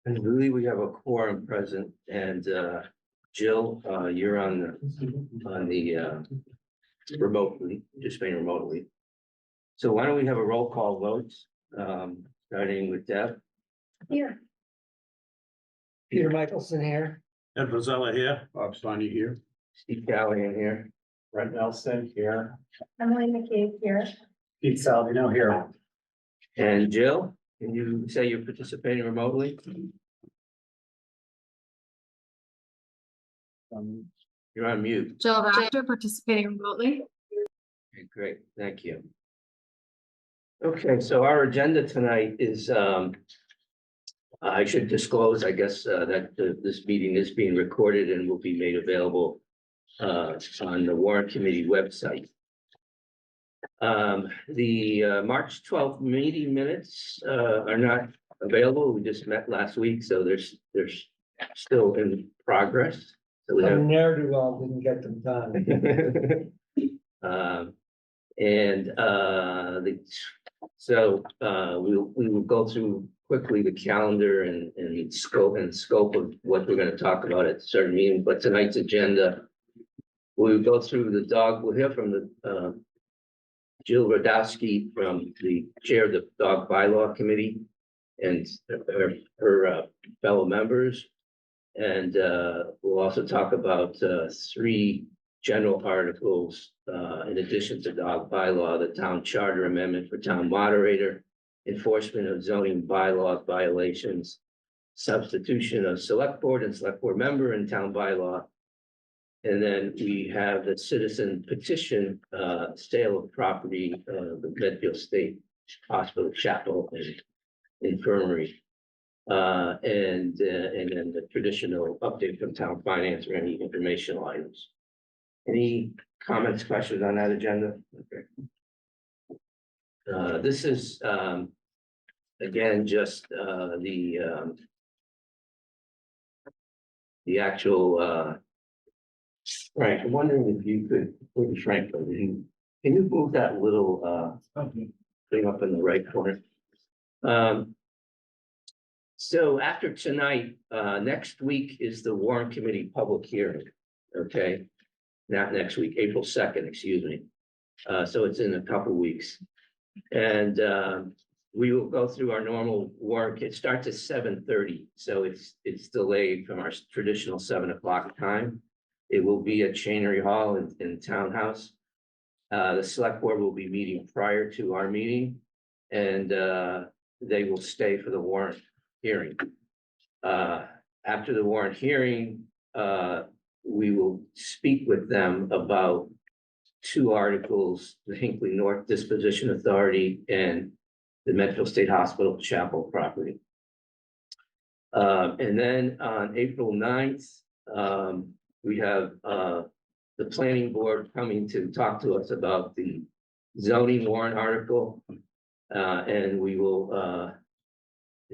I believe we have a quorum present and Jill, you're on the remotely, remotely. So why don't we have a roll call vote, starting with Deb? Here. Peter Michelson here. Ed Rosella here. Bob Steiny here. Steve Callahan here. Brent Nelson here. Emily McCabe here. Pete Salvino here. And Jill, can you say you're participating remotely? You're on mute. Jill Baxter participating remotely. Okay, great, thank you. Okay, so our agenda tonight is, I should disclose, I guess, that this meeting is being recorded and will be made available on the Warrant Committee website. The March 12th meeting minutes are not available. We just met last week, so there's still in progress. So we have Ne'er-do-well didn't get them done. We will go through quickly the calendar and scope of what we're going to talk about at certain meetings. But tonight's agenda, we'll go through the dog. We'll hear from the Jill Radowski, from the chair of the Dog Bylaw Committee, and her fellow members. And we'll also talk about 3 general articles in addition to dog bylaw: the town charter amendment for town moderator, enforcement of zoning bylaw violations, substitution of select board and select board member in town bylaw. And then we have the citizen petition, sale of property, the Medfield State Hospital, Chapel, and Infirmary. And then the traditional update from town finance or any informational items. Any comments, questions on that agenda? Okay. This is, again, just the actual, Frank, I'm wondering if you could, Frank, can you move that little thing up in the right corner? So after tonight, next week is the Warrant Committee public hearing, okay? Not next week, April 2nd, excuse me. So it's in a couple weeks. And we will go through our normal work. It starts at 7:30, so it's delayed from our traditional 7 o'clock time. It will be at Chainery Hall in Townhouse. The select board will be meeting prior to our meeting, and they will stay for the warrant hearing. After the warrant hearing, we will speak with them about 2 articles: the Hinckley North Disposition Authority and the Medfield State Hospital Chapel property. And then on April 9th, we have the planning board coming to talk to us about the zoning warrant article. And we will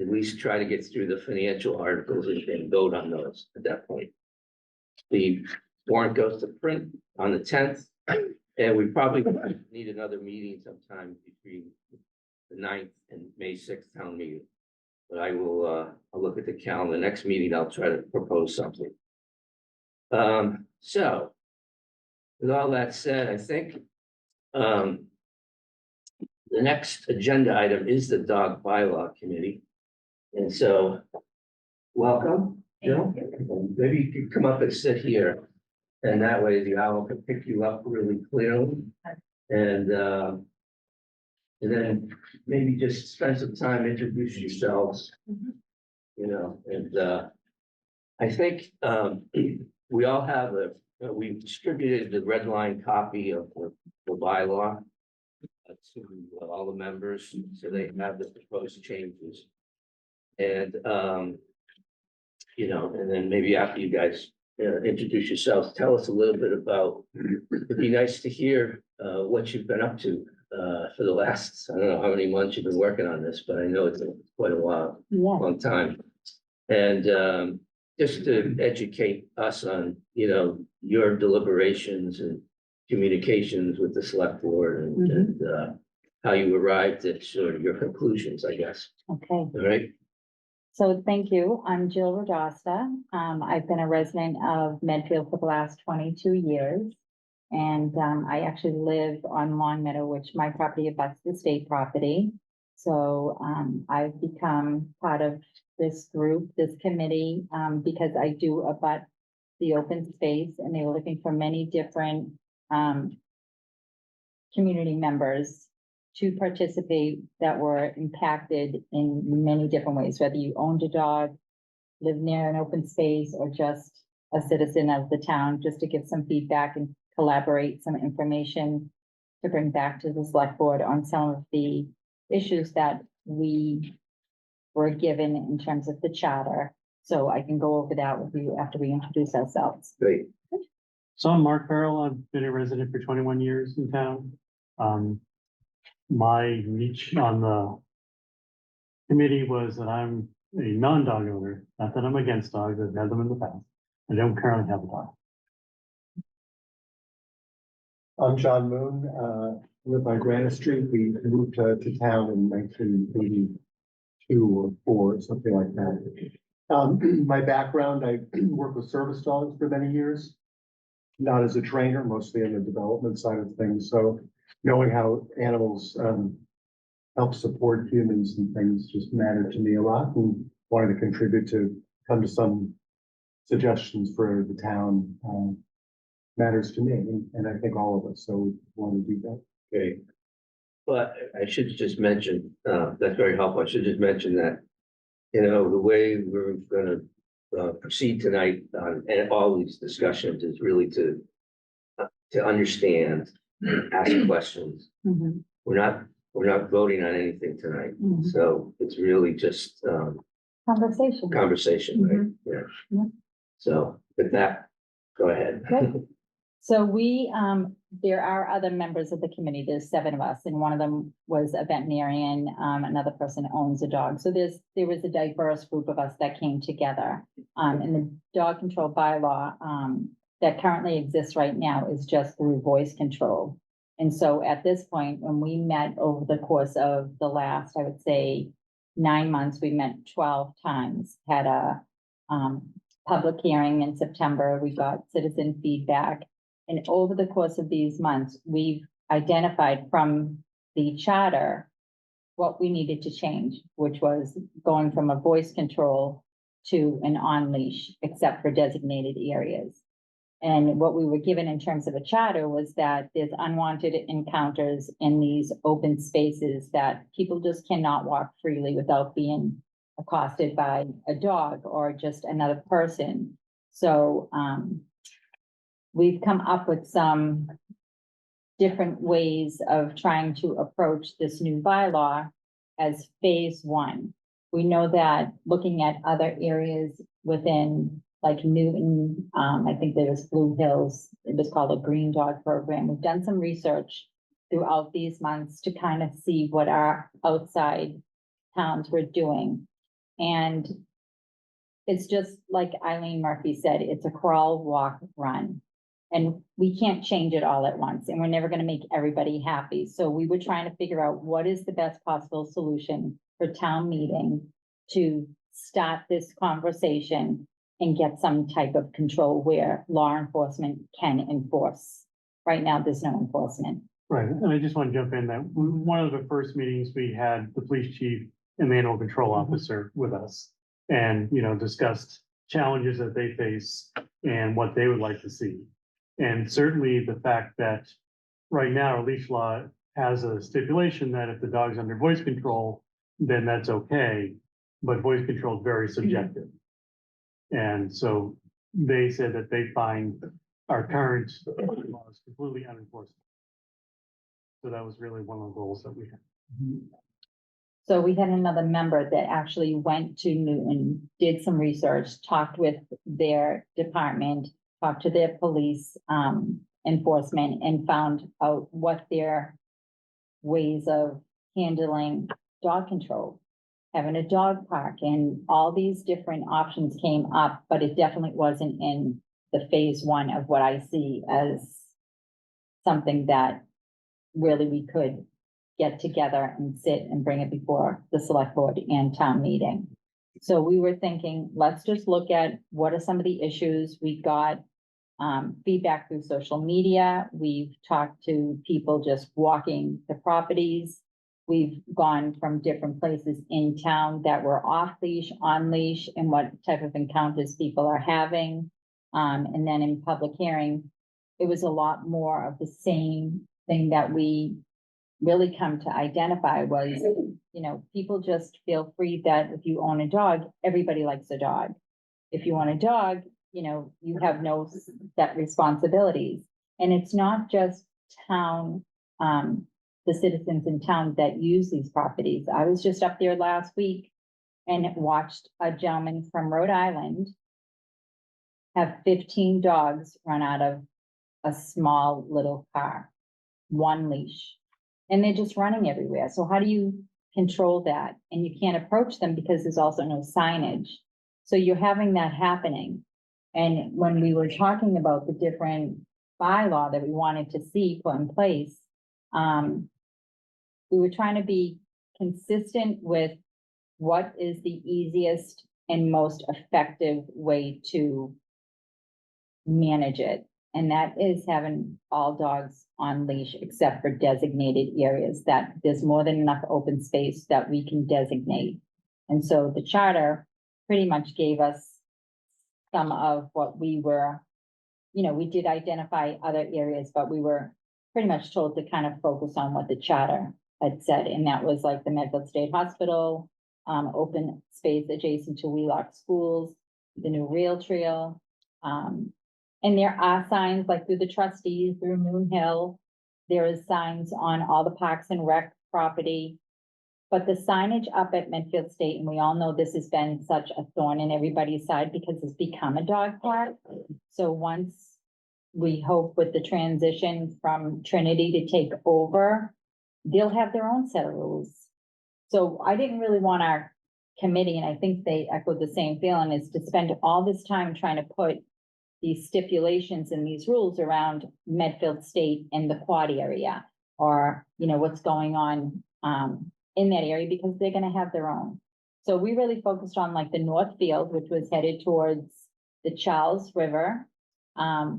at least try to get through the financial articles and vote on those at that point. The warrant goes to print on the 10th, and we probably need another meeting sometime between the 9th and May 6th town meeting. But I will, I'll look at the calendar. Next meeting, I'll try to propose something. So with all that said, I think the next agenda item is the Dog Bylaw Committee. And so, welcome, Jill. Maybe you could come up and sit here, and that way the owl can pick you up really clearly. And then maybe just spend some time, introduce yourselves. You know, and I think we all have we've distributed the red line copy of the bylaw to all the members, so they have the proposed changes. And you know, and then maybe after you guys introduce yourselves, tell us a little bit about, it'd be nice to hear what you've been up to for the last, I don't know how many months you've been working on this, but I know it's quite a while, long time. And just to educate us on, you know, your deliberations and communications with the select board and how you arrived at sort of your conclusions, I guess. Okay. All right. So thank you. I'm Jill Radosta. I've been a resident of Medfield for the last 22 years. And I actually live on Long Meadow, which my property abuts the state property. So I've become part of this group, this committee, because I do abut the open space, and they were looking for many different community members to participate that were impacted in many different ways, whether you owned a dog, live near an open space, or just a citizen of the town, just to give some feedback and collaborate some information to bring back to the select board on some of the issues that we were given in terms of the charter. So I can go over that with you after we introduce ourselves. Great. So I'm Mark Farrell. I've been a resident for 21 years in town. My reach on the committee was that I'm a non-dog owner, not that I'm against dogs, I've had them in the past. I don't currently have a dog. I'm John Moon, live on Granite Street. We moved to town in 1982 or 4, something like that. My background, I worked with service dogs for many years, not as a trainer, mostly on the development side of things. So knowing how animals help support humans and things just mattered to me a lot, and wanted to contribute to come to some suggestions for the town. Matters to me, and I think all of us, so we want to do that. Okay. But I should just mention, that's very helpful. I should just mention that, you know, the way we're gonna proceed tonight on and all these discussions is really to understand, ask questions. Mhm. We're not voting on anything tonight, Mhm. so it's really just Conversation. conversation, right? Yeah. Yeah. So with that, go ahead. Great. So we, there are other members of the committee. There's 7 of us, and one of them was a veterinarian. Another person owns a dog. So there was a diverse group of us that came together. And the dog control bylaw, that currently exists right now is just through voice control. And so at this point, when we met over the course of the last, I would say, 9 months, we met 12 times, had a, public hearing in September. We got citizen feedback. And over the course of these months, we've identified from the charter what we needed to change, which was going from a voice control to an on leash, except for designated areas. And what we were given in terms of a charter was that there's unwanted encounters in these open spaces that people just cannot walk freely without being accosted by a dog or just another person. So, we've come up with some different ways of trying to approach this new bylaw as phase 1. We know that looking at other areas within like Newton, I think there's Blue Hills, it was called a green dog program. We've done some research throughout these months to kind of see what our outside towns were doing. And it's just like Eileen Murphy said, it's a crawl, walk, run. And we can't change it all at once, and we're never going to make everybody happy. So we were trying to figure out what is the best possible solution for town meeting to start this conversation and get some type of control where law enforcement can enforce. Right now, there's no enforcement. Right, and I just want to jump in that one of the first meetings we had the police chief and the animal control officer with us, and discussed challenges that they face and what they would like to see. And certainly the fact that right now our leash law has a stipulation that if the dog's under voice control, then that's okay, but voice control is very subjective. And so they said that they find our current laws completely unenforceable. So that was really one of the goals that we had. So we had another member that actually went to Newton, did some research, talked with their department, talked to their police enforcement, and found out what their ways of handling dog control, having a dog park, and all these different options came up, but it definitely wasn't in the phase 1 of what I see as something that really we could get together and sit and bring it before the select board and town meeting. So we were thinking, let's just look at what are some of the issues. We got feedback through social media. We've talked to people just walking the properties. We've gone from different places in town that were off leash, on leash, and what type of encounters people are having. And then in public hearing, it was a lot more of the same thing that we really come to identify was, you know, people just feel free that if you own a dog, everybody likes a dog. If you want a dog, you know, you have no set responsibilities. And it's not just town, the citizens in town that use these properties. I was just up there last week and watched a gentleman from Rhode Island have 15 dogs run out of a small little car, one leash. And they're just running everywhere. So how do you control that? And you can't approach them because there's also no signage. So you're having that happening. And when we were talking about the different bylaw that we wanted to see put in place, we were trying to be consistent with what is the easiest and most effective way to manage it. And that is having all dogs on leash except for designated areas, that there's more than enough open space that we can designate. And so the charter pretty much gave us some of what we were, you know, we did identify other areas, but we were pretty much told to kind of focus on what the charter had said. And that was like the Medfield State Hospital, open space adjacent to Wheelock Schools, the new rail trail. And there are signs like through the trustees, through Moon Hill. There is signs on all the Parks and Rec property. But the signage up at Medfield State, and we all know this has been such a thorn in everybody's side because it's become a dog park. So once we hope with the transition from Trinity to take over, they'll have their own set of rules. So I didn't really want our committee, and I think they echoed the same feeling, is to spend all this time trying to put these stipulations and these rules around Medfield State and the quad area, or, you know, what's going on, in that area, because they're gonna have their own. So we really focused on like the North Field, which was headed towards the Charles River,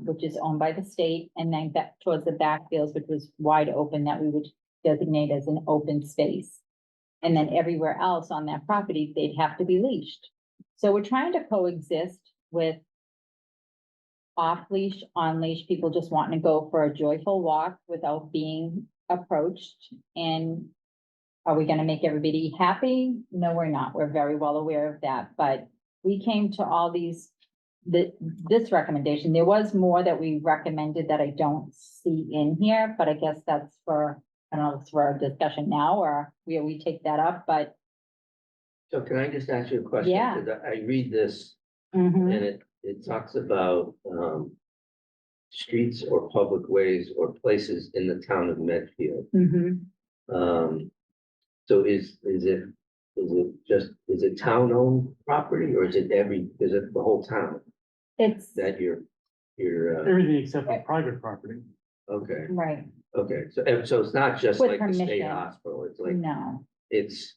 which is owned by the state, and then back towards the back fields, which was wide open, that we would designate as an open space. And then everywhere else on that property, they'd have to be leashed. So we're trying to coexist with off leash, on leash, people just wanting to go for a joyful walk without being approached. And are we gonna make everybody happy? No, we're not. We're very well aware of that, but we came to all these, this recommendation. There was more that we recommended that I don't see in here, but I guess that's for, I don't know if it's for a discussion now or where we take that up, but. So can I just ask you a question? Yeah. 'Cause I read this Mhm. and it talks about, streets or public ways or places in the town of Medfield. Mhm. So is it town-owned property or is it the whole town It's, that you're, Everything except for private property. okay, right, okay. So it's not just With like the state permission. hospital, it's like, no, it's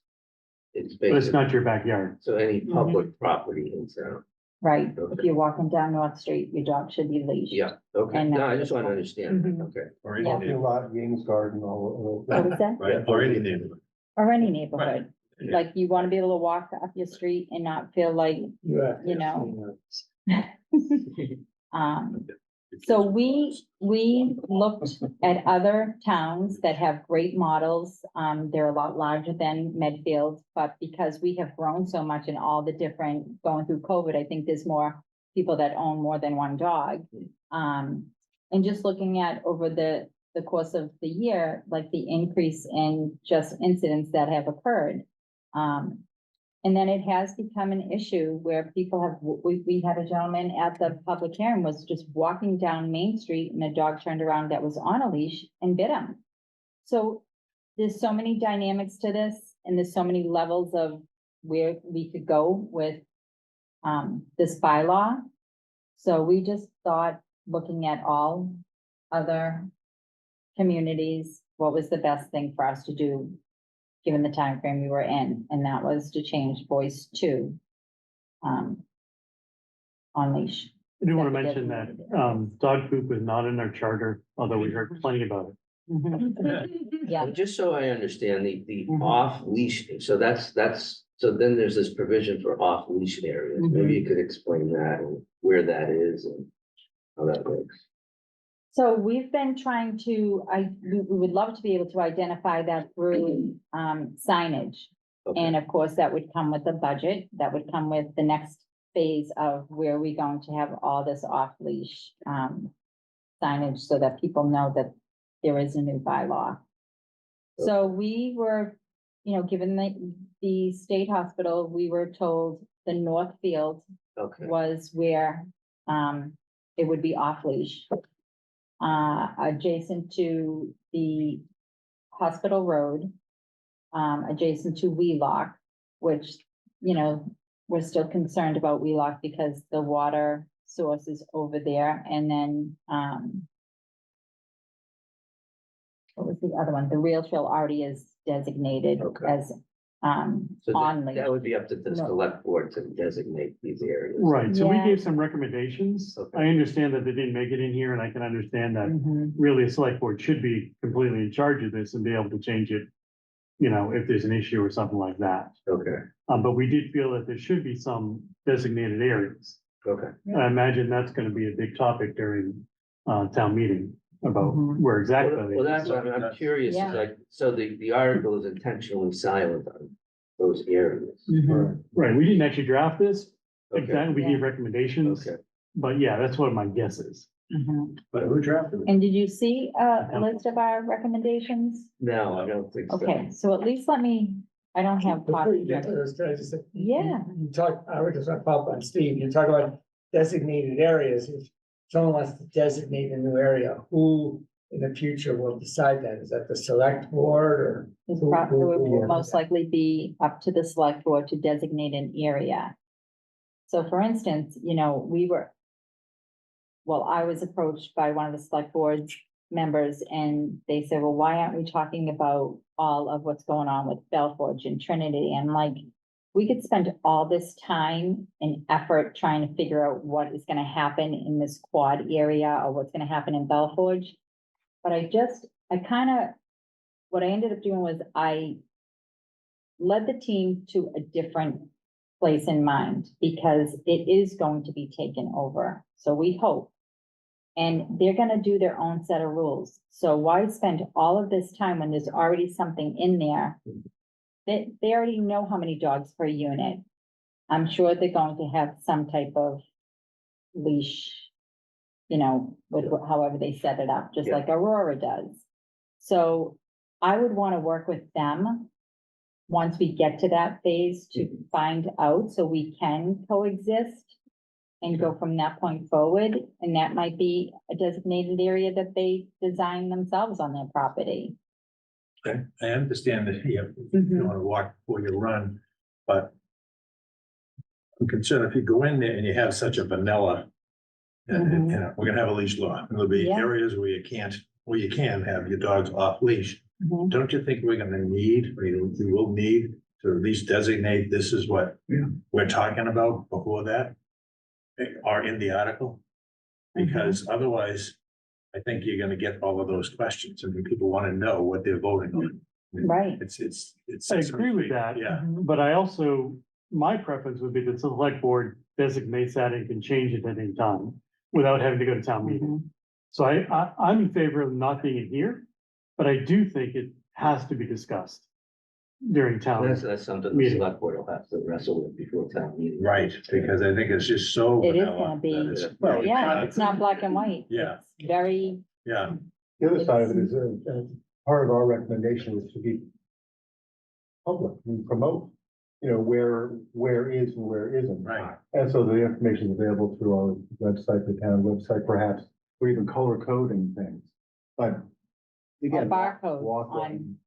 But it's basically, not your backyard. so any public property in town. right. If Okay. you're walking down North Street, your dog should be leashed. Yeah, okay. And No, I just want to understand. that. Mhm. Okay. Or Yeah. Parking lot, Games Garden, all. What was that? Right, or any neighborhood. Or any neighborhood, Yeah. like you wanna be able to walk up your street and not feel like, you know. So we looked at other towns that have great models. They're a lot larger than Medfield, but because we have grown so much in all the different, going through COVID, I think there's more people that own more than one dog. And just looking at over the course of the year, like the increase in just incidents that have occurred. And then it has become an issue where people have, we had a gentleman at the public hearing was just walking down Main Street and a dog turned around that was on a leash and bit him. So there's so many dynamics to this and there's so many levels of where we could go with this bylaw. So we just thought, looking at all other communities, what was the best thing for us to do given the time frame we were in, and that was to change voice to on leash. I do want to Except mention for that, designated dog poop is not in our charter, although we heard plenty about it. Yeah, Just so I understand, the Mhm. off leash, so so then there's this provision for off leash areas. Maybe you could explain that and where that is and how that works. so we've been trying to, we would love to be able to identify that through, signage. Okay, And of course, that would come with a budget, that would come with the next phase of where we're going to have all this off-leash signage so that people know that there is a new bylaw. So we were, given the state hospital, we were told the North Field okay, was where it would be off-leash. Adjacent to the hospital road, adjacent to Wheelock, which, we're still concerned about Wheelock because the water source is over there. And then, what was the other one? The rail trail already is designated Okay. as, so on that leash. would be up to the No. select board to designate these areas. Right, so we Yeah. gave some recommendations. Okay. I understand that they didn't make it in here, and I can understand that Mhm. really a select board should be completely in charge of this and be able to change it, if there's an issue or something like that. Okay, But we did feel that there should be some designated areas. okay, And I imagine that's gonna be a big topic during, town meeting about Mhm. where exactly. well, that's, I'm curious, Yeah. like, so the article is intentionally silent on those areas. Mhm. Right, we didn't actually draft this, Okay, exactly, we Yeah. gave recommendations, okay, but yeah, that's what my guess is. Mhm. But who drafted it? And did you see a list of our recommendations? no, I don't think so. Okay, so at least I don't have Before you copies get of to it. those, can I just say? Yeah. You talk, I would just want to follow up on Steve, you talk about designated areas, if someone wants to designate a new area, who in the future will decide that? Is that the select board or? It who- would who- most likely be up to the select board to designate an area. So for instance, I was approached by one of the select board's members and they said, well, why aren't we talking about all of what's going on with Belforge and Trinity? And like, we could spend all this time and effort trying to figure out what is gonna happen in this quad area or what's gonna happen in Belforge. But what I ended up doing was I led the team to a different place in mind because it is going to be taken over. So we hope. And they're gonna do their own set of rules. So why spend all of this time when there's already something in there? They already know how many dogs per unit. I'm sure they're going to have some type of leash, with however they set it up, just Yeah. like Aurora does. So I would want to work with them once we get to that phase to find out so we can coexist and go from that point forward. And that might be a designated area that they design themselves on their property. I understand that you Mhm. want to walk before you run, but I'm concerned if you go in there and you have such a vanilla, and, we're gonna have a leash law, and there'll be Yeah. areas where you can have your dogs off leash. Mhm. Don't you think we're gonna need, or you will need to at least designate this is what we're talking about before that? Or in the article? Because otherwise, I think you're gonna get all of those questions, and people wanna know what they're voting on. Right. It's. I agree with that. Yeah, But I also, my preference would be that the select board designates that and can change it at any time without having to go to town meeting. Mhm. So I'm in favor of not being in here, but I do think it has to be discussed during town. That's something the Meeting. select board will have to wrestle with before town meeting. right, because I think it's just so. It is vanilla gonna be- that it's- Well, you Yeah, can't- it's not black and white. Yeah. It's very, Yeah, The other side of it is, part of our recommendation is to be public and promote, where is and where isn't. right. And so the information is available through our website, the town website perhaps, or even color coding things. But again, barcodes walk on-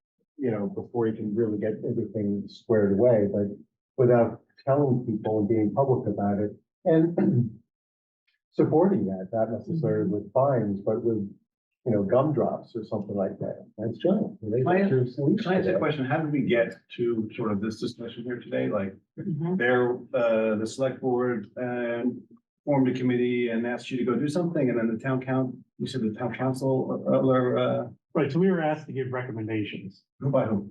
before you can really get everything squared away, but without telling people and being public about it and supporting that, not necessarily with fines, but with, gumdrops or something like that. That's giant. They Can I look ask- too Can I ask a question? How did we get to sort of this discussion here today? Like, the select board, formed a committee and asked you to go do something, and then you said the town council, Right, so we were asked to give recommendations, who by who?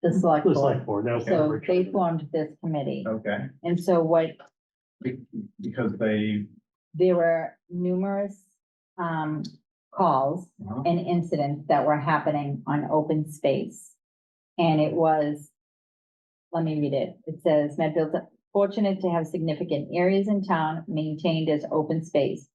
The select the board. select board, that was. So they formed this committee. Okay, And so what, because they, there were numerous calls uh-huh. and incidents that were happening on open space. And it was, let me read it. It says, Medfield's fortunate to have significant areas in town maintained as open space,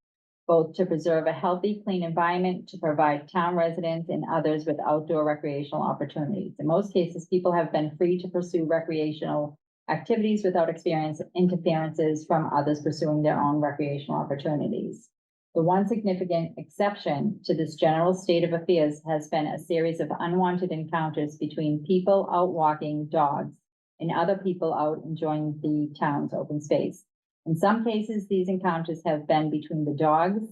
both to preserve a healthy, clean environment, to provide town residents and others with outdoor recreational opportunities. In most cases, people have been free to pursue recreational activities without interferences from others pursuing their own recreational opportunities. The one significant exception to this general state of affairs has been a series of unwanted encounters between people out walking dogs and other people out enjoying the town's open space. In some cases, these encounters have been between the dogs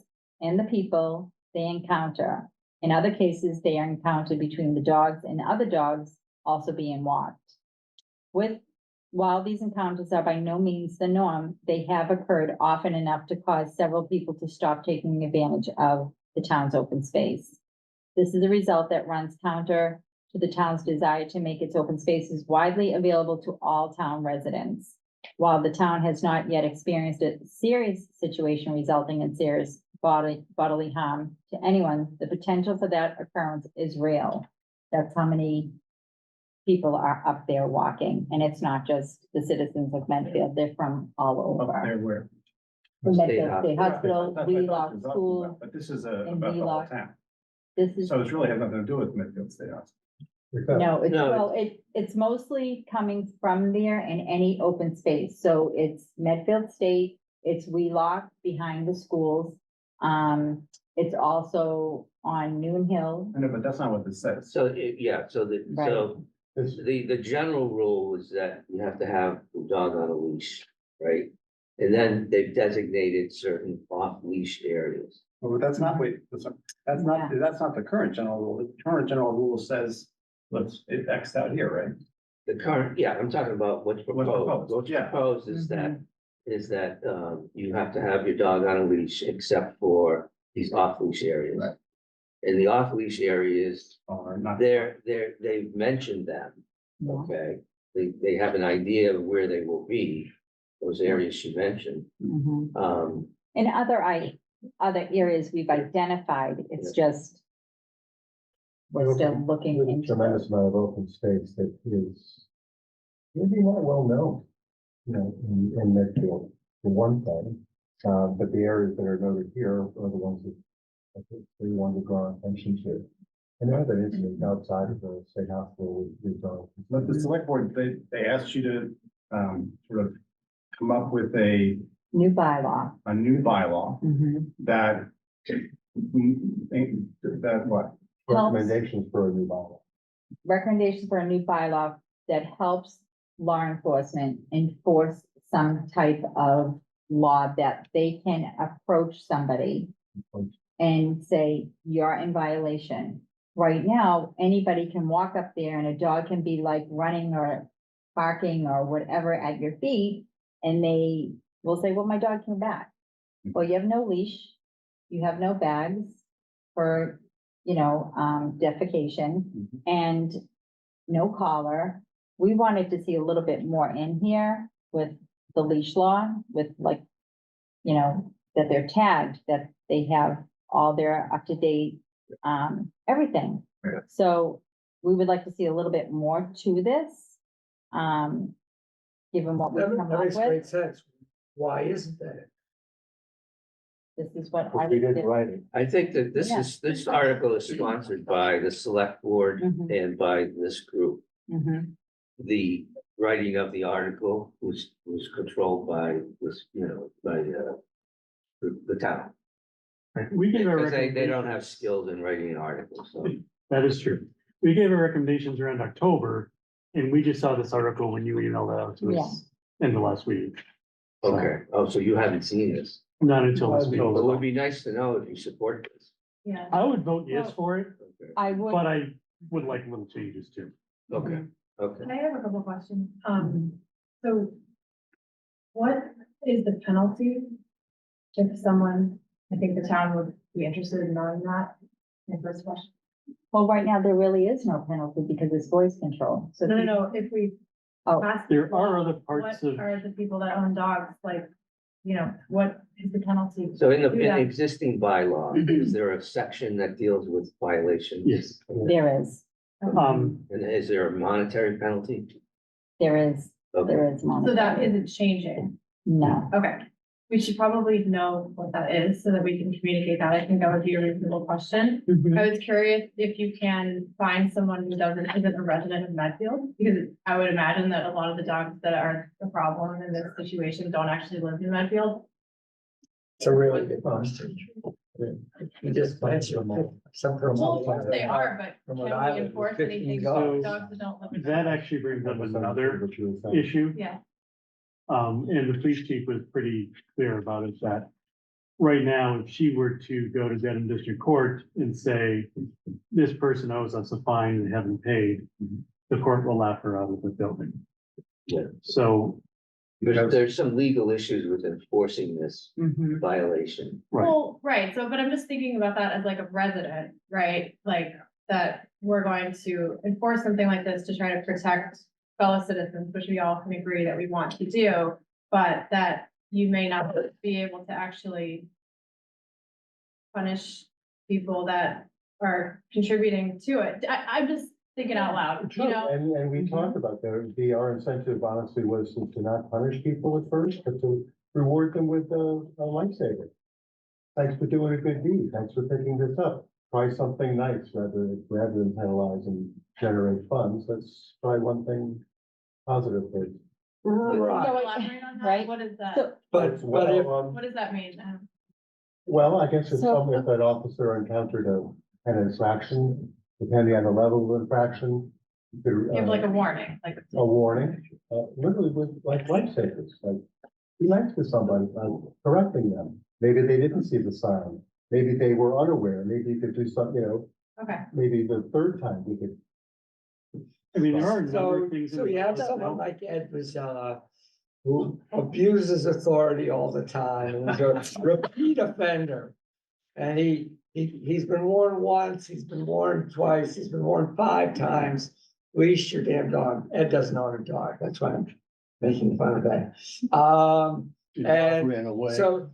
and the people they encounter. In other cases, they are encountered between the dogs and other dogs also being walked. While these encounters are by no means the norm, they have occurred often enough to cause several people to stop taking advantage of the town's open space. This is a result that runs counter to the town's desire to make its open spaces widely available to all town residents. While the town has not yet experienced a serious situation resulting in serious bodily harm to anyone, the potential for that occurrence is real. That's how many people are up there walking, and it's not just the citizens of Medfield, they're from all Up over. there where? The State Medfield State Hospital, That's what I thought you Wheelock were talking School, about, but this is and about the whole Wheelock. town. this is, So it's really has nothing to do with Medfield State Hospital. no, it's, No, well, it's mostly coming from there in any open space, so it's Medfield State, it's Wheelock behind the schools. It's also on Noon Hill, I know, but that's not what this says. So, so This, the general rule is that you have to have the dog on a leash, right? And then they've designated certain off-leash areas. Well, but that's not, that's not the current general rule. The current general rule says, it's Xed out here, right? The current, yeah, I'm talking about what's proposed. proposed, What's yeah. proposed is that you have to have your dog on a leash except for these off-leash areas. Right. And the off-leash areas, Or not. they've mentioned them, yeah. okay? They have an idea of where they will be, those areas she mentioned. Mhm. In other areas we've identified, it's just, we're still looking There's a into. tremendous amount of open space that is maybe not well known, in Medfield, for one thing. But the areas that are noted here are the ones that I think we want to draw attention to. And there are incidents outside of the state hospital with dogs. But the select board, they asked you to, sort of come up with a New bylaw. new bylaw Mhm. that what? Recommendations for a new bylaw. Recommendation for a new bylaw that helps law enforcement enforce some type of law that they can approach somebody and say, you're in violation. Right now, anybody can walk up there and a dog can be like running or barking or whatever at your feet, and they will say, well, my dog came back. Well, you have no leash, you have no bags for, defecation, and no collar. We wanted to see a little bit more in here with the leash law, with like, that they're tagged, that they have all their up-to-date, everything. Yeah. So we would like to see a little bit more to this. Given what we've That come that up makes with, great sense. Why isn't that? this is what I. Because we didn't write it. I think that Yeah. this article is sponsored by the select board Mhm. and by this group. Mhm. The writing of the article was controlled by this, by the town. We gave our Because they don't have recommendations. skills in writing an article, so. That is true. We gave our recommendations around October, and we just saw this article when you emailed it out to us in the last week. So, Okay, oh, so you haven't seen this? Not until this week. It would be nice to know if you support this. Yeah. I would vote yes for it, I would. but I would like little changes too. Okay, okay. I have a couple questions. So what is the penalty if someone, I think the town would be interested in knowing that? My first question. Well, right now, there really is no penalty because it's voice control, so. No, if we. Oh. pass There this are law, other parts what of- are the people that own dogs, like, you know, what is the penalty? So in the Yeah. existing bylaw, is there a section that deals with violations? Yes, There is, um, And is there a monetary penalty? there is, Okay, there is. So that isn't changing. No, Okay. We should probably know what that is so that we can communicate that. I think that would be a reasonable question. Mhm. I was curious if you can find someone who isn't a resident of Medfield, because I would imagine that a lot of the dogs that are the problem in this situation don't actually live in Medfield. It's a really good question. You just mentioned some. Well, of course they are, but From can what I we live, enforce 15 anything dogs. for dogs that don't live in? that actually brings up another What you were saying. issue. Yeah, And the police chief was pretty clear about it, that right now, if she were to go to Dedham District Court and say, this person owes us a fine and haven't paid, the court will laugh her out of the building. Yeah. So, there's some legal issues with enforcing this Mhm. violation. right, well, right, so, but I'm just thinking about that as like a resident, right? Like, that we're going to enforce something like this to try to protect fellow citizens, which we all can agree that we want to do, but that you may not be able to actually punish people that are contributing to it. I'm just thinking out loud, you know? And we talked about that, our incentive honestly was to not punish people at first, but to reward them with a lifesaver. Thanks for doing a good deed, thanks for picking this up, try something nice rather than penalize and generate funds, that's probably one thing positive there. So Right, elaborate on that, Right. what is that? So- but if, What does that mean? Well, I guess if So- if an officer encountered an infraction, depending on the level of infraction. you could, You have like a warning, like. A warning, literally with like lifesavers, like be nice to somebody, correcting them. Maybe they didn't see the sign, maybe they were unaware, maybe you could do something, Okay, maybe the third time we could. I mean, there are a number so, of things. so you have someone like Ed Vizzella who abuses authority all the time, and he's a repeat offender. And he's been warned once, he's been warned twice, he's been warned 5 times. Leash your damn dog. Ed doesn't own a dog, that's why I'm making fun of that. And Ran away. so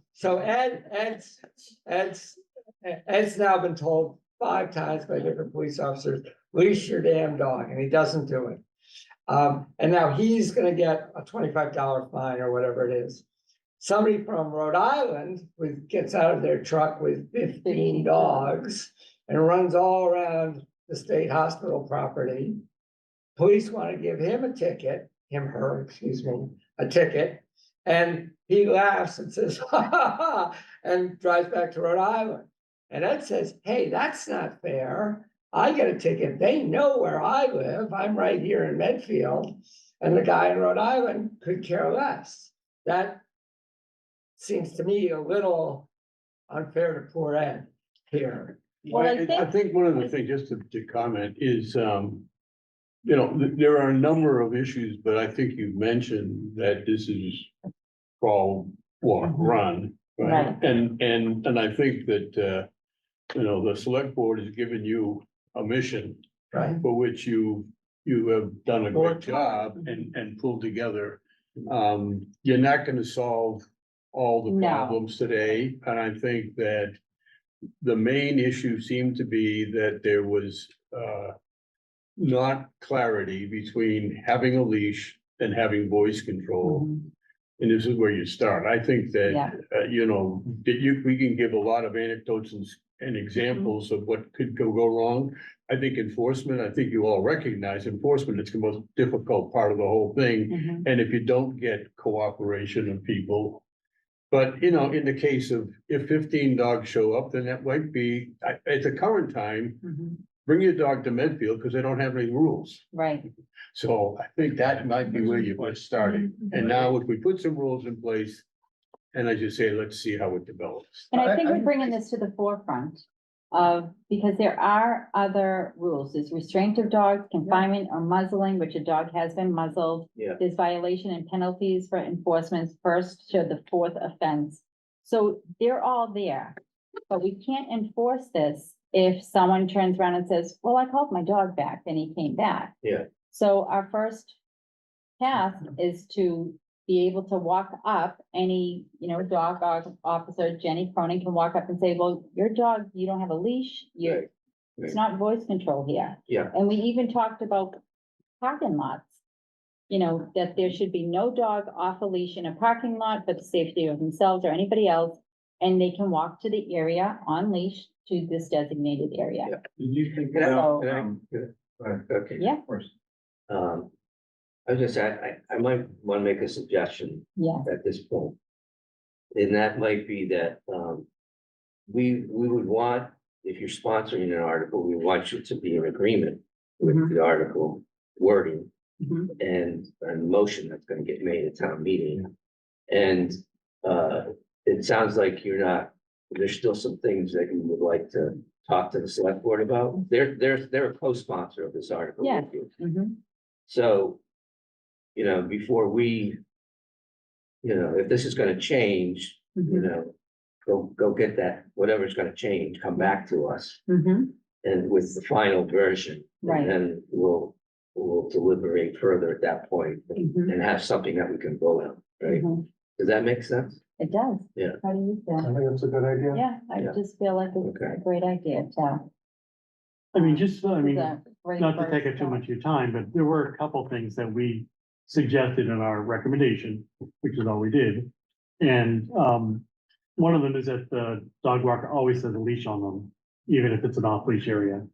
Ed's now been told 5 times by different police officers, leash your damn dog, and he doesn't do it. And now he's gonna get a $25 fine or whatever it is. Somebody from Rhode Island gets out of their truck with 15 dogs and runs all around the state hospital property. Police want to give him a ticket, a ticket, and he laughs and says, ha, ha, ha, and drives back to Rhode Island. And Ed says, hey, that's not fair. I get a ticket. They know where I live. I'm right here in Medfield. And the guy in Rhode Island could care less. That seems to me a little unfair to poor Ed here. Well, I think- one of the things, just to comment, is, there are a number of issues, but I think you've mentioned that this is crawl, walk, run. Right. And I think that, the select board has given you a mission Right. for which you have done a More great job and pulled together. You're not gonna solve all the No. problems today, and I think that the main issue seemed to be that there was, not clarity between having a leash and having voice control. Mhm. And this is where you start. I think that, Yeah. we can give a lot of anecdotes and examples of what could go wrong. I think enforcement, I think you all recognize enforcement, it's the most difficult part of the whole thing. Mhm. And if you don't get cooperation of people. But, in the case of if 15 dogs show up, then that might be, at the current time, Mhm. bring your dog to Medfield because they don't have any rules. Right, So I think that might be where you get started. And now if we put some rules in place, and as you say, let's see how it develops. and I think I- we're bringing this to the forefront. of, because there are other rules. There's restraint of dogs, confinement or muzzling, which a dog has been muzzled. Yeah. There's violation and penalties for enforcement, first to the fourth offense. So they're all there, but we can't enforce this if someone turns around and says, well, I called my dog back and he came back. Yeah. So our first task is to be able to walk up, any, dog officer, Jenny Cronin can walk up and say, well, your dog, you don't have a leash, Right, it's not voice control here. Yeah. And we even talked about parking lots. That there should be no dog off a leash in a parking lot for the safety of themselves or anybody else. And they can walk to the area on leash to this designated area. Yeah. Did you think Can I- about, can I- Okay. Yeah, of course, I was just, I might want to make a suggestion yeah, at this point. And that might be that, we would want, if you're sponsoring an article, we want you to be in agreement with Mhm. the article wording Mhm. and the motion that's gonna get made at town meeting. And, it sounds like you're not, there's still some things that you would like to talk to the select board about. They're a co-sponsor of this article. with Yeah. you. Mhm. So, before we, if this is gonna change, Mhm. go get that, whatever's gonna change, come back to us Mhm. and with the final version. Right. And then we'll deliberate further at that point Mhm. and have something that we can vote on, right? Mhm. Does that make sense? It does. Yeah. How do you I feel? think that's a good idea. Yeah, I Yeah. just feel like it's Okay. a great idea, so. I mean, just, I mean, It's a great not to first take up too step. much of your time, but there were a couple things that we suggested in our recommendation, which is all we did. And, one of them is that the dog walker always has a leash on them, even if it's an off-leash area,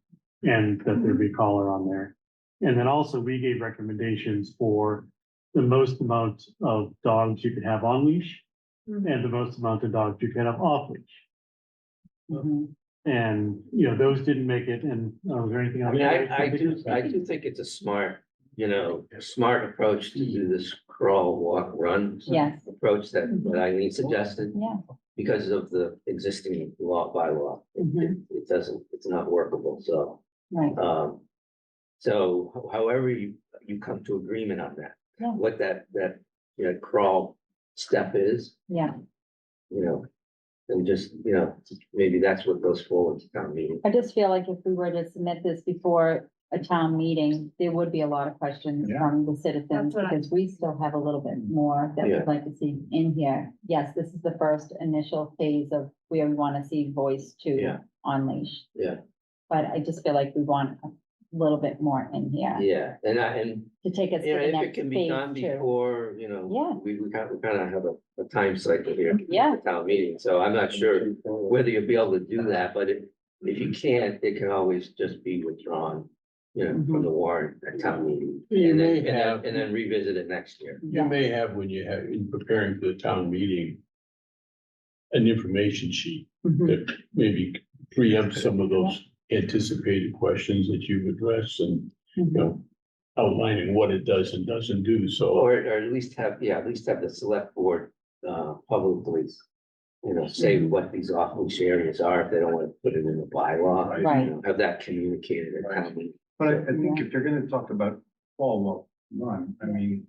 and that there be a collar on there. And then also we gave recommendations for the most amount of dogs you could have on leash and the most amount of dogs you could have off leash. Mhm. And, those didn't make it, and, was there anything I else? mean, I do think it's a smart approach to do this crawl, walk, run. Yes. Approach that Eileen suggested Yeah. because of the existing law bylaw. Mhm. It doesn't, it's not workable, so. Right. So however you come to agreement on that. Yeah. What that crawl step is, Yeah. and just, maybe that's what goes forward to town meeting. I just feel like if we were to submit this before a town meeting, there would be a lot of questions Yeah. from the citizens, That's what I- because we still have a little bit more that Yeah. we'd like to see in here. Yes, this is the first initial phase of where we want to see voice Yeah. to on leash. Yeah. But I just feel like we want a little bit more in here Yeah, and to take us to the if it next can be phase done too. before, Yeah. we kind of have a time cycle here. Yeah. for Town meeting, so I'm not sure whether you'll be able to do that, but if you can't, it can always just be withdrawn. From the warrant at town meeting. You And may then, have, and then revisit it next year. you may have, when you have, in preparing for the town meeting, an information sheet Mhm. that maybe preempt some of those anticipated questions that you've addressed and, Mhm. outlining what it does and doesn't do, so. Or at least have the select board, publicly, say Mhm. what these off-leash areas are, if they don't want to put it in the bylaw. Right. Have that communicated at town meeting. but I think if you're gonna talk about fall, walk, run, I mean,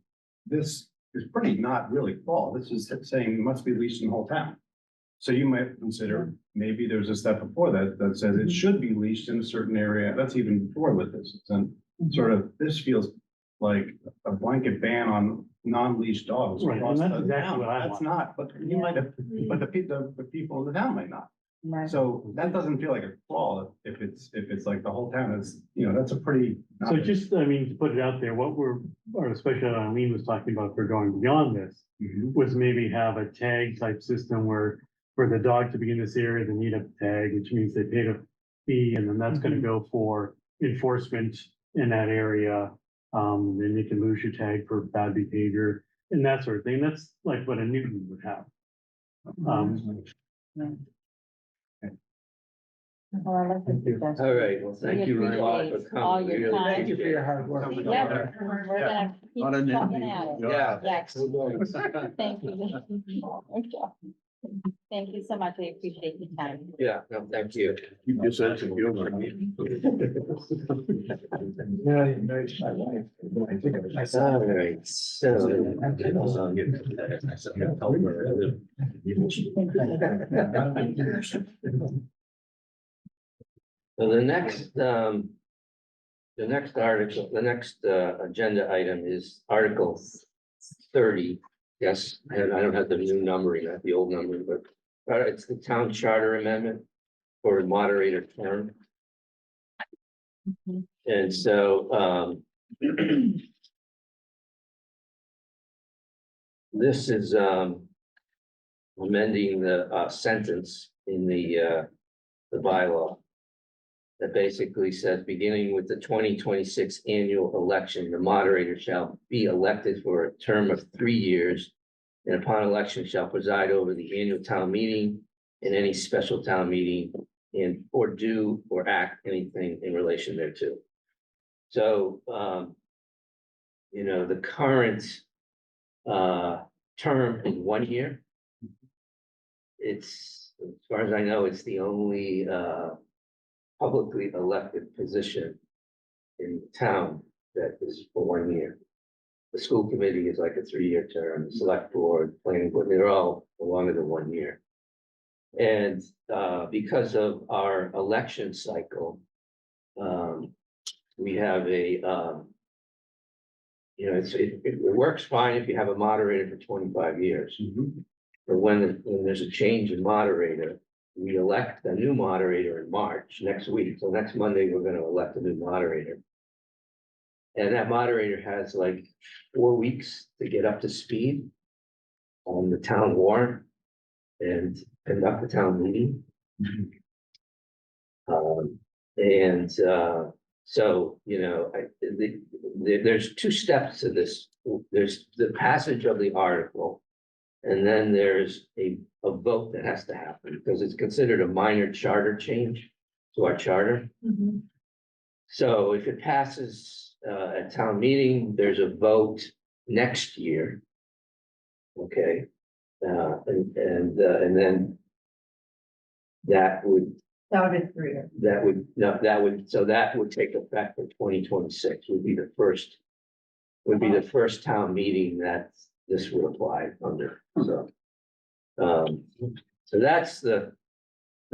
this is pretty not really fall, this is saying it must be leashed in the whole town. So you might consider, maybe there's a step before that, that says it should be leashed in a certain area, that's even before with this, and sort of, this feels like a blanket ban on non-leashed dogs. Right, and across that's the exactly town. what I That's want. not, but you might have, but the people in the town might not. Right. So that doesn't feel like a flaw if it's like the whole town is, that's a pretty. So just, I mean, to put it out there, or especially what Eileen was talking about for going beyond this, Mhm. was maybe have a tag type system where for the dog to be in this area, they need a tag, which means they paid a fee, and then that's gonna go for enforcement in that area. Then you can lose your tag for bad behavior and that sort of thing. That's like what a Newton would have. Well, I like the suggestion. All right, well, thank We you very much appreciate for all coming. your We really time. Thank you for your appreciate hard work. Yeah, we're gonna keep Not an trucking envy. at it. it. Yeah. Yes. We're going. Thank you. Okay. Thank you so much. I appreciate your time. Yeah, no, thank you. Keep your sense of humor. Yeah, you know, it's my wife. I think of myself. All right, so. So the next article, the next agenda item is Article 30. Yes, and I don't have the new numbering, I have the old numbering, but it's the town charter amendment for a moderator term. And so this is amending the sentence in the bylaw that basically says, beginning with the 2026 annual election, the moderator shall be elected for a term of 3 years, and upon election shall preside over the annual town meeting and any special town meeting, and or do or act anything in relation thereto. So you know, the current term is 1 year. It's, as far as I know, it's the only publicly elected position in town that is for 1 year. The school committee is like a 3-year term, the select board, planning board, they're all longer than 1 year. And because of our election cycle, we have a you know, it works fine if you have a moderator for 25 years. But when there's a change in moderator, we elect a new moderator in March, next week. So next Monday, we're gonna elect a new moderator. And that moderator has like 4 weeks to get up to speed on the town warrant and conduct the town meeting. So, you know, there's 2 steps to this. There's the passage of the article. And then there's a vote that has to happen because it's considered a minor charter change to our charter. So if it passes at town meeting, there's a vote next year. Okay, and then that would be 3 years. that would take effect in 2026 would be the first town meeting that this would apply under. So so that's the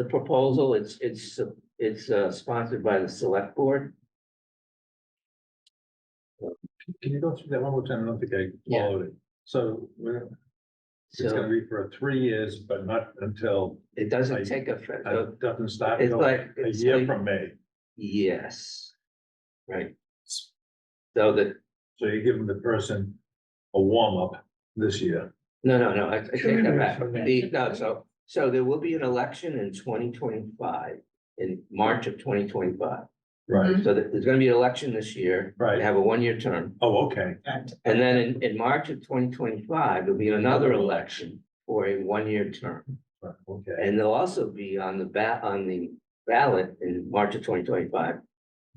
proposal. It's sponsored by the select board. Can you go through that one more time? I don't think I followed it. So it's gonna So be for 3 years, but not until, it doesn't take effect. it doesn't start It's until like, a it's year like- from May. Yes. Right. So that, So you give the person a warm up this year. no, I take that back. From that. So there will be an election in 2025, in March of 2025. Right, So there's gonna be an election this year. Right. They have a 1-year term. oh, okay, And then in March of 2025, there'll be another election for a 1-year term. right, okay. And they'll also be on the ballot in March of 2025.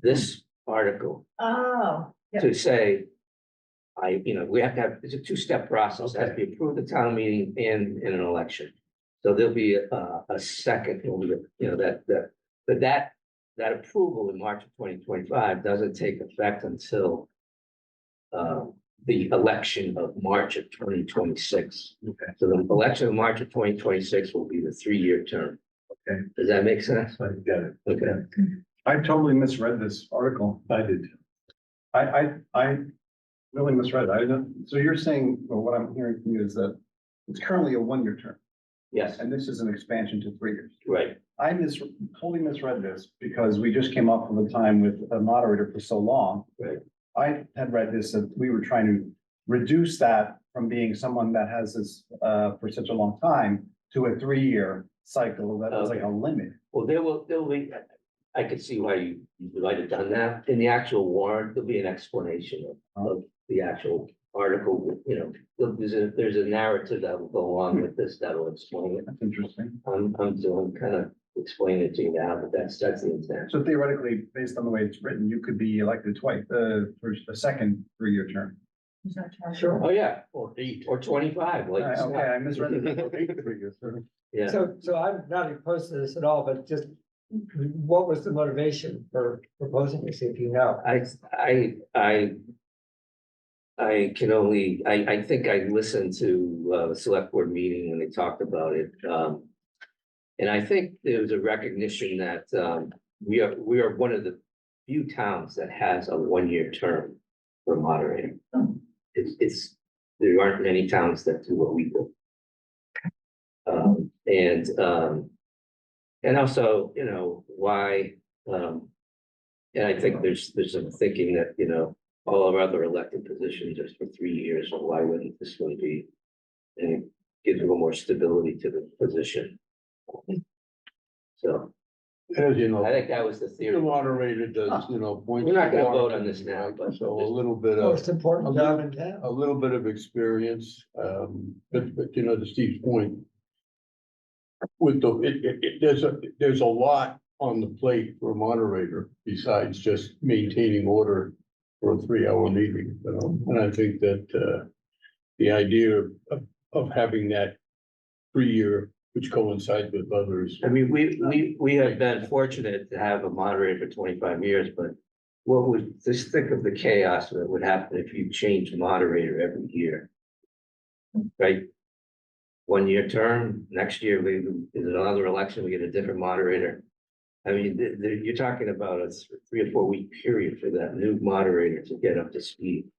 This article Oh, yep. to say, we have to have, it's a 2-step process, it has to be approved at town meeting and in an election. So there'll be a second, but that approval in March of 2025 doesn't take effect until the election of March of 2026. Okay. So the election of March of 2026 will be the 3-year term. Okay. Does that make sense? I get it. Okay. I totally misread this article. I did. I really misread it. I don't, so you're saying, well, what I'm hearing from you is that it's currently a 1-year term, Yes, and this is an expansion to 3 years. right. I totally misread this because we just came up with a time with a moderator for so long. Right. I had read this, that we were trying to reduce that from being someone that has this for such a long time to a 3-year cycle that was like a limit. Well, there'll be, I could see why you might have done that. In the actual warrant, there'll be an explanation of the actual article, there's a narrative that will go along with this that will explain it. That's interesting. I'm doing kind of explaining it to you now, but that's the intent. So theoretically, based on the way it's written, you could be elected twice, for a second 3-year term. Sure. Oh, yeah, Or 8. or 25, like. Okay, I misread it. 8 for you, sir. Yeah, So I'm not opposed to this at all, but just what was the motivation for proposing this, if you know? I can only, I think I listened to the select board meeting when they talked about it. And I think there's a recognition that we are one of the few towns that has a 1-year term for moderator. There aren't many towns that do what we do. And also, you know, why, and I think there's some thinking that, you know, all of our other elected positions just for 3 years, so why wouldn't this one be? And it gives a little more stability to the position. So As you know, I think that was the the theory. moderator does, you know, points. We're not gonna to the vote on this now, warrant, but- So a little bit of, Most important job in town. a little bit of experience, but you know, to Steve's point. With the, there's a lot on the plate for a moderator besides just maintaining order for a 3-hour meeting, you know, and I think that, the idea of having that 3-year, which coincides with others. I mean, we have been fortunate to have a moderator for 25 years, but what would, just think of the chaos that would happen if you change moderator every year. Right? 1-year term, next year, is another election, we get a different moderator. I mean, you're talking about a 3 or 4 week period for that new moderator to get up to speed.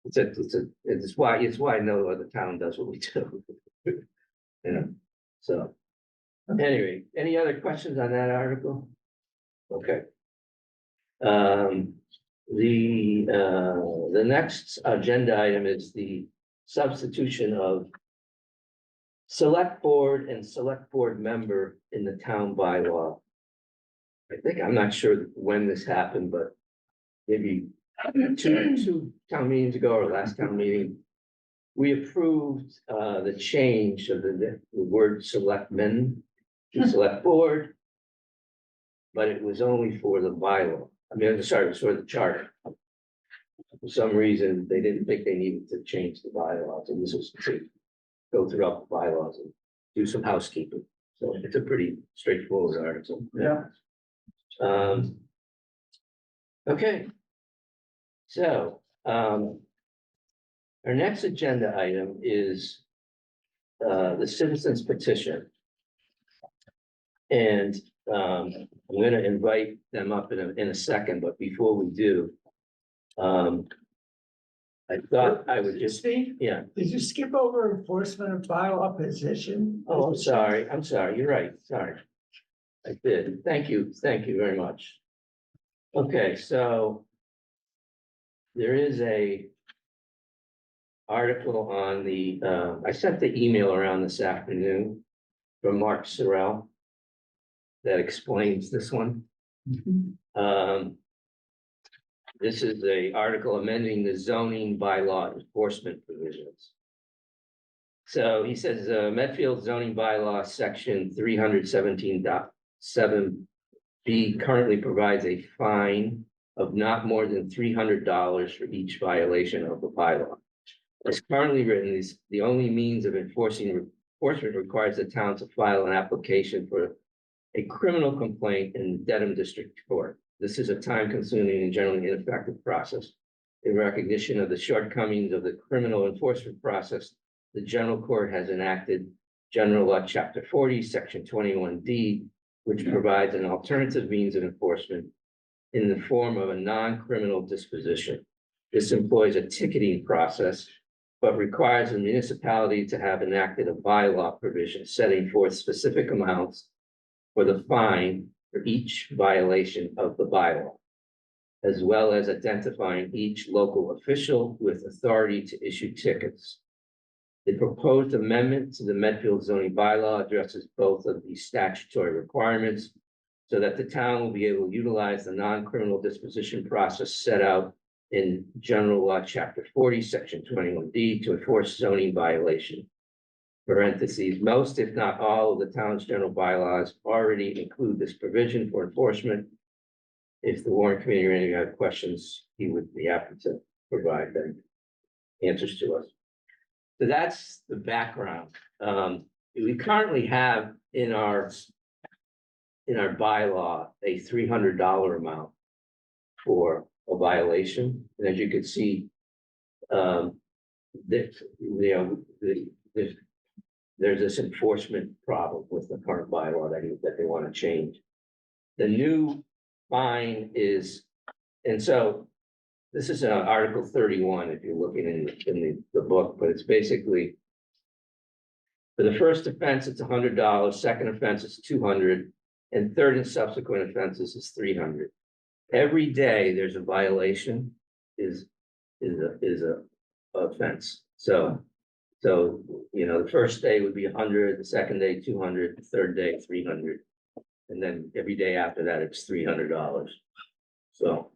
It's why no other town does what we do. You know, so. Anyway, any other questions on that article? Okay. The next agenda item is the substitution of select board and select board member in the town bylaw. I'm not sure when this happened, but maybe two town meetings ago or last town meeting. We approved the change of the word selectmen to select board. But it was only for the bylaw. I mean, I'm sorry, it was for the charter. For some reason, they didn't think they needed to change the bylaws, and this was to go throughout the bylaws and do some housekeeping. So it's a pretty straightforward article. Yeah. Okay. So, our next agenda item is the citizens petition. And I'm gonna invite them up in a second, but before we do, I thought I would just, Steve, yeah. did you skip over enforcement of bylaw position? Oh, I'm sorry, you're right, sorry. I did, thank you very much. Okay, so there is a article on the, I sent the email around this afternoon from Mark Sorrell that explains this one. This is a article amending the zoning bylaw enforcement provisions. So he says, Medfield zoning bylaw section 317.7B currently provides a fine of not more than $300 for each violation of the bylaw. As currently written, the only means of enforcement requires the town to file an application for a criminal complaint in Dedham District Court. This is a time-consuming and generally ineffective process. In recognition of the shortcomings of the criminal enforcement process, the general court has enacted General Law, Chapter 40, Section 21D, which provides an alternative means of enforcement in the form of a non-criminal disposition. This employs a ticketing process, but requires the municipality to have enacted a bylaw provision setting forth specific amounts for the fine for each violation of the bylaw, as well as identifying each local official with authority to issue tickets. The proposed amendment to the Medfield zoning bylaw addresses both of these statutory requirements so that the town will be able to utilize the non-criminal disposition process set out in General Law, Chapter 40, Section 21D to enforce zoning violation. Parentheses, most, if not all, of the town's general bylaws already include this provision for enforcement. If the Warrant Committee or any other questions, he would be happy to provide them. answers to us. So that's the background. We currently have in our bylaw, a $300 amount for a violation, and as you can see, there's this enforcement problem with the current bylaw that they want to change. The new fine is, and so this is Article 31, if you're looking in the book, but it's basically for the first offense, it's $100, second offense is $200, and third and subsequent offenses is $300. Every day there's a violation is a offense. So, the first day would be 100, the second day 200, the third day 300. And then every day after that, it's $300. So,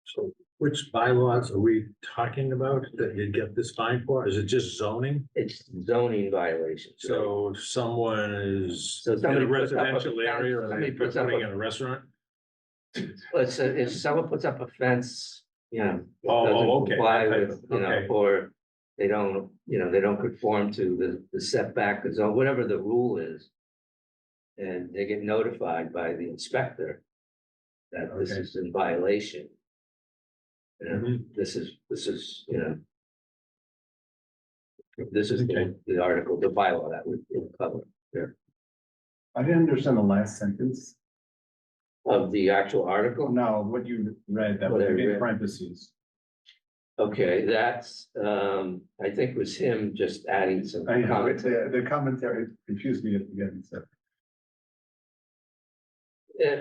So which bylaws are we talking about that you get this fine for? Is it just zoning? it's zoning violations. So if someone is So in somebody a puts up a residential fence, area, or somebody they're puts up putting a- in a restaurant? Let's say if someone puts up a fence, doesn't okay, comply okay, with, okay. or they don't, they don't conform to the setback zone, whatever the rule is. And they get notified by the inspector that this Okay. is in violation. Mhm. This is, this is Okay. the article, the bylaw that would cover I didn't understand the last sentence. of the actual article. No, what you read, that What was I in read. parentheses. Okay, that's, I think it was him just adding some I know, comments. the commentary confused me at the beginning, so.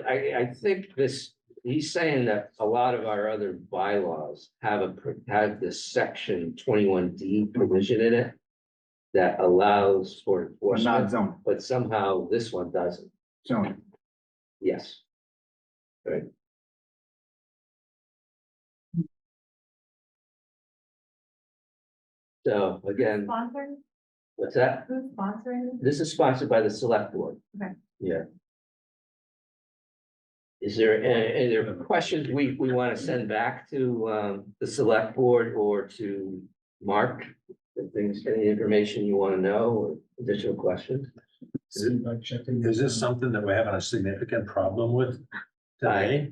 I think he's saying that a lot of our other bylaws have this section 21D provision in it that allows for Or not enforcement, zone, but somehow this one doesn't. zone. Yes. Right. So again, Sponsored? what's that? Who's sponsoring? This is sponsored by the select board. Okay. Yeah. Is there any other questions we want to send back to the select board or to Mark? Any information you want to know or additional questions? Is this something that we're having a significant problem with today?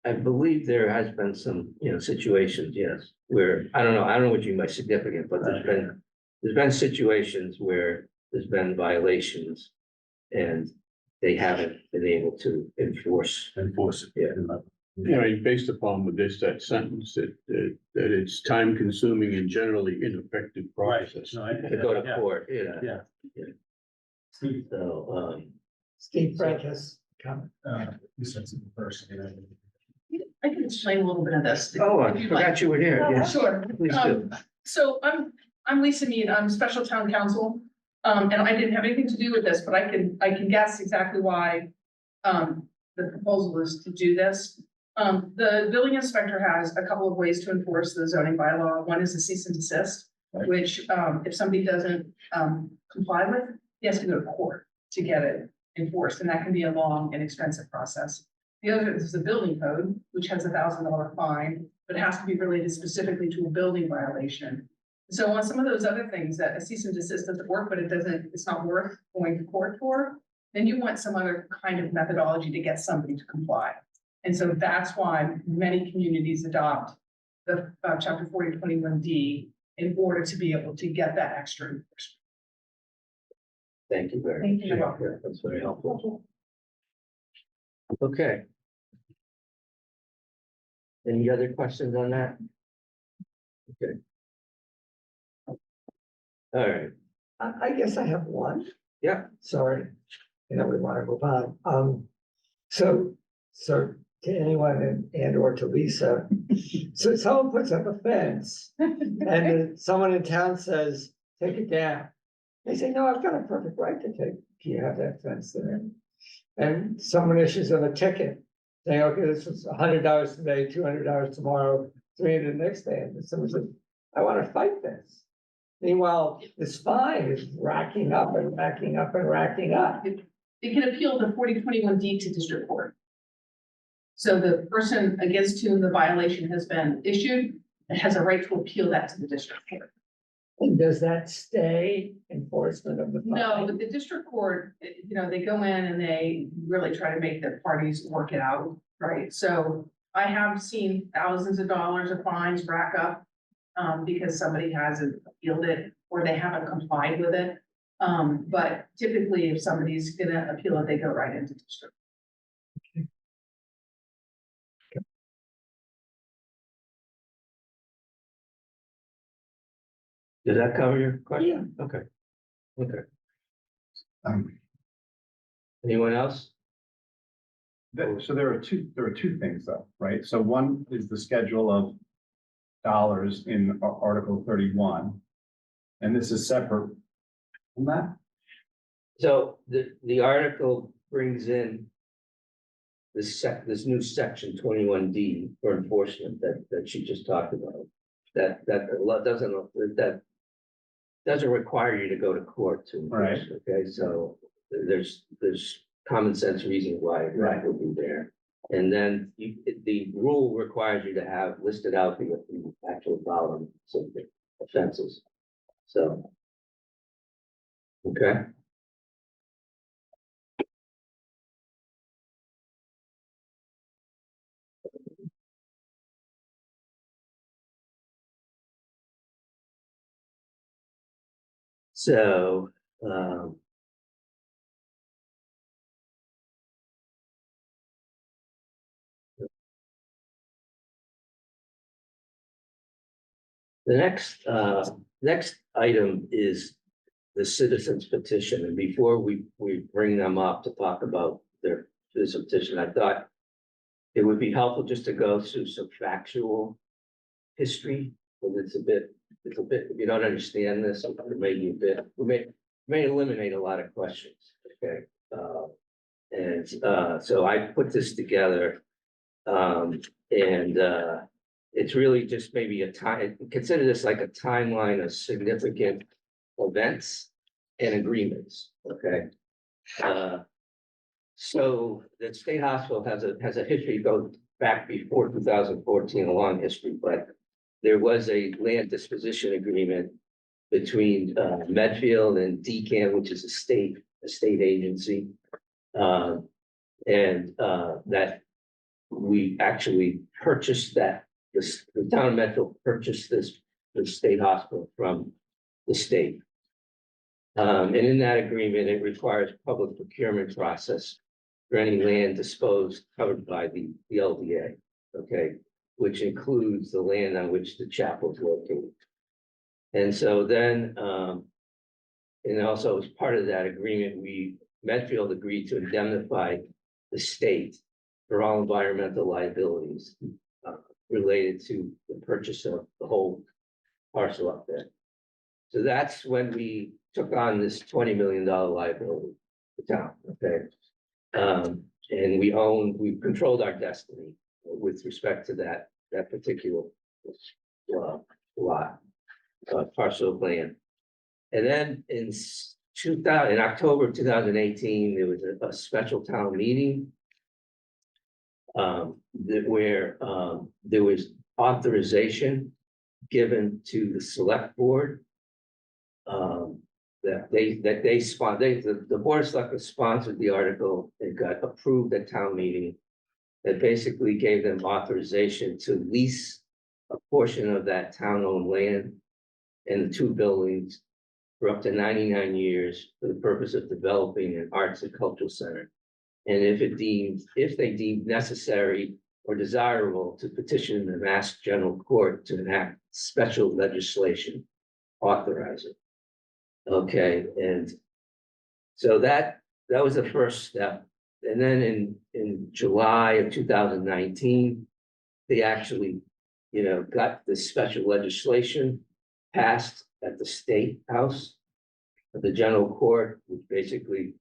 I believe there has been some, situations, yes, where, I don't know what you mean by significant, but there's been situations where there's been violations. And they haven't been able to enforce. Enforce it. Yeah. Based upon with that sentence, that it's time consuming and generally ineffective Right. process. No, I- To go to yeah. court, Yeah. So, Steve Prentice, comment. You said something first. I can explain a little bit of this. I forgot you were here. Yes, Sure. please do. So I'm Lisa Mead, I'm special town council. And I didn't have anything to do with this, but I can guess exactly why the proposal is to do this. The building inspector has a couple of ways to enforce the zoning bylaw. One is a cease and desist, which if somebody doesn't comply with, he has to go to court to get it enforced, and that can be a long and expensive process. The other is the building code, which has $1,000 fine, but has to be related specifically to a building violation. So on some of those other things that a cease and desist doesn't work, but it's not worth going to court for, then you want some other kind of methodology to get somebody to comply. And so that's why many communities adopt the chapter 4021D in order to be able to get that extra enforcement. Thank you very Thank much. you. Yeah, that's very helpful. Okay. Any other questions on that? Okay. All right, I guess I have one. yeah, Sorry, we want to move on. So to anyone and or to Lisa, so someone puts up a fence and then someone in town says, take it down. They say, no, I've got a perfect right to have that fence there. And someone issues them a ticket, saying, okay, this was $100 today, $200 tomorrow, $300 the next day. And someone says, I want to fight this. Meanwhile, this fine is racking up and racking up and racking up. It can appeal the 4021D to district court. So the person against whom the violation has been issued has a right to appeal that to the district court. And does that stay enforcement of the No, fine? but the district court, they go in and they really try to make the parties work it out, right? So I have seen thousands of dollars of fines rack up because somebody hasn't appealed it or they haven't complied with it. But typically, if somebody's gonna appeal it, they go right into district. Does that cover your question? Okay. Okay. Anyone else? So there are two things though, right? So one is the schedule of dollars in Article 31. And this is separate from that? So the article brings in this new section 21D for enforcement that she just talked about. That doesn't require you to go to court to enforce, okay? So there's common sense reason why that would be there. And then the rule requires you to have listed out the actual volume of the offenses. So. Okay. So, the next item is the citizens petition, and before we bring them up to talk about their citizen petition, I thought it would be helpful just to go through some factual history, because it's a bit, if you don't understand this, it may be a bit, may eliminate a lot of questions, okay? So I put this together, it's really just maybe consider this like a timeline of significant events and agreements, okay? So the state hospital has a history, go back before 2014, a long history, but there was a land disposition agreement between Medfield and DCAM, which is a state agency. That we actually purchased that, the town of Medfield purchased the state hospital from the state. And in that agreement, it requires public procurement process for any land disposed covered by the LDA, okay? Which includes the land on which the chapel is located. And so then, and also as part of that agreement, Medfield agreed to indemnify the state for all environmental liabilities related to the purchase of the whole parcel up there. So that's when we took on this $20 million liability, the town, okay? And we controlled our destiny with respect to that particular lot, parcel of land. And then in October 2018, there was a special town meeting where there was authorization given to the select board the board of selectmen sponsored the article. It got approved at town meeting. That basically gave them authorization to lease a portion of that town-owned land and the two buildings for up to 99 years for the purpose of developing an arts and cultural center. And if they deemed necessary or desirable to petition the Mass General Court to enact special legislation, authorize it. Okay, and so that was the first step. And then in July of 2019, they actually, got this special legislation passed at the State House of the General Court, which basically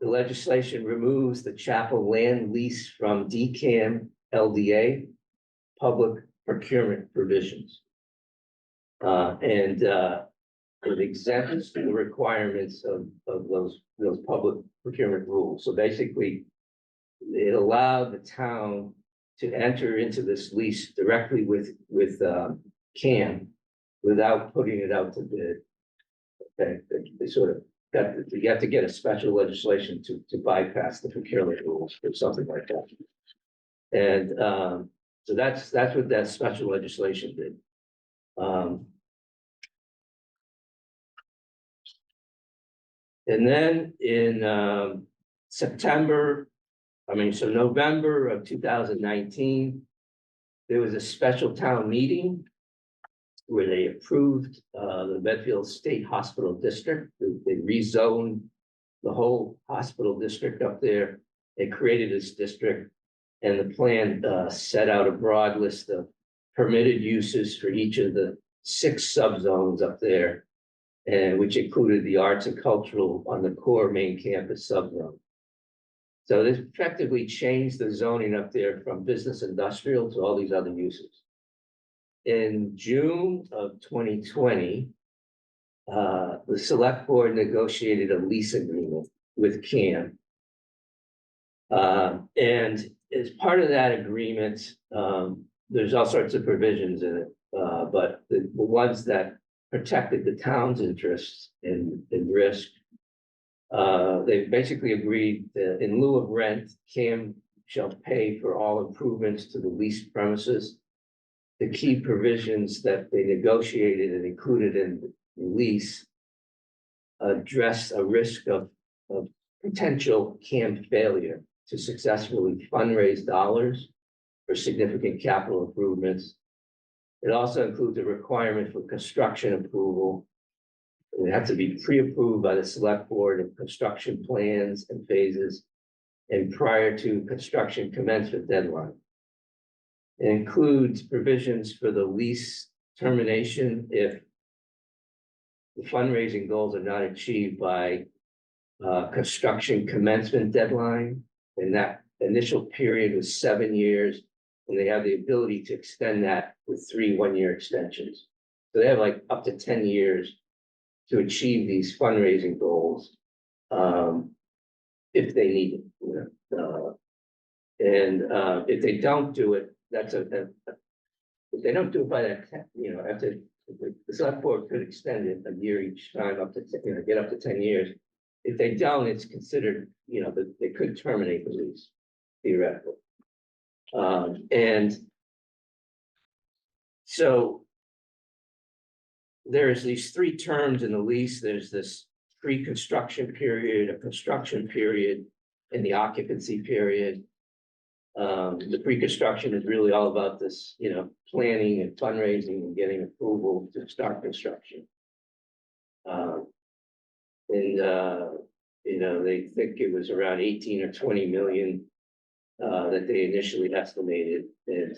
the legislation removes the chapel land lease from DCAM LDA public procurement provisions. It exempts the requirements of those public procurement rules. So basically, it allowed the town to enter into this lease directly with CAM without putting it out to bid. Okay, they sort of you have to get a special legislation to bypass the procurement rules or something like that. And so that's what that special legislation did. And then in November of 2019, there was a special town meeting where they approved the Medfield State Hospital District. They rezoned the whole hospital district up there. They created this district, and the plan set out a broad list of permitted uses for each of the 6 subzones up there, and which included the arts and cultural on the core main campus subzone. So this effectively changed the zoning up there from business industrial to all these other uses. In June of 2020, the select board negotiated a lease agreement with CAM. And as part of that agreement, there's all sorts of provisions in it, but the ones that protected the town's interests in risk, they basically agreed that in lieu of rent, CAM shall pay for all improvements to the leased premises. The key provisions that they negotiated and included in the lease address a risk of potential CAM failure to successfully fundraise dollars for significant capital improvements. It also includes a requirement for construction approval. It has to be pre-approved by the select board of construction plans and phases and prior to construction commencement deadline. It includes provisions for the lease termination if the fundraising goals are not achieved by construction commencement deadline. And that initial period was 7 years, and they have the ability to extend that with 3 one-year extensions. So they have like up to 10 years to achieve these fundraising goals if they need it. You know? If they don't do it, if they don't do it by that, after the select board could extend it a year each time up to, get up to 10 years. If they don't, it's considered, that they could terminate the lease theoretically. And so there's these 3 terms in the lease. There's this pre-construction period, a construction period, and the occupancy period. The pre-construction is really all about this, planning and fundraising and getting approval to start construction. They think it was around 18 or 20 million that they initially estimated, and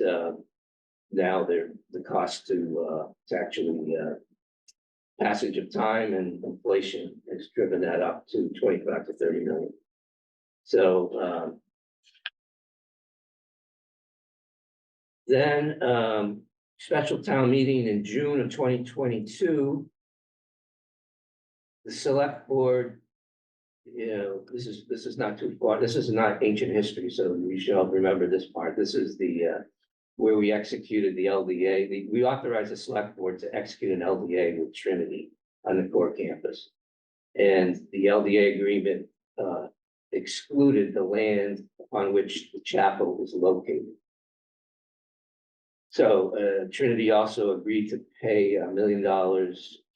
now the cost to actually passage of time and inflation has driven that up to 25 to 30 million. So then special town meeting in June of 2022. The select board, this is not too far. This is not ancient history, so we should all remember this part. This is the where we executed the LDA. We authorized the select board to execute an LDA with Trinity on the core campus. And the LDA agreement excluded the land upon which the chapel is located. So Trinity also agreed to pay $1 million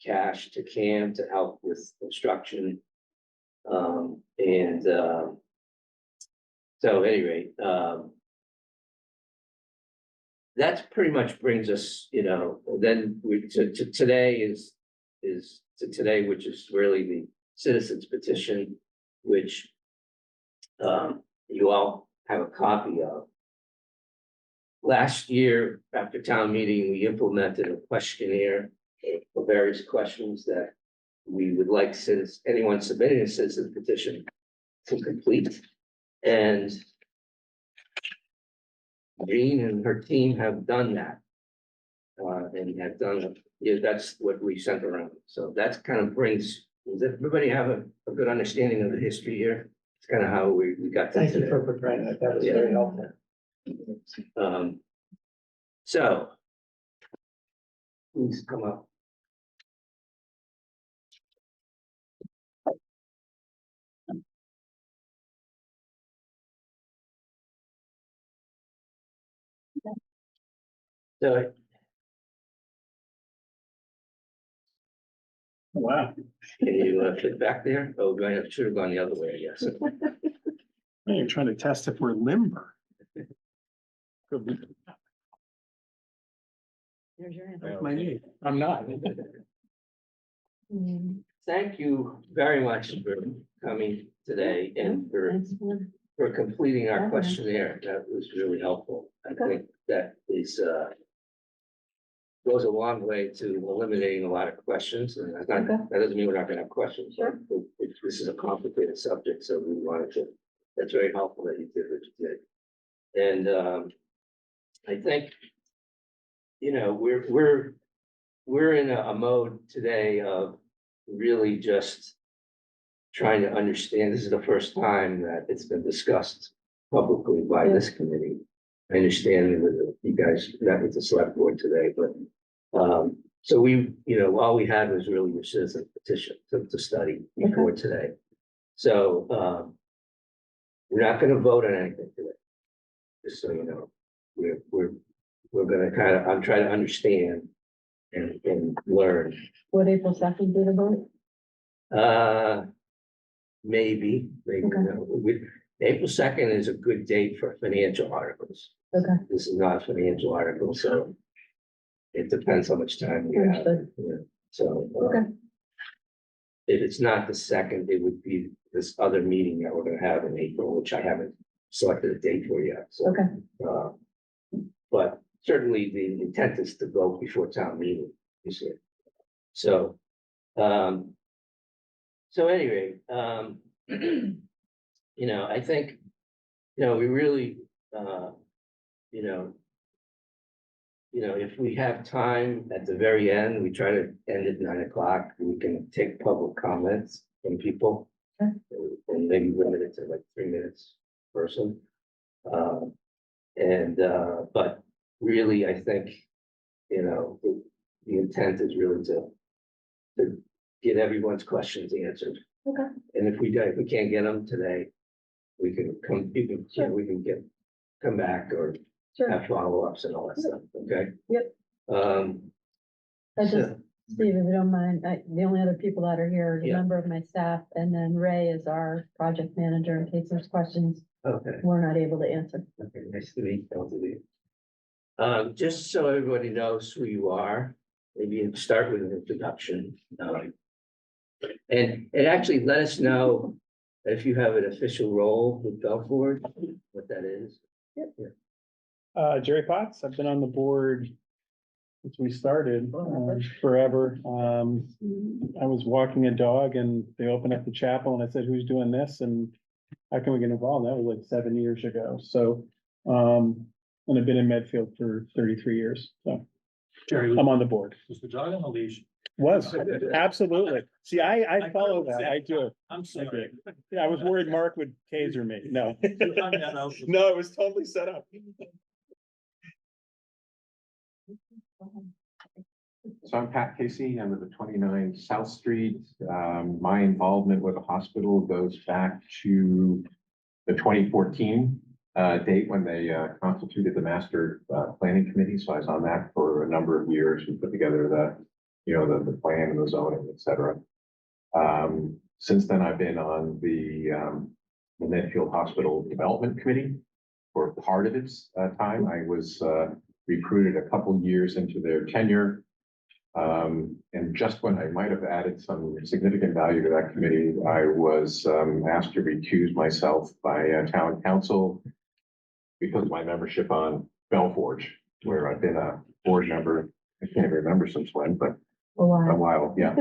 cash to CAM to help with construction. So at any rate, that pretty much brings us, then to today today, which is really the citizens petition, which you all have a copy of. Last year, after town meeting, we implemented a questionnaire for various questions that we would like anyone submitting a citizen petition to complete. And Jean and her team have done that. And have done, that's what we sent around. So that kind of brings, does everybody have a good understanding of the history here? it's kind of how we got to Thank you today. for preparing that. That was very helpful. So. Please come up. So, Wow. can you fit back there? Oh, I should have gone the other way, I guess. You're trying to test if we're limber. There's your hand. That's my knee. I'm not. Thank you very much for coming today and for completing our questionnaire. That was really helpful. I think that is, goes a long way to eliminating a lot of questions, and that's not, that doesn't mean we're not gonna have questions. But this is a complicated subject, so we wanted to, that's very helpful that you did what you did. And, I think, you know, we're in a mode today of really just trying to understand. This is the first time that it's been discussed publicly by this committee. I understand that you guys met with the select board today, but so we, you know, all we had was really your citizen petition to study before today. So we're not going to vote on anything today. Just so you know, we're going to kind of, I'm trying to understand and learn. Would April 2nd be the vote? Maybe no. April 2nd is a good date for financial articles. Okay. This is not a financial article, so it depends how much time we have. Understood. Yeah. So Okay. if it's not the 2nd, it would be this other meeting that we're gonna have in April, which I haven't selected a date for yet. So, Okay. but certainly the intent is to go before town meeting, you see. So, so anyway, you know, I think, you know, we really, you know, if we have time at the very end, we try to end at 9 o'clock, we can take public comments from people. Okay. And maybe limit it to like 3 minutes per person. But really, I think, you know, the intent is really to get everyone's questions answered. Okay. And if we can't get them today, we can come, you can, Sure. we can come back or Sure. have follow-ups and all that stuff, okay? Yep. I just, so- Steve, if you don't mind, the only other people that are here is a Yeah. member of my staff, and then Ray is our project manager in case there's questions Okay, we're not able to answer. okay, nice to meet both of you. Just so everybody knows who you are, maybe you start with an introduction. And actually let us know if you have an official role with Belford, what that is. Jerry Potts, I've been on the board since we started, forever. I was walking a dog and they opened up the chapel and I said, who's doing this? And how can we get involved? That was like 7 years ago. So, and I've been in Medfield for 33 years. So Jerry, I'm on the board. was the dog on the leash? Was, absolutely. See, I follow that. I do. I'm sorry. Yeah, I was worried Mark would taser me. No. No, it was totally set up. So I'm Pat Casey, I'm at the 29 South Street. My involvement with the hospital goes back to the 2014 date when they constituted the master planning committee. So I was on that for a number of years. We put together the plan and the zoning, et cetera. Since then, I've been on the Medfield Hospital Development Committee for part of its time. I was recruited a couple years into their tenure. And just when I might have added some significant value to that committee, I was asked to recuse myself by town council because of my membership on Belforge, where I've been a board member. I can't even remember since when, but A while. a while, yeah.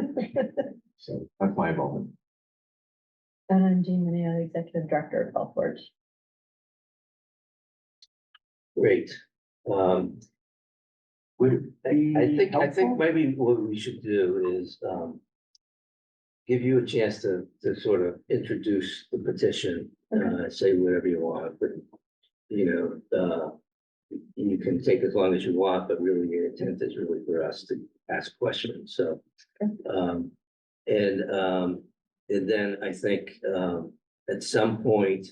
So that's my involvement. And I'm Jean Mineo, executive director of Belforge. Great. Would it I be think helpful? maybe what we should do is, give you a chance to sort of introduce the petition, say whatever you want, but, you know, you can take as long as you want, but really the intent is really for us to ask questions, so. And then I think, at some point,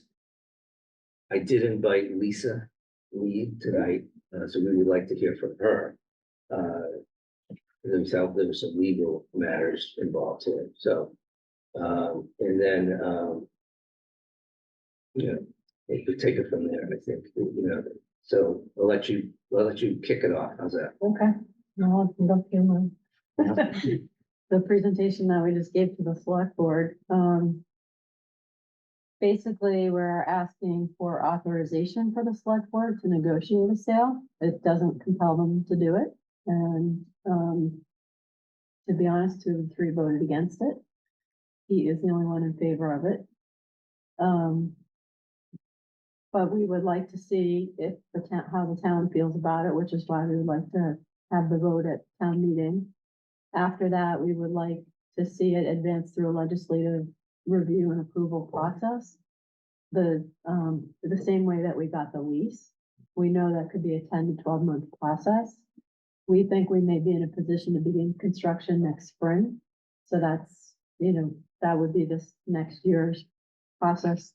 I did invite Lisa Lee tonight, so we would like to hear from her. There was some legal matters involved here, so, and then, you know, we could take it from there, I think, you know, so I'll let you kick it off, how's that? Okay. No, I can go through the presentation that we just gave to the select board. Basically, we're asking for authorization for the select board to negotiate a sale. It doesn't compel them to do it. And, to be honest, 2 of the 3 voted against it. He is the only one in favor of it. But we would like to see if how the town feels about it, which is why we would like to have the vote at town meeting. After that, we would like to see it advance through a legislative review and approval process. The same way that we got the lease. We know that could be a 10 to 12 month process. We think we may be in a position to begin construction next spring. So that's, you know, that would be this next year's process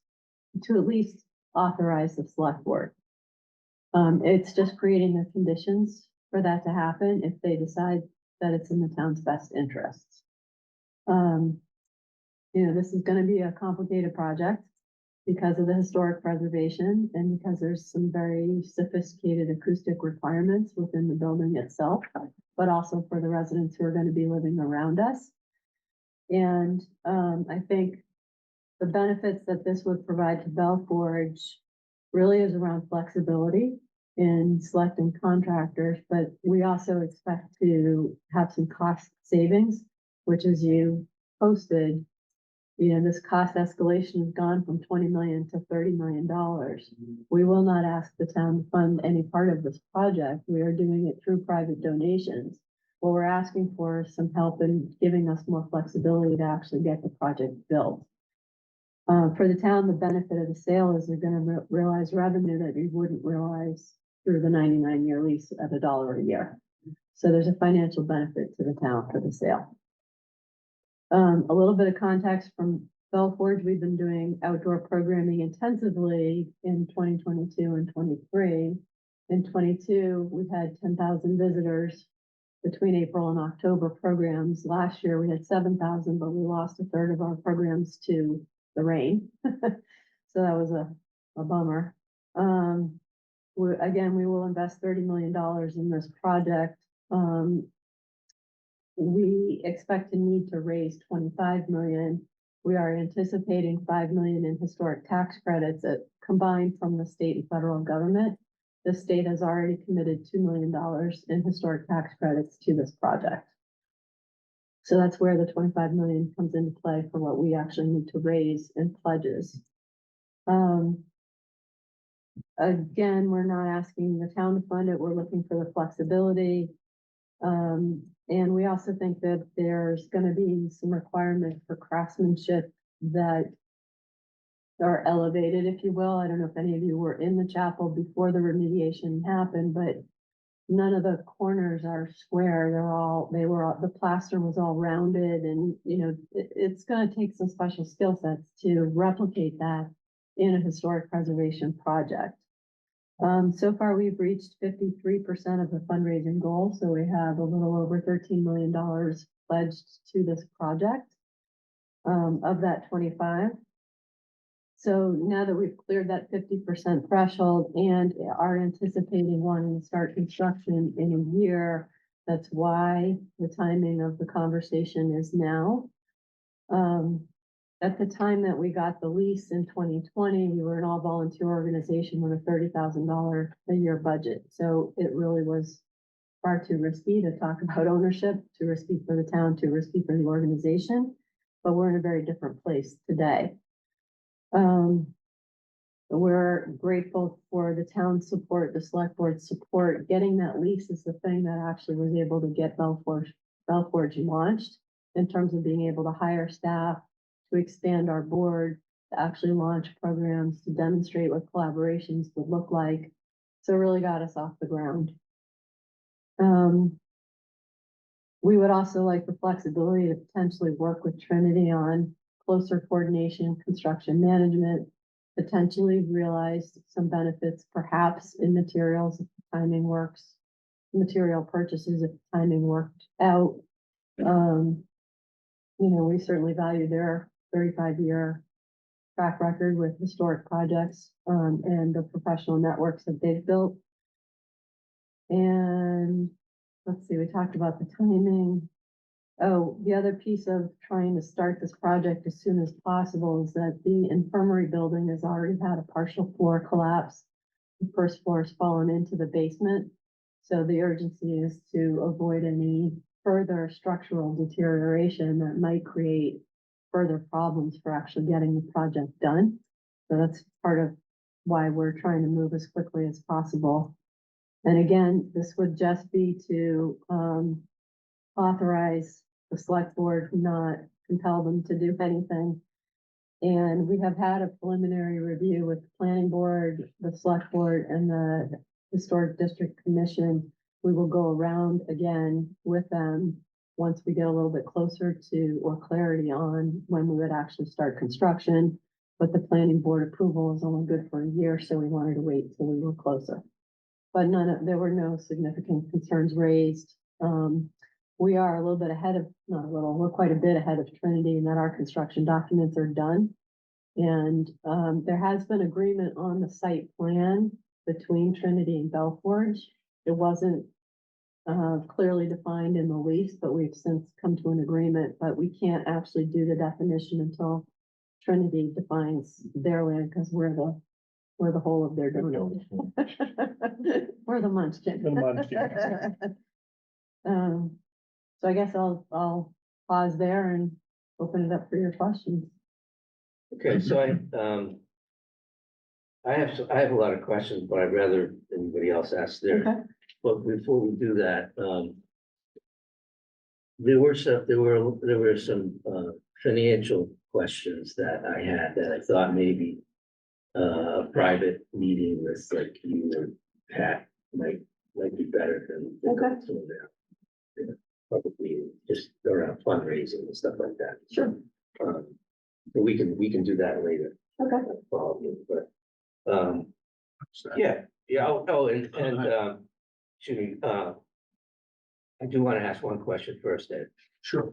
to at least authorize the select board. It's just creating the conditions for that to happen if they decide that it's in the town's best interests. You know, this is gonna be a complicated project because of the historic preservation and because there's some very sophisticated acoustic requirements within the building itself, but also for the residents who are gonna be living around us. And I think the benefits that this would provide to Bell Forge really is around flexibility in selecting contractors, but we also expect to have some cost savings, which as you posted, you know, this cost escalation has gone from 20 million to $30 million. We will not ask the town to fund any part of this project. We are doing it through private donations. What we're asking for is some help in giving us more flexibility to actually get the project built. For the town, the benefit of the sale is they're going to realize revenue that we wouldn't realize through the 99-year lease at $1 a year. So there's a financial benefit to the town for the sale. A little bit of context from Bell Forge. We've been doing outdoor programming intensively in 2022 and 23. In 22, we've had 10,000 visitors between April and October programs. Last year we had 7,000, but we lost a third of our programs to the rain. So that was a bummer. Again, we will invest $30 million in this project. We expect to need to raise 25 million. We are anticipating 5 million in historic tax credits that combined from the state and federal government. The state has already committed $2 million in historic tax credits to this project. So that's where the 25 million comes into play for what we actually need to raise in pledges. Again, we're not asking the town to fund it. We're looking for the flexibility. And we also think that there's going to be some requirement for craftsmanship that are elevated, if you will. I don't know if any of you were in the chapel before the remediation happened, but none of the corners are square. The plaster was all rounded, and you know, it's going to take some special skill sets to replicate that in a historic preservation project. So far, we've reached 53% of the fundraising goal, so we have a little over $13 million pledged to this project of that 25. So now that we've cleared that 50% threshold and are anticipating wanting to start construction in a year, that's why the timing of the conversation is now. At the time that we got the lease in 2020, we were an all-volunteer organization with a $30,000 a year budget. So it really was far too risky to talk about ownership, too risky for the town, too risky for the organization. But we're in a very different place today. We're grateful for the town's support, the select board's support. Getting that lease is the thing that actually was able to get Bell Forge launched. in terms of being able to hire staff, to expand our board, to actually launch programs, to demonstrate what collaborations would look like. So it really got us off the ground. We would also like the flexibility to potentially work with Trinity on closer coordination, construction management, potentially realize some benefits perhaps in materials if the timing works, material purchases if the timing worked out. We certainly value their 35-year track record with historic projects, and the professional networks that they've built. And let's see, we talked about the timing. Oh, the other piece of trying to start this project as soon as possible is that the infirmary building has already had a partial floor collapse. The first floor has fallen into the basement. So the urgency is to avoid any further structural deterioration that might create further problems for actually getting the project done. So that's part of why we're trying to move as quickly as possible. And again, this would just be to authorize the select board, not compel them to do anything. And we have had a preliminary review with the planning board, the select board, and the historic district commission. We will go around again with them once we get a little bit closer to or clarity on when we would actually start construction. But the planning board approval is only good for a year, so we wanted to wait till we were closer. But there were no significant concerns raised. We are a little bit ahead of, not a little, we're quite a bit ahead of Trinity in that our construction documents are done. And there has been agreement on the site plan between Trinity and Belforge. It wasn't clearly defined in the lease, but we've since come to an agreement, but we can't actually do the definition until Trinity defines their land, because we're the whole of their donut. We're the munchkin. The munchkin. So I guess I'll pause there and open it up for your questions. Okay, so I have a lot of questions, but I'd rather anybody else ask theirs. Okay. But before we do that, there were some financial questions that I had that I thought maybe a private meeting with like you and Pat might be better than. Okay. some of the public meeting, just around fundraising and stuff like that. Sure. But we can do that later. Okay. But yeah. Oh, and excuse me, I do want to ask one question first, Ed. Sure.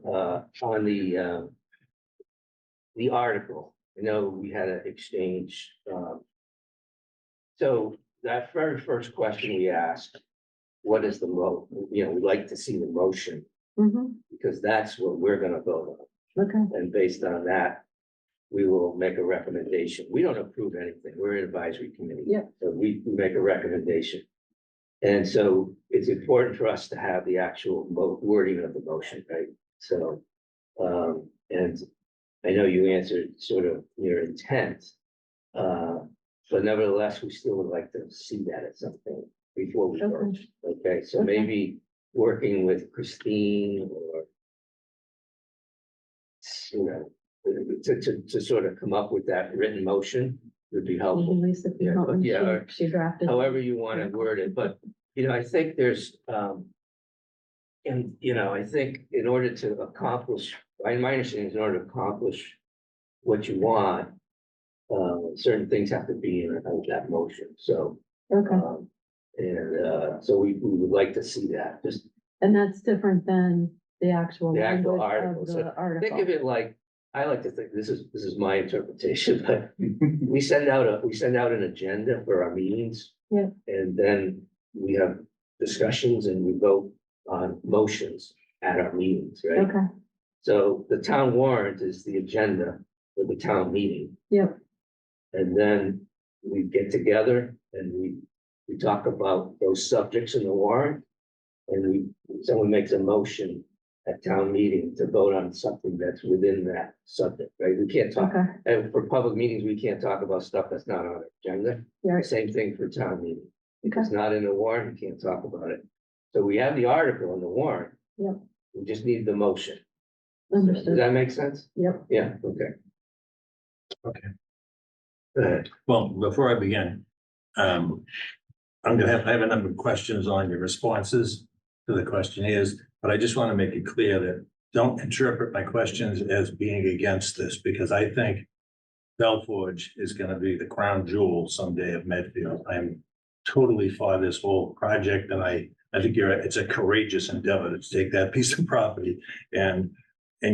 On the article, I know we had an exchange. So that very first question we asked, what is the we'd like to see the motion, because that's what we're gonna vote on. Okay. And based on that, we will make a recommendation. We don't approve anything. We're an advisory committee. Yeah. So we make a recommendation. And so it's important for us to have the actual wording of the motion, right? So, and I know you answered sort of your intent. But nevertheless, we still would like to see that at some point before we vote. Okay, so maybe working with Christine or to sort of come up with that written motion would be helpful. Lisa, if you Yeah, help me, yeah, or she drafted. However you want to word it, but I think there's and I think in order to accomplish, my understanding is in order to accomplish what you want, certain things have to be in that motion. So so we would like to see that, just And that's different than the actual the actual language article. of the So article. think of it like, I like to think, this is my interpretation, but we send out an agenda for our meetings. Yeah. And then we have discussions and we vote on motions at our meetings, right? Okay. So the town warrant is the agenda for the town meeting. Yep. And then we get together and we talk about those subjects in the warrant. And someone makes a motion at town meeting to vote on something that's within that subject, right? We can't talk, Okay. and for public meetings, we can't talk about stuff that's not on the agenda. Yeah. Same thing for town meeting. If Okay. it's not in the warrant, we can't talk about it. So we have the article in the warrant. Yep. We just need the motion. Does Understood. that make sense? Yep. Yeah, okay. Okay. Go ahead. Well, before I begin, I have a number of questions on your responses to the questionnaires, but I just want to make it clear that don't interpret my questions as being against this, because I think Belforge is going to be the crown jewel someday of Medfield. I'm totally for this whole project, and I think it's a courageous endeavor to take that piece of property and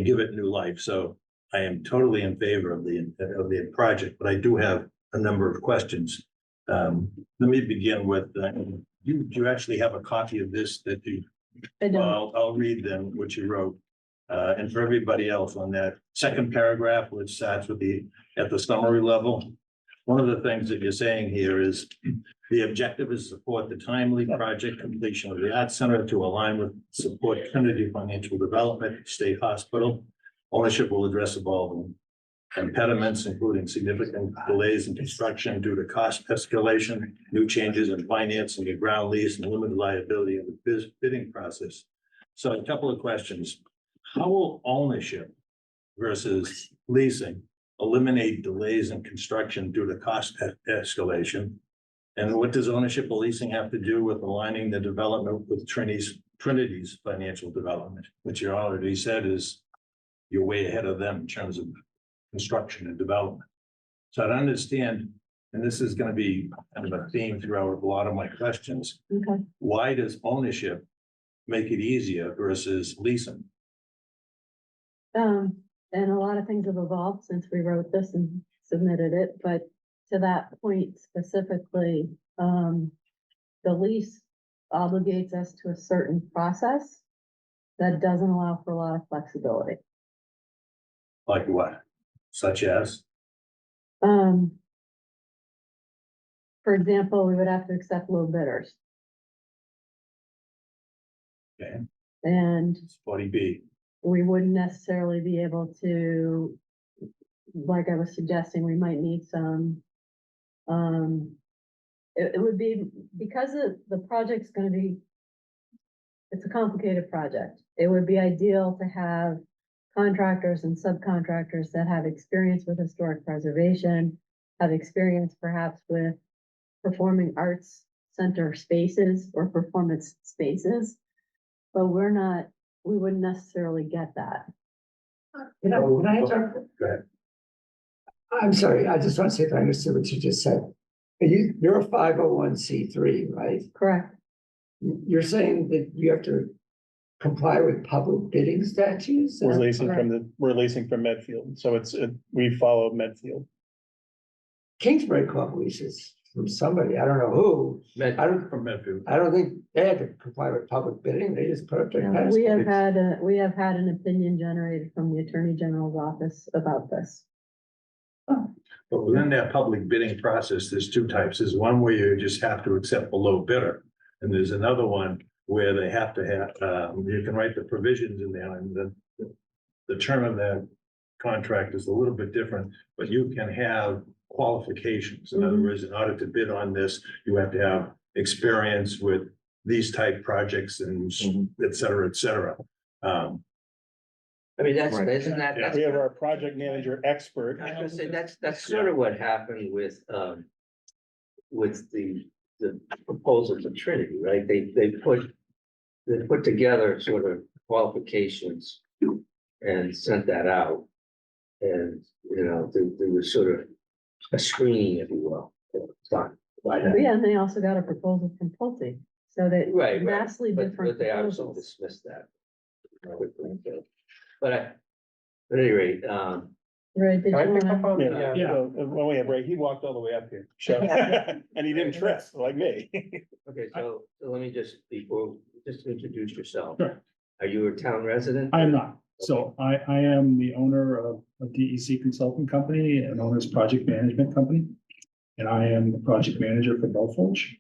give it new life. So I am totally in favor of the project, but I do have a number of questions. Let me begin with, you actually have a copy of this that you, I don't, well, I'll read them, what you wrote. And for everybody else on that second paragraph, which starts with at the summary level. One of the things that you're saying here is the objective is to support the timely project completion of the Arts Center to align with support Trinity financial development, state hospital. Ownership will address evolving impediments, including significant delays in construction due to cost escalation, new changes in financing the ground lease, and limited liability in the bidding process. So a couple of questions. How will ownership versus leasing eliminate delays in construction due to cost escalation? And what does ownership or leasing have to do with aligning the development with Trinity's financial development, which you already said is you're way ahead of them in terms of construction and development. So I understand, and this is going to be kind of a theme throughout a lot of my questions. okay. Why does ownership make it easier versus leasing? And a lot of things have evolved since we wrote this and submitted it, but to that point specifically, the lease obligates us to a certain process that doesn't allow for a lot of flexibility. Like what? Such as? For example, we would have to accept low bidders, Okay, and 40B. we wouldn't necessarily be able to, like I was suggesting, we might need some, it would be, because the project's gonna be, it's a complicated project. It would be ideal to have contractors and subcontractors that have experience with historic preservation, have experience perhaps with performing arts center spaces or performance spaces. But we wouldn't necessarily get that. Can I interrupt? Go ahead. I'm sorry, I just want to see if I understood what you just said. You're a 501c3, right? Correct. You're saying that you have to comply with public bidding statutes? We're leasing from Medfield, so we follow Medfield. Kingsbury Club leases from somebody, I don't know who. From Medfield. I don't think they had to comply with public bidding, they just put up their. Yeah, we have had an opinion generated from the Attorney General's office about this. But within that public bidding process, there's two types. There's one where you just have to accept the low bidder. And there's another one where they have to have, you can write the provisions in there, and the term of that contract is a little bit different, but you can have qualifications. In other words, in order to bid on this, you have to have experience with these type projects and et cetera, et cetera. I mean, Right. isn't that? We have our project manager expert. I was gonna say, that's sort of what happened with the proposal to Trinity, right? They put together sort of qualifications and sent that out. And, there was sort of a screening, if you will. Yeah, and they also got a proposal from Pulte, so that Right. vastly But different they obviously proposals. dismissed that. But at any rate, Right, did you Can I pick wanna- up on Yeah, when we have Ray, he walked all the way up here, so, and he didn't trip like me. okay, so let me just introduce yourself. Sure. Are you a town resident? I am not. So I am the owner of a DEC consulting company and owner's project management company. And I am the project manager for Belforge.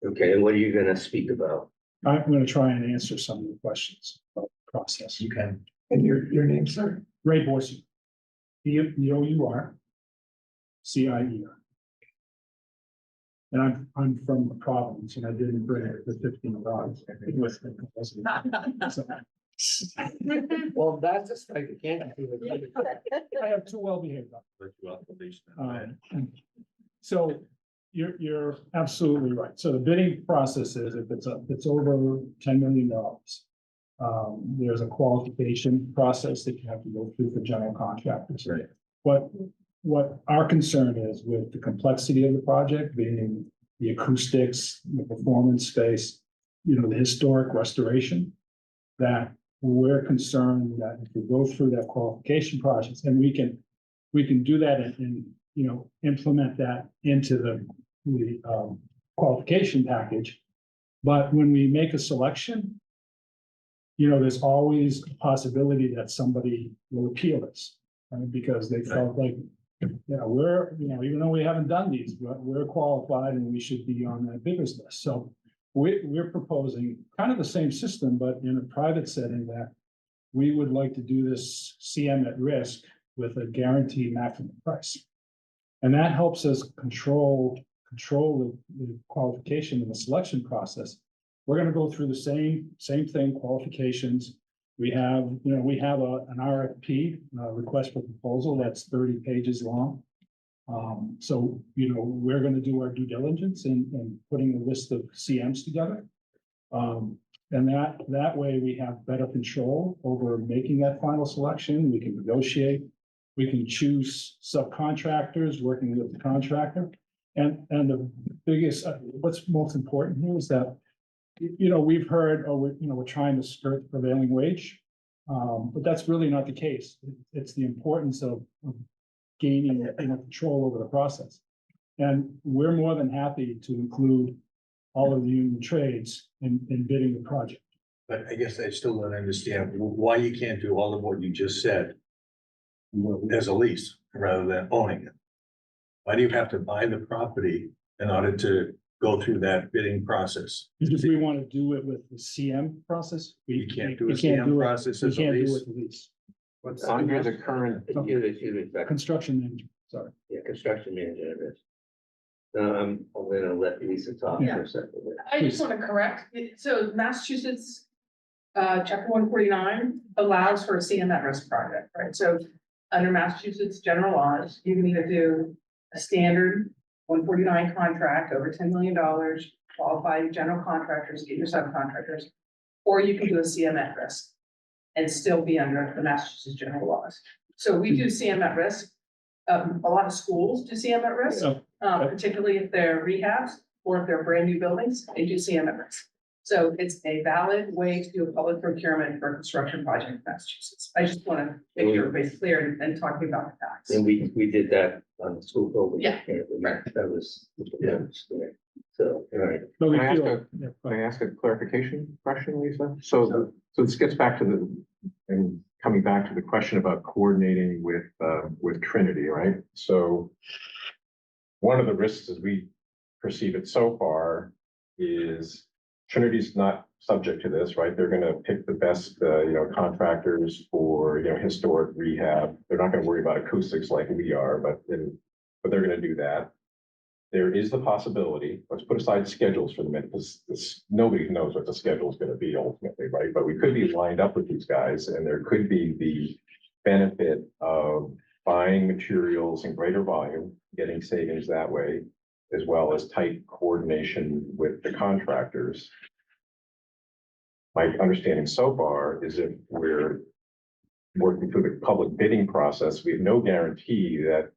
Okay, and what are you gonna speak about? I'm going to try and answer some of the questions about the process. You can. And your name, sir? Ray Borsey. BOUR. CIER. And I'm from Providence and I didn't bring the $15 with me. So, Well, that's a strike again. I have two well-behaved dogs. Let you off the leash now. Go ahead. So you're absolutely right. So the bidding process is if it's over $10 million. There's a qualification process that you have to go through for general contractors. Right. What our concern is with the complexity of the project being the acoustics, the performance space, the historic restoration, that we're concerned that if we go through that qualification process and we can do that and implement that into the qualification package. But when we make a selection, there's always a possibility that somebody will appeal this, right? Because they felt like, we're, even though we haven't done these, we're qualified and we should be on that bidders list. So we're proposing kind of the same system, but in a private setting that we would like to do this CM at risk with a guaranteed maximum price. And that helps us control the qualification and the selection process. We're gonna go through the same thing, qualifications. We have an RFP, request for proposal, that's 30 pages long. So, we're gonna do our due diligence in putting a list of CMs together. And that way we have better control over making that final selection. We can negotiate, we can choose subcontractors working with the contractor. And the biggest, what's most important here is that, we've heard, we're trying to skirt the prevailing wage. But that's really not the case. It's the importance of gaining, control over the process. And we're more than happy to include all of the union trades in bidding the project. But I guess I still don't understand why you can't do all of what you just said as a lease rather than owning it. Why do you have to buy the property in order to go through that bidding process? Because we want to do it with the CM process. You can't do a CM process as a lease? with the lease. What's Under the current, Excuse me, Construction manager, sorry. yeah, construction manager it is. I'm gonna let Lisa talk for a second. I just want to correct, so Massachusetts, chapter 149 allows for a CM at risk project, right? So under Massachusetts general laws, you can either do a standard 149 contract over $10 million, qualify general contractors, get your subcontractors, or you can do a CM at risk and still be under the Massachusetts general laws. So we do CM at risk. A lot of schools do CM at risk, particularly if they're rehabs or if they're brand new buildings, they do CM at risk. So it's a valid way to do a public procurement for a construction project in Massachusetts. I just want to make sure everybody's clear and talking about the facts. And we did that on the school building. Yeah. That was, so, all right. But we Can I ask feel- can I ask a clarification question, Lisa? So this gets back to and coming back to the question about coordinating with Trinity, right? So one of the risks as we perceive it so far is Trinity's not subject to this, right? They're gonna pick the best, contractors for, historic rehab. They're not gonna worry about acoustics like we are, but they're gonna do that. There is the possibility, let's put aside schedules for the minute, because nobody knows what the schedule is gonna be ultimately, right? But we could be lined up with these guys and there could be the benefit of buying materials in greater volume, getting savings that way, as well as tight coordination with the contractors. My understanding so far is if we're working through the public bidding process, we have no guarantee that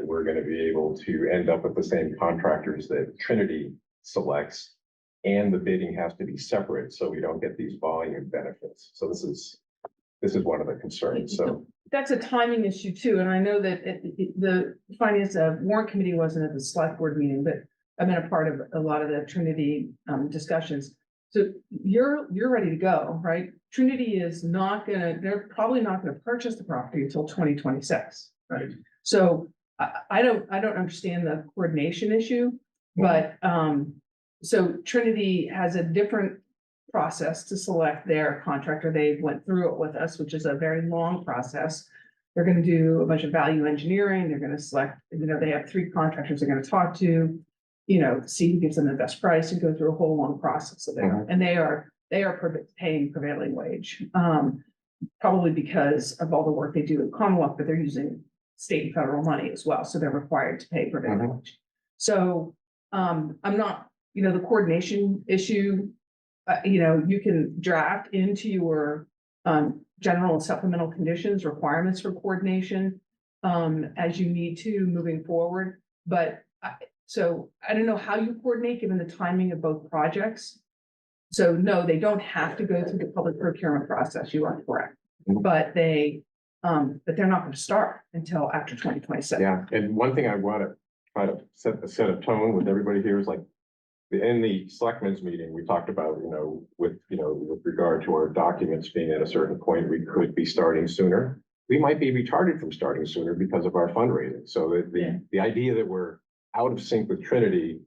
we're going to be able to end up with the same contractors that Trinity selects. And the bidding has to be separate, so we don't get these volume benefits. So this is one of the concerns, so. That's a timing issue too, and I know that the finance warrant committee wasn't at the select board meeting, but I've been a part of a lot of the Trinity discussions. So you're ready to go, right? Trinity is they're probably not gonna purchase the property until 2026, right? So I don't understand the coordination issue, but so Trinity has a different process to select their contractor. They went through it with us, which is a very long process. They're going to do a bunch of value engineering. They're going to select, they have 3 contractors they're going to talk to, see who gives them the best price and go through a whole long process of there. And they are they are paying prevailing wage. Probably because of all the work they do in Commonwealth, but they're using state and federal money as well, so they're required to pay prevailing wage. So, I'm not, the coordination issue, you can draft into your, general and supplemental conditions, requirements for coordination, as you need to moving forward. But so I don't know how you coordinate given the timing of both projects. So no, they don't have to go through the public procurement process. You are correct. But they're not going to start until after 2027. Yeah, and one thing I want to try to set a tone with everybody here is like, in the selectmen's meeting, we talked about, with regard to our documents being at a certain point, we could be starting sooner. We might be retarded from starting sooner because of our fundraising. So the idea that we're out of sync with Trinity,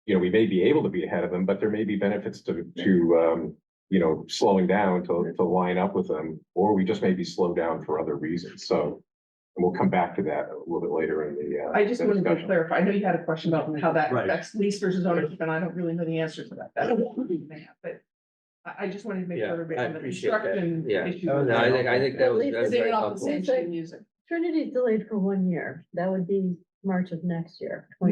we may be able to be ahead of them, but there may be benefits to slowing down to line up with them, or we just maybe slow down for other reasons. So, and we'll come back to that a little bit later in the. I just wanted to discussion. clarify. I know you had a question about how that Right. affects lease versus ownership, and I don't really know the answer to that. But I just wanted to make Yeah, sure everybody I on the appreciate that. construction Yeah. issue. No, I think that was, Well, that's Singing very off the helpful. same sheet music. Trinity's delayed for 1 year. That would be March of next year. No.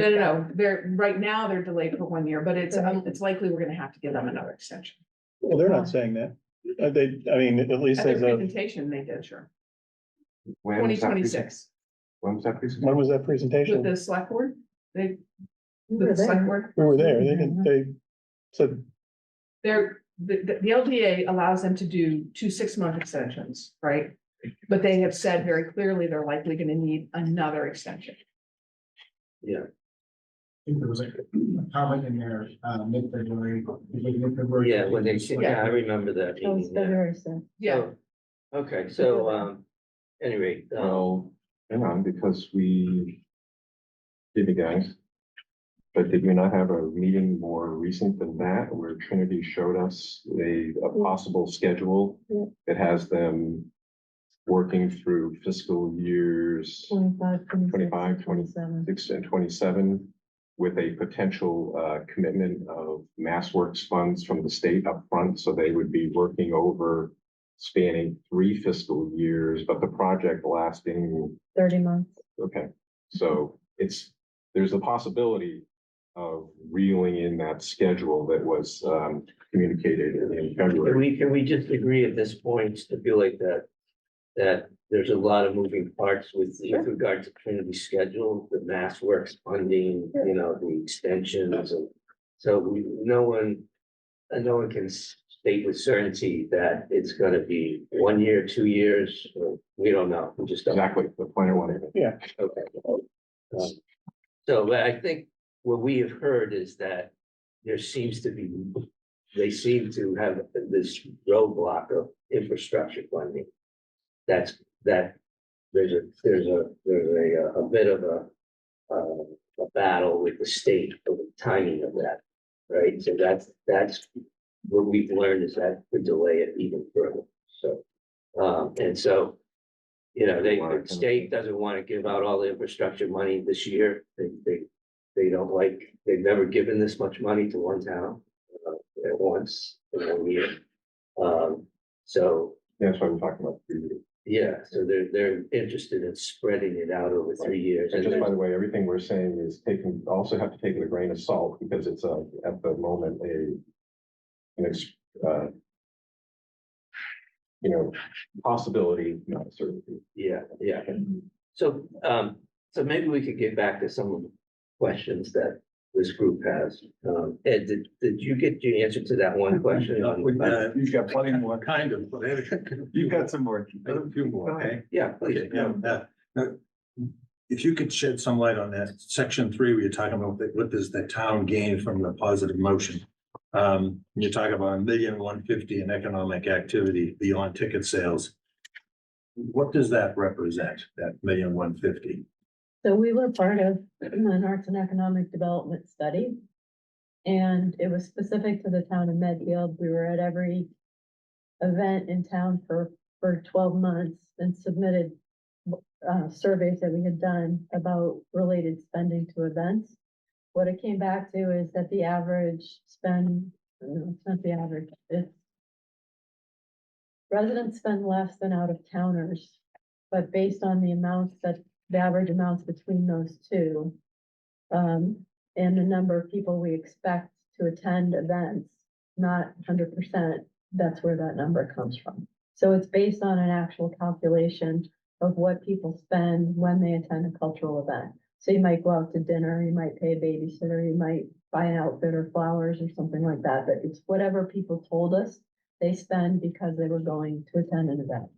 Right now, they're delayed for 1 year, but it's likely we're gonna have to give them another extension. Well, they're not saying that. At least At their presentation, they did, sure. When was that 2026 When was that presentation? was that with presentation? the select board. We With were the select there. board. We were there. They said, The LDA allows them to do 2 6-month extensions, right? But they have said very clearly they're likely gonna need another extension. Yeah, There was a comment in there, mid-February. yeah, when they, yeah, I remember that That was meeting, yeah. February 6th. Yeah, So, okay, so, anyway, Well, hang on, because did you guys? But did we not have a meeting more recent than that where Trinity showed us a possible schedule Yeah. that has them working through fiscal years 25, 25, 27. 6 and 27 with a potential commitment of MassWorks funds from the state upfront, so they would be working over spanning 3 fiscal years, but the project lasting 30 months. Okay, so there's a possibility of reeling in that schedule that was communicated in February. can we just agree at this point, stipulate that there's a lot of moving parts with regard to Trinity schedule, the MassWorks funding, the extensions, and so no one can state with certainty that it's gonna be 1 year, 2 years, or we don't know, we just don't. Exactly, the point I wanted. yeah, Okay. So, but I think what we have heard is that they seem to have this roadblock of infrastructure funding. That there's a bit of a battle with the state over the timing of that, right? So that's what we've learned is that could delay it even further. So, and so, the state doesn't want to give out all the infrastructure money this year. They don't they've never given this much money to one town at once in 1 year. So. That's why we're talking about 3 years. Yeah, so they're interested in spreading it out over 3 years. And just by the way, everything we're saying is also have to take it with a grain of salt, because it's at the moment possibility, not a certainty. Yeah. So, so maybe we could get back to some of the questions that this group has. Ed, did you get your answer to that one question? you've got plenty more. Kind of, but You've got some more. a few more, okay? Yeah, please. If you could shed some light on that, section 3, where you're talking about what does the town gain from the positive motion? You're talking about $1,150,000 in economic activity beyond ticket sales. What does that represent, that $1,150,000? So we were part of an arts and economic development study. And it was specific to the town of Medfield. We were at every event in town for 12 months and submitted surveys that we had done about related spending to events. What it came back to is that the average spend No, it's not the average, it's. Residents spend less than out of towners, but based on the amounts that, the average amounts between those two. And the number of people we expect to attend events, not 100%, that's where that number comes from. So it's based on an actual calculation of what people spend when they attend a cultural event. So you might go out to dinner, you might pay a babysitter, you might buy an outfit or flowers or something like that, but it's whatever people told us they spend because they were going to attend an event.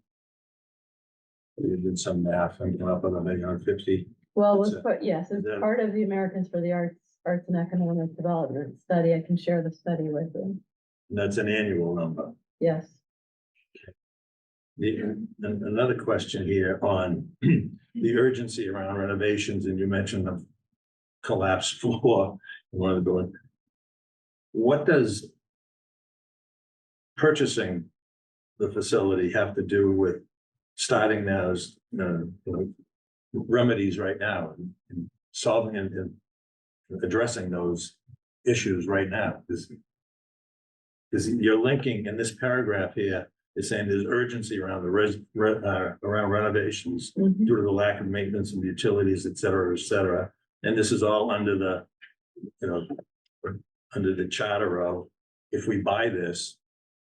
You did some math and came up with $150. Well, That's let's put, yes, as that- part of the Americans for the Arts and Economic Development study, I can share the study with you. That's an annual number. Yes. Another question here on the urgency around renovations, and you mentioned the collapsed floor in one of the buildings. What does purchasing the facility have to do with starting those remedies right now and solving and addressing those issues right now? Because you're linking in this paragraph here, it's saying there's urgency around around renovations Mhm. due to the lack of maintenance of utilities, et cetera, et cetera. And this is all under the, under the charter of, if we buy this,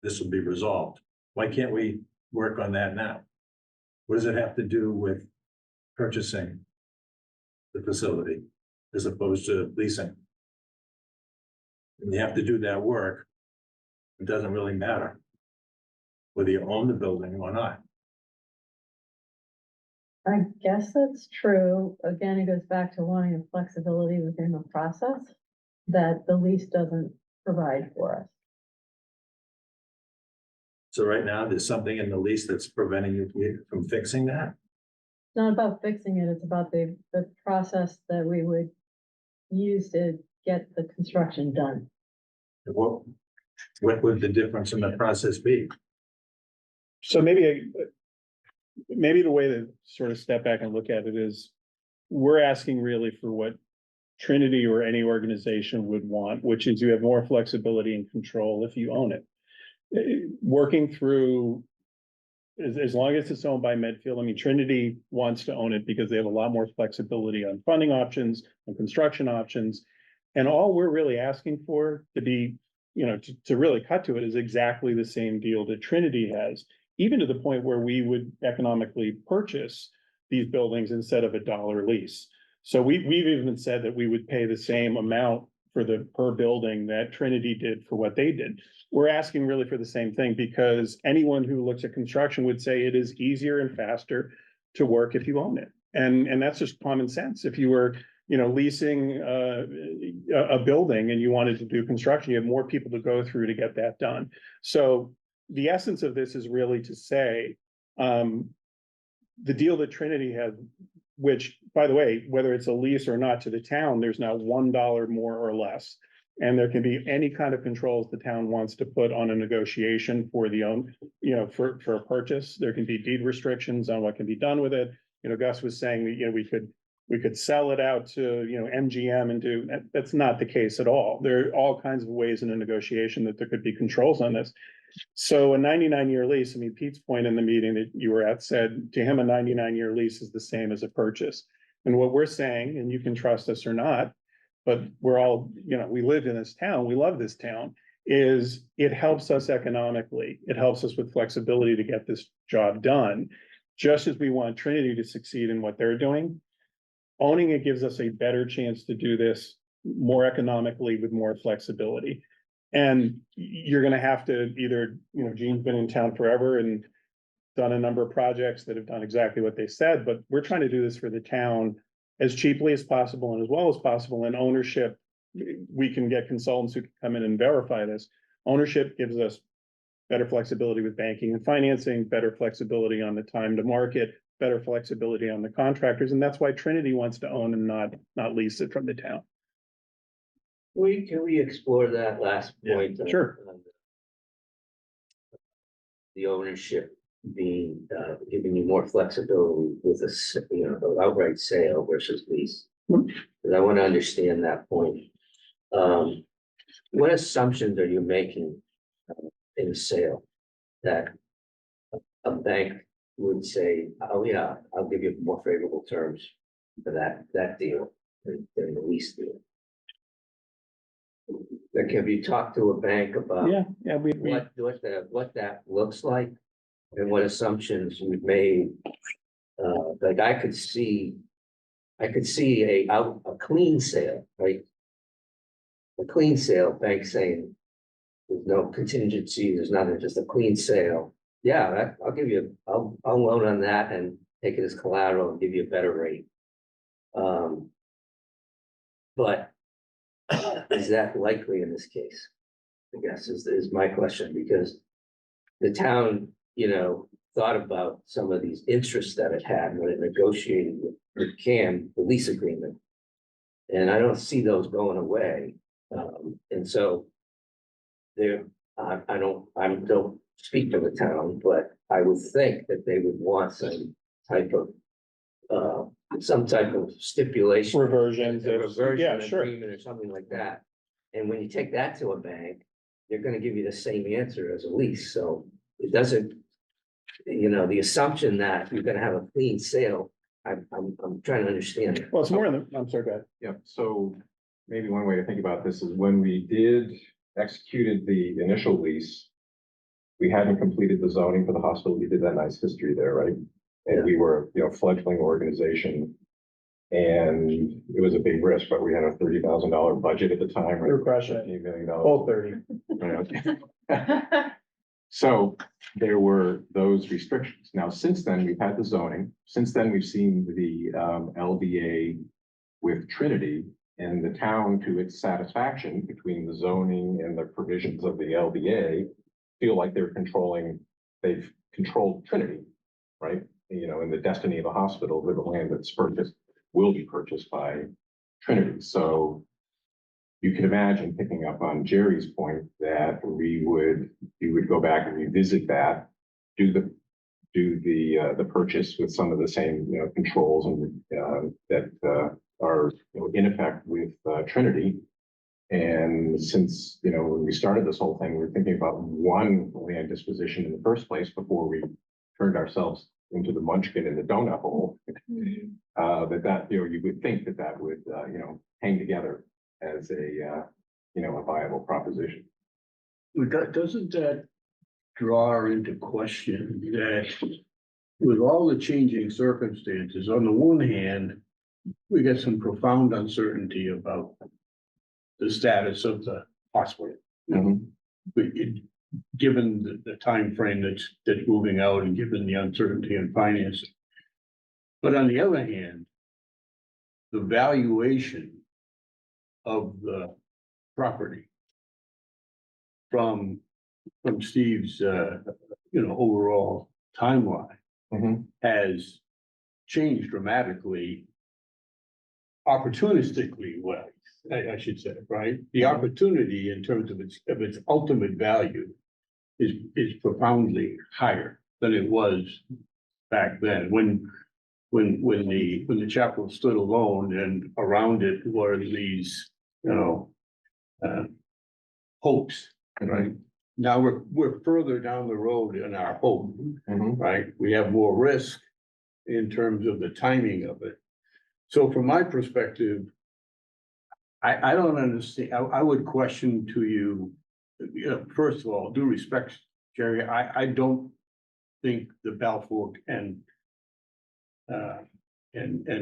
this will be resolved. Why can't we work on that now? What does it have to do with purchasing the facility as opposed to leasing? And you have to do that work. It doesn't really matter whether you own the building or not. I guess that's true. Again, it goes back to wanting a flexibility within the process that the lease doesn't provide for us. So right now, there's something in the lease that's preventing you from fixing that? It's not about fixing it, it's about the process that we would use to get the construction done. What would the difference in the process be? So maybe the way to sort of step back and look at it is, we're asking really for what Trinity or any organization would want, which is you have more flexibility and control if you own it. Working through, as long as it's owned by Medfield, I mean, Trinity wants to own it because they have a lot more flexibility on funding options and construction options. And all we're really asking for to be, to really cut to it is exactly the same deal that Trinity has, even to the point where we would economically purchase these buildings instead of a dollar lease. So we've even said that we would pay the same amount for the per building that Trinity did for what they did. We're asking really for the same thing because anyone who looks at construction would say it is easier and faster to work if you own it. And that's just common sense. If you were, leasing a building and you wanted to do construction, you have more people to go through to get that done. So the essence of this is really to say, the deal that Trinity had, which, by the way, whether it's a lease or not to the town, there's now $1 more or less. And there can be any kind of controls the town wants to put on a negotiation for the own, for a purchase. There can be deed restrictions on what can be done with it. Gus was saying that, we could sell it out to, MGM and do, that's not the case at all. There are all kinds of ways in a negotiation that there could be controls on this. So a 99-year lease, I mean, Pete's point in the meeting that you were at said to him, a 99-year lease is the same as a purchase. And what we're saying, and you can trust us or not, but we're all, we live in this town, we love this town, is it helps us economically. It helps us with flexibility to get this job done. Just as we want Trinity to succeed in what they're doing, owning it gives us a better chance to do this more economically with more flexibility. And you're gonna have to either, Gene's been in town forever and done a number of projects that have done exactly what they said, but we're trying to do this for the town as cheaply as possible and as well as possible. And ownership, we can get consultants who can come in and verify this. Ownership gives us better flexibility with banking and financing, better flexibility on the time to market, better flexibility on the contractors. And that's why Trinity wants to own and not lease it from the town. Can we explore that last point? Sure. The ownership being, giving you more flexibility with an outright sale versus lease. Because I want to understand that point. what assumptions are you making in a sale that a bank would say, oh yeah, I'll give you more favorable terms for that deal than the lease deal? Like, have you talked to a bank about Yeah, we. what that looks like and what assumptions we've made? Like I could see a clean sale, right? A clean sale, bank saying there's no contingency, there's nothing, just a clean sale. Yeah, I'll loan on that and take it as collateral and give you a better rate. But is that likely in this case? I guess is my question, because the town, thought about some of these interests that it had when it negotiated with CAM, the lease agreement. And I don't see those going away. And so I don't speak for the town, but I would think that they would want some type of stipulation. Reversions. A reversion Yeah, sure. agreement or something like that. And when you take that to a bank, they're gonna give you the same answer as a lease, so it doesn't. The assumption that you're gonna have a clean sale, I'm trying to understand that. Well, it's more in the, I'm sorry, go ahead. Yeah, so maybe one way to think about this is when we executed the initial lease, we hadn't completed the zoning for the hospital. We did that nice history there, right? And we were, fledgling organization. And it was a big risk, but we had a $30,000 budget at the time. We were crushing it. $15 million. Whole 30. So there were those restrictions. Now, since then, we've had the zoning. Since then, we've seen the LBA with Trinity, and the town, to its satisfaction, between the zoning and the provisions of the LBA, feel like they've controlled Trinity, right? And the destiny of the hospital, with the land that's purchased, will be purchased by Trinity. So you can imagine, picking up on Jerry's point, that we would go back and revisit that, do the purchase with some of the same controls and that are in effect with Trinity. And since when we started this whole thing, we were thinking about one land disposition in the first place before we turned ourselves into the munchkin in the donut hole. That you would think that would hang together as a viable proposition. Doesn't that draw into question that with all the changing circumstances, on the one hand, we get some profound uncertainty about the status of the hospital. Given the time frame that's moving out and given the uncertainty in financing. But on the other hand, the valuation of the property from Steve's overall timeline has changed dramatically, opportunistically, well, I should say, right? The opportunity in terms of its ultimate value is profoundly higher than it was back then, when the chapel stood alone and around it were these hopes, right? Now we're further down the road in our hope, right? We have more risk in terms of the timing of it. So from my perspective, I don't understand. I would question to you, first of all, due respect, Jerry, I don't think the Balfour and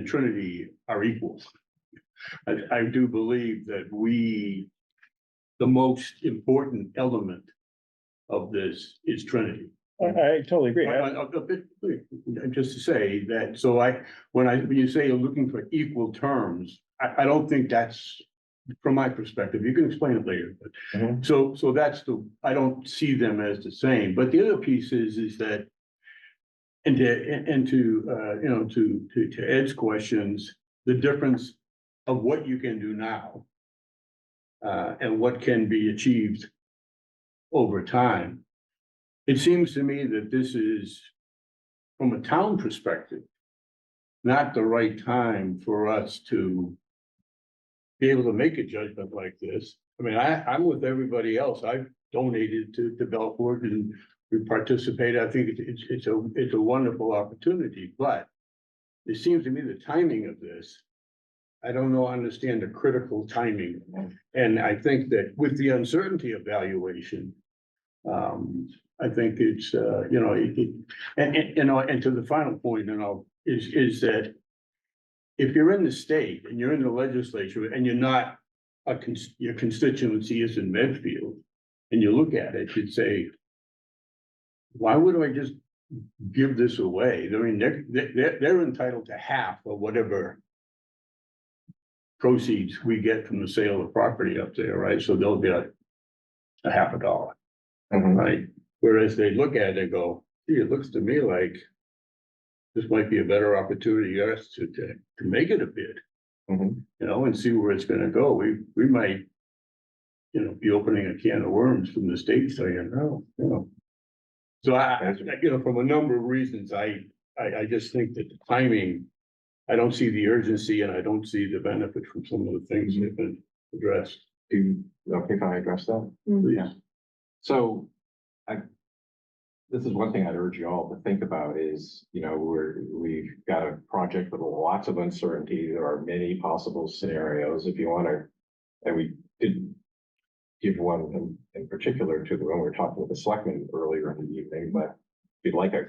Trinity are equal. I do believe that the most important element of this is Trinity. I totally agree. Just to say that, so when you say you're looking for equal terms, I don't think that's, from my perspective, you can explain it later, but so that's I don't see them as the same. But the other piece is that, and to Ed's questions, the difference of what you can do now and what can be achieved over time. It seems to me that this is, from a town perspective, not the right time for us to be able to make a judgment like this. I mean, I'm with everybody else. I've donated to Belfort and we participated. I think it's a wonderful opportunity, but it seems to me the timing of this, I don't know, understand the critical timing. And I think that with the uncertainty of valuation, I think it's, you know, and to the final point, is that if you're in the state and you're in the legislature and you're not your constituency is in Medfield, and you look at it, you'd say, why would I just give this away? I mean, they're entitled to half of whatever proceeds we get from the sale of property up there, right? So they'll get a half a dollar, right? Whereas they look at it and go, gee, it looks to me like this might be a better opportunity to make it a bid. You know, and see where it's gonna go. We might, you know, be opening a can of worms from the state saying, no, you know. So you know, from a number of reasons, I just think that the timing, I don't see the urgency and I don't see the benefit from some of the things that have been addressed. Okay, can I address that? Please. Yeah. So this is one thing I'd urge you all to think about is, you know, we've got a project with lots of uncertainty. There are many possible scenarios if you want to, and we did give one in particular to the when we were talking with the selectmen earlier in the evening, but if you'd like a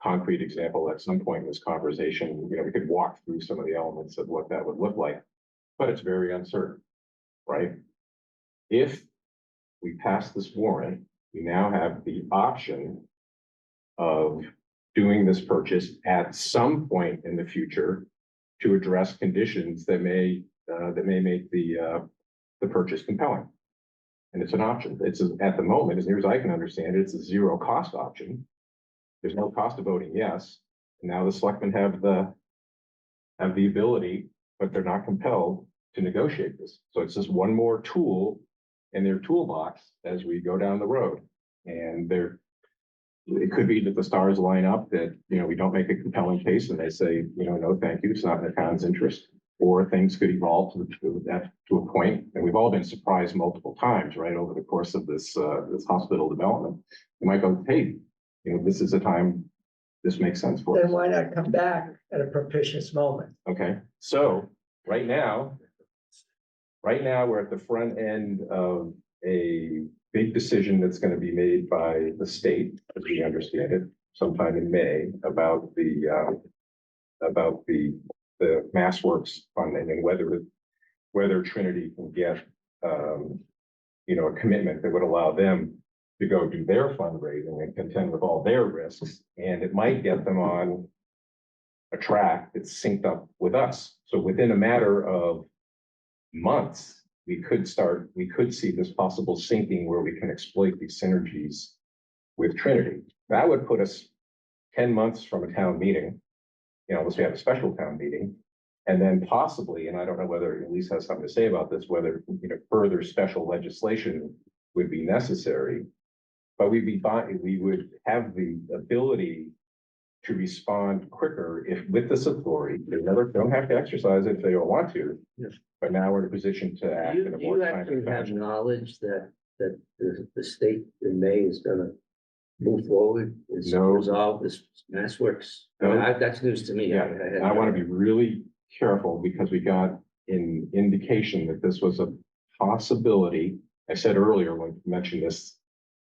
concrete example at some point in this conversation, you know, we could walk through some of the elements of what that would look like, but it's very uncertain, right? If we pass this warrant, we now have the option of doing this purchase at some point in the future to address conditions that may make the purchase compelling. And it's an option. At the moment, as near as I can understand it, it's a zero cost option. There's no cost of voting yes. And now the selectmen have the ability, but they're not compelled to negotiate this. So it's just one more tool in their toolbox as we go down the road. And it could be that the stars line up that, you know, we don't make a compelling case and they say, you know, no, thank you, it's not in the town's interest. Or things could evolve to a point, and we've all been surprised multiple times, right, over the course of this hospital development. You might go, hey, you know, this is a time this makes sense for us. Then why not come back at a propitious moment? Okay, so right now, we're at the front end of a big decision that's going to be made by the state, as we understand it, sometime in May, about the MassWorks funding and whether Trinity can get you know, a commitment that would allow them to go do their fundraising and contend with all their risks, and it might get them on a track that's synced up with us. So within a matter of months, we could see this possible syncing where we can exploit these synergies with Trinity. That would put us 10 months from a town meeting, you know, unless we have a special town meeting. And then possibly, and I don't know whether Elise has something to say about this, whether, you know, further special legislation would be necessary. But we would have the ability to respond quicker if with this authority. They don't have to exercise it if they don't want to. Yes. But now we're in a position to act in a Do more you timely actually have fashion. knowledge that the state in May is gonna move forward, is No. resolve this MassWorks? No. That's news to me. Yeah, I want to be really careful because we got an indication that this was a possibility. I said earlier when we mentioned this,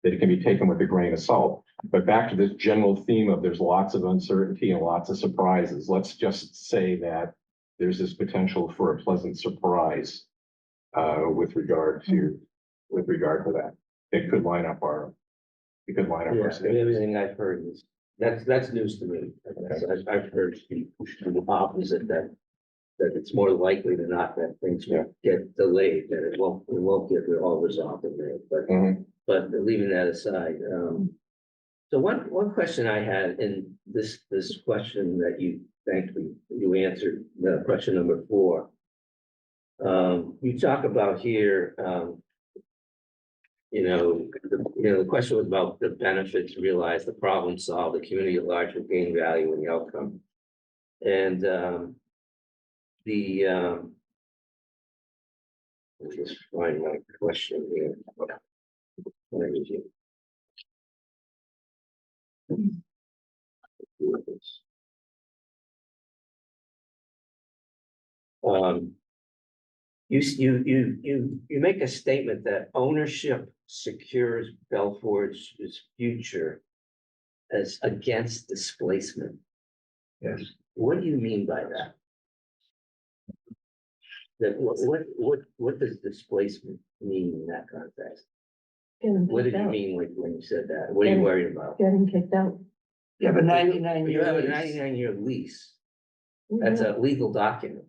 that it can be taken with a grain of salt. But back to this general theme of there's lots of uncertainty and lots of surprises. Let's just say that there's this potential for a pleasant surprise with regard to that. It could line up our schedules. Everything I've heard is, that's news to me. I've heard the opposite, that it's more likely than not that things will get delayed, that it won't get all resolved in May, but leaving that aside, so one question I had, and this question that you thankfully you answered, question number 4. You talk about here, the question was about the benefits realized, the problem solved, the community at large will gain value in the outcome. And Let me just find my question here. Where is it? You make a statement that ownership secures Belfort's future as against displacement. Yes. What do you mean by that? That, what does displacement mean in that context? Getting What did kicked you out, mean when you said that? What are you worried about? getting kicked out. You have a 99 You year have a lease. 99-year lease. That's a legal document.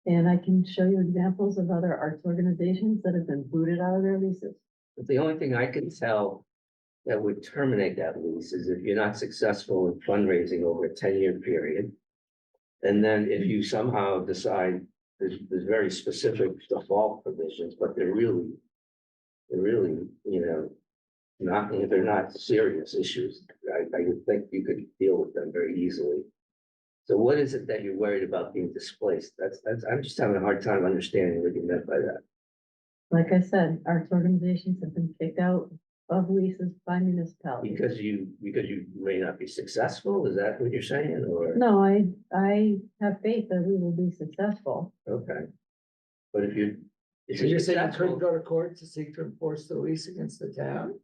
And I can show you examples of other arts organizations that have been booted out of their leases. But the only thing I can tell that would terminate that lease is if you're not successful in fundraising over a 10-year period. And then if you somehow decide, there's very specific default provisions, but they're really, you know, they're not serious issues. I would think you could deal with them very easily. So what is it that you're worried about being displaced? I'm just having a hard time understanding what you meant by that. Like I said, arts organizations have been kicked out of leases by municipalities. Because you may not be successful, is that what you're saying, or? No, I have faith that we will be successful. Okay. But if you. So you're saying you couldn't go to court to seek to enforce the lease against the town?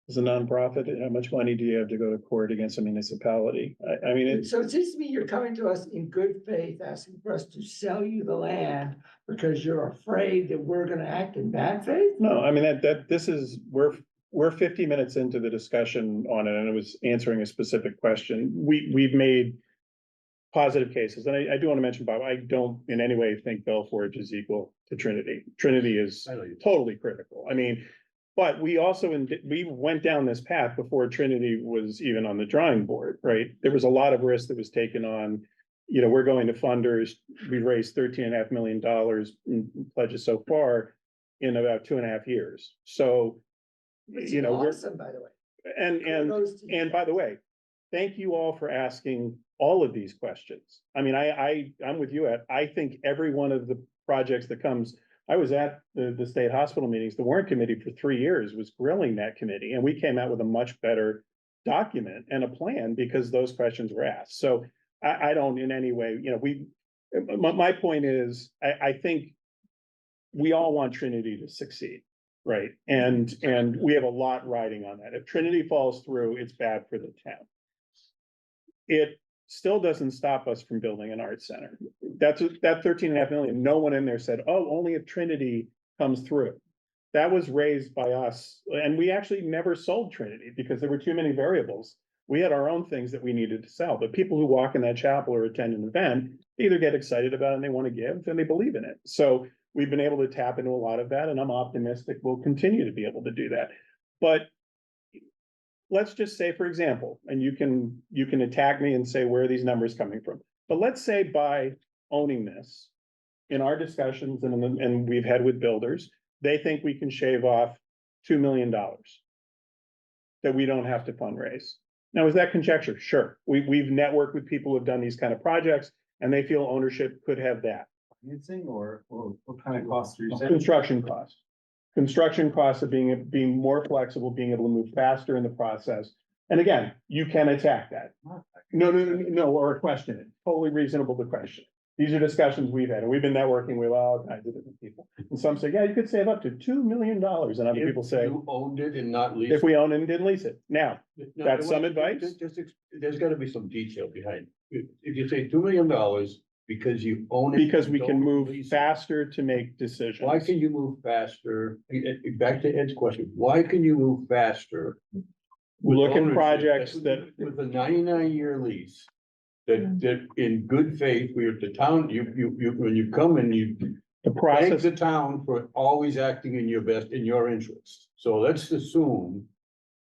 As a nonprofit, how much money do you have to go to court against a municipality? I mean, it's, So it seems to me you're coming to us in good faith, asking for us to sell you the land because you're afraid that we're gonna act in bad faith? no, I mean, this is, we're 50 minutes into the discussion on it, and it was answering a specific question. We've made positive cases, and I do want to mention, Bob, I don't in any way think Belforge is equal to Trinity. Trinity is totally critical. I mean, but we also, we went down this path before Trinity was even on the drawing board, right? There was a lot of risk that was taken on. You know, we're going to funders. We raised $13.5 million in pledges so far in about 2.5 years. So, you know, Awesome, by the way. and by the way, thank you all for asking all of these questions. I mean, I'm with you, Ed. I think every one of the projects that comes, I was at the state hospital meetings. The Warrant Committee for 3 years was grilling that committee, and we came out with a much better document and a plan because those questions were asked. So I don't in any way, you know, my point is, I think we all want Trinity to succeed, right? And we have a lot riding on that. If Trinity falls through, it's bad for the town. It still doesn't stop us from building an arts center. That $13.5 million, no one in there said, oh, only if Trinity comes through. That was raised by us, and we actually never sold Trinity because there were too many variables. We had our own things that we needed to sell, but people who walk in that chapel or attend an event either get excited about it and they want to give and they believe in it. So we've been able to tap into a lot of that, and I'm optimistic we'll continue to be able to do that. But let's just say, for example, and you can attack me and say, where are these numbers coming from? But let's say by owning this, in our discussions and we've had with builders, they think we can shave off $2 million that we don't have to fundraise. Now, is that conjecture? Sure. We've networked with people who have done these kind of projects, and they feel ownership could have that. Financing or what kind of costs are you saying? Construction costs. Construction costs of being more flexible, being able to move faster in the process. And again, you can attack that. No, or question it. Totally reasonable to question. These are discussions we've had, and we've been networking with all kinds of different people. And some say, yeah, you could save up to $2 million. And other people say, You owned it and not leased. if we own it and didn't lease it. Now, that's some advice. There's gotta be some detail behind it. If you say $2 million because you own it. Because we can don't move lease it, faster to make decisions. Why can you move faster? Back to Ed's question, why can you move faster? with Look at ownership projects that, With a 99-year lease, that in good faith, we are the town, when you come and you the thank process, the town for always acting in your best, in your interest. So let's assume,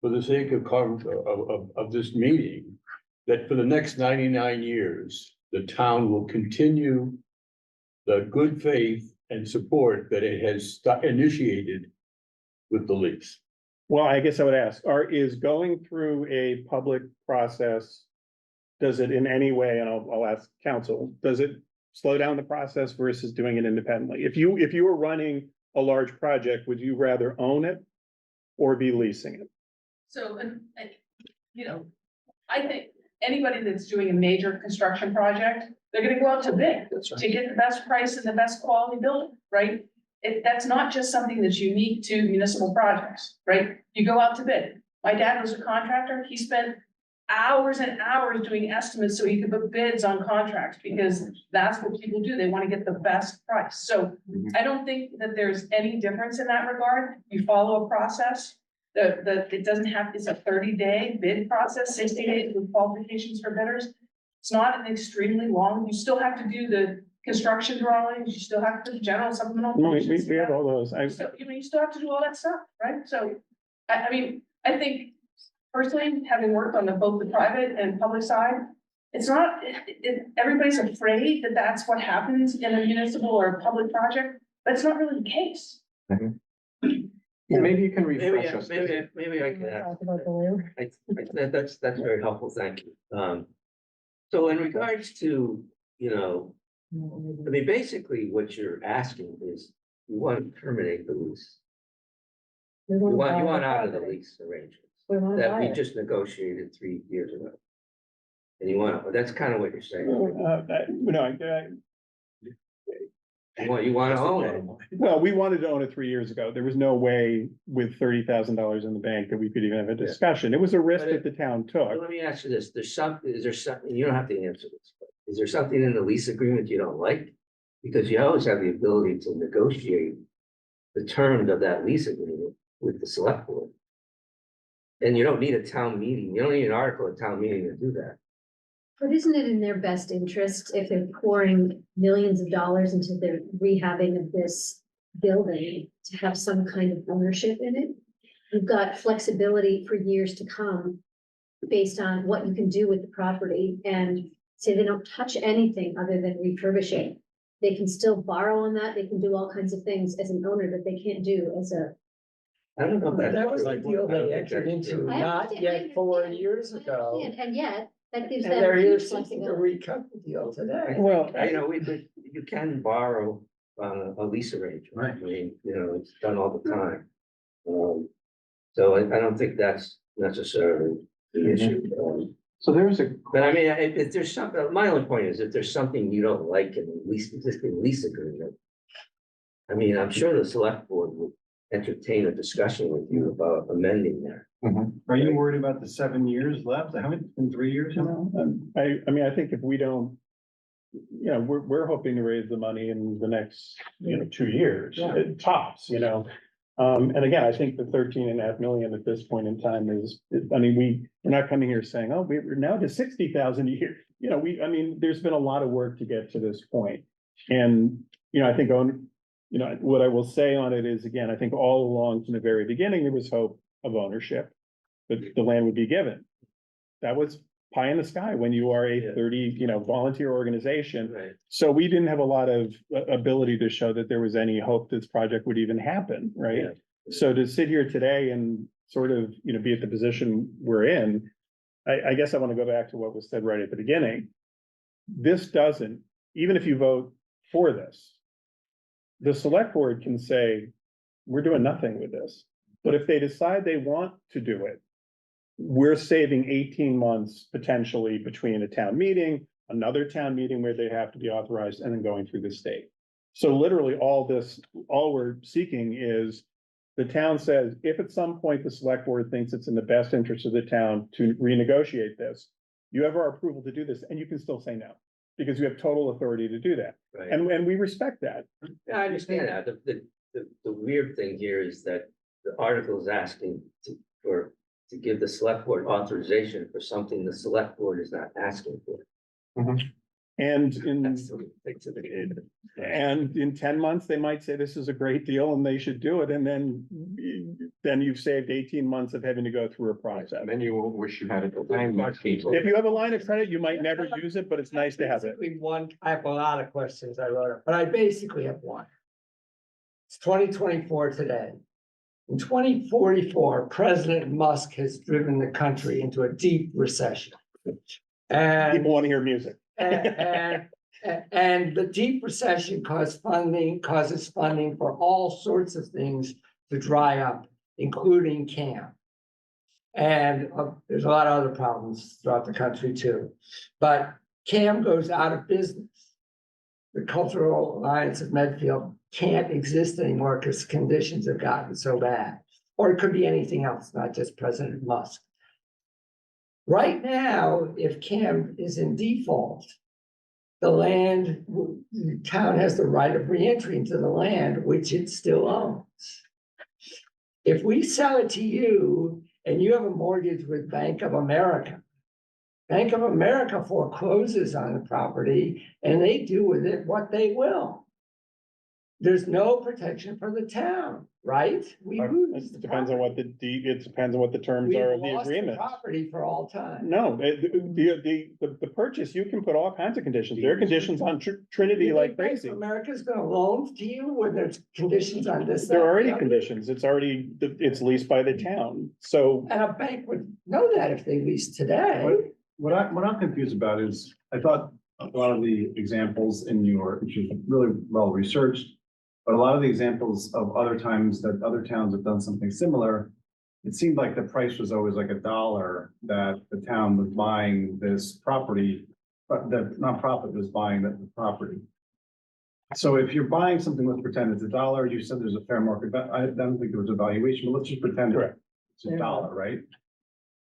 for the sake of this meeting, that for the next 99 years, the town will continue the good faith and support that it has initiated with the lease. well, I guess I would ask, is going through a public process, does it in any way, and I'll ask council, does it slow down the process versus doing it independently? If you were running a large project, would you rather own it or be leasing it? So, you know, I think anybody that's doing a major construction project, they're gonna go out to bid to get the best price and the best quality building, right? That's not just something that's unique to municipal projects, right? You go out to bid. My dad was a contractor. He spent hours and hours doing estimates so he could put bids on contracts because that's what people do. They want to get the best price. So I don't think that there's any difference in that regard. You follow a process. It doesn't have, it's a 30-day bid process, 60 days with qualifications for bidders. It's not an extremely long, you still have to do the construction drawings, you still have to do general supplemental. No, we have all those. So, you still have to do all that stuff, right? So, I mean, I think personally, having worked on both the private and public side, it's not, everybody's afraid that that's what happens in a municipal or public project, but it's not really the case. Yeah, maybe you can refresh us. Maybe I can add. That's very helpful, thank you. So in regards to, you know, I mean, basically what you're asking is you want to terminate the lease. You want out of the lease arrangements that we just negotiated 3 years ago. And you want, that's kind of what you're saying. You want to own it. Well, we wanted to own it 3 years ago. There was no way with $30,000 in the bank that we could even have a discussion. It was a risk that the town took. Let me ask you this, is there something, you don't have to answer this, but is there something in the lease agreement you don't like? Because you always have the ability to negotiate the terms of that lease agreement with the select board. And you don't need a town meeting, you don't need an article at town meeting to do that. But isn't it in their best interest if they're pouring millions of dollars into the rehabbing of this building to have some kind of ownership in it? You've got flexibility for years to come based on what you can do with the property, and say they don't touch anything other than refurbishing. They can still borrow on that. They can do all kinds of things as an owner that they can't do as a. I don't know. But that was the deal they entered into not yet 4 years ago. And yet, that gives And them. they're here huge seeking to flexibility. recut the deal today. Well, You know, you can borrow on a lease arrangement. Right. I mean, you know, it's done all the time. So I don't think that's necessarily the issue. So there's a. But I mean, if there's something, my only point is if there's something you don't like in the existing lease agreement. I mean, I'm sure the select board would entertain a discussion with you about amending that. Are you worried about the 7 years left? Haven't it been 3 years now? I mean, I think if we don't, you know, we're hoping to raise the money in the next, 2 years, tops, And again, I think the 13.5 million at this point in time is, I mean, we're not coming here saying, oh, we're now to 60,000 a year. There's been a lot of work to get to this point. And, I think what I will say on it is, again, I think all along from the very beginning, there was hope of ownership, that the land would be given. That was pie in the sky when you are a 30, volunteer organization. Right. So we didn't have a lot of ability to show that there was any hope this project would even happen, right? Yeah. So to sit here today and sort of, be at the position we're in, I guess I want to go back to what was said right at the beginning. This doesn't, even if you vote for this, the select board can say, we're doing nothing with this. But if they decide they want to do it, we're saving 18 months potentially between a town meeting, another town meeting where they have to be authorized, and then going through the state. So literally all we're seeking is the town says, if at some point the select board thinks it's in the best interest of the town to renegotiate this, you have our approval to do this, and you can still say no, because you have total authority to do that. Right. And we respect that. Yeah, I understand that. The weird thing here is that the article is asking to give the select board authorization for something the select board is not asking for. And That's the thing to the. and in 10 months, they might say this is a great deal and they should do it. And then you've saved 18 months of having to go through a process. And then you won't wish you had it. If you have a line of credit, you might never use it, but it's nice to have it. I have a lot of questions I wrote, but I basically have one. It's 2024 today. In 2044, President Musk has driven the country into a deep recession. And People want to hear music. and And the deep recession causes funding for all sorts of things to dry up, including CAM. And there's a lot of other problems throughout the country too. But CAM goes out of business. The Cultural Alliance of Medfield can't exist anymore because conditions have gotten so bad. Or it could be anything else, not just President Musk. Right now, if CAM is in default, the town has the right of reentry into the land, which it still owns. If we sell it to you and you have a mortgage with Bank of America forecloses on the property and they do with it what they will. There's no protection for the town, right? We lose. It depends on what it depends on what the terms are of the agreement. Property for all time. No, the purchase, you can put all kinds of conditions. There are conditions on Trinity like crazy. America's gonna loan to you when there's conditions on this. There are already conditions. It's leased by the town, so. And a bank would know that if they leased today. What I'm confused about is, I thought a lot of the examples in your, which is really well researched, but a lot of the examples of other times that other towns have done something similar, it seemed like the price was always like $1 that the town was buying this property, but the nonprofit was buying the property. So if you're buying something, let's pretend it's $1, you said there's a fair market, I don't think there was a valuation, but let's just pretend it's $1, right?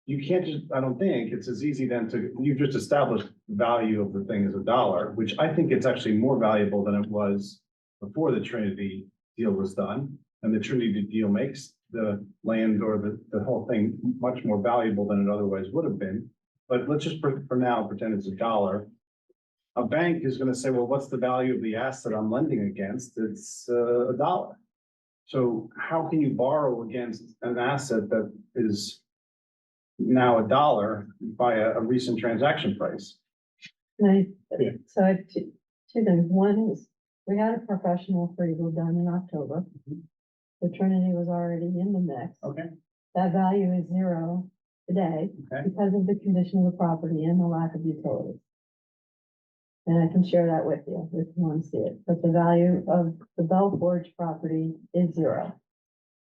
You can't just, I don't think it's as easy then you've just established the value of the thing as $1, which I think it's actually more valuable than it was before the Trinity deal was done. And the Trinity deal makes the land or the whole thing much more valuable than it otherwise would have been. But let's just for now pretend it's $1. A bank is gonna say, well, what's the value of the asset I'm lending against? It's $1. So how can you borrow against an asset that is now $1 by a recent transaction price? Right, so I have two things. One is, we had a professional appraisal done in October. The Trinity was already in the mix. Okay. That value is 0 today because of the condition of the property and the lack of utilities. And I can share that with you if you want to see it, but the value of the Bell Forge property is 0.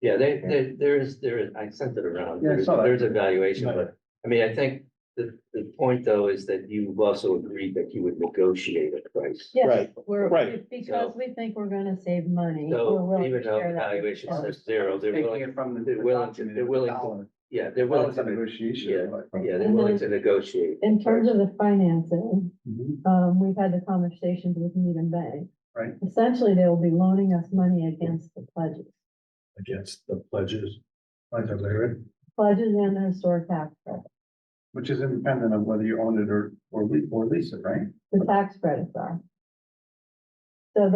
Yeah, there is, I sent it around. Yeah, I saw that. There's a valuation, Right. but I mean, I think the point though is that you've also agreed that you would negotiate a price. Yes, Right, right. because we think we're gonna save money. we're So willing even to though share the that with valuation you. says 0, they're Taking willing, it from the. they're willing to, they're willing to, $1. yeah, they're Well, willing it's a to, negotiation. yeah, they're willing to negotiate. In terms of the financing, Mhm. we've had the conversations with Needham Bank. Right. Essentially, they'll be loaning us money against the pledges, Against the pledges. Like I read, pledges and the historic tax credit. Which is independent of whether you own it or lease it, right? The tax credits are. So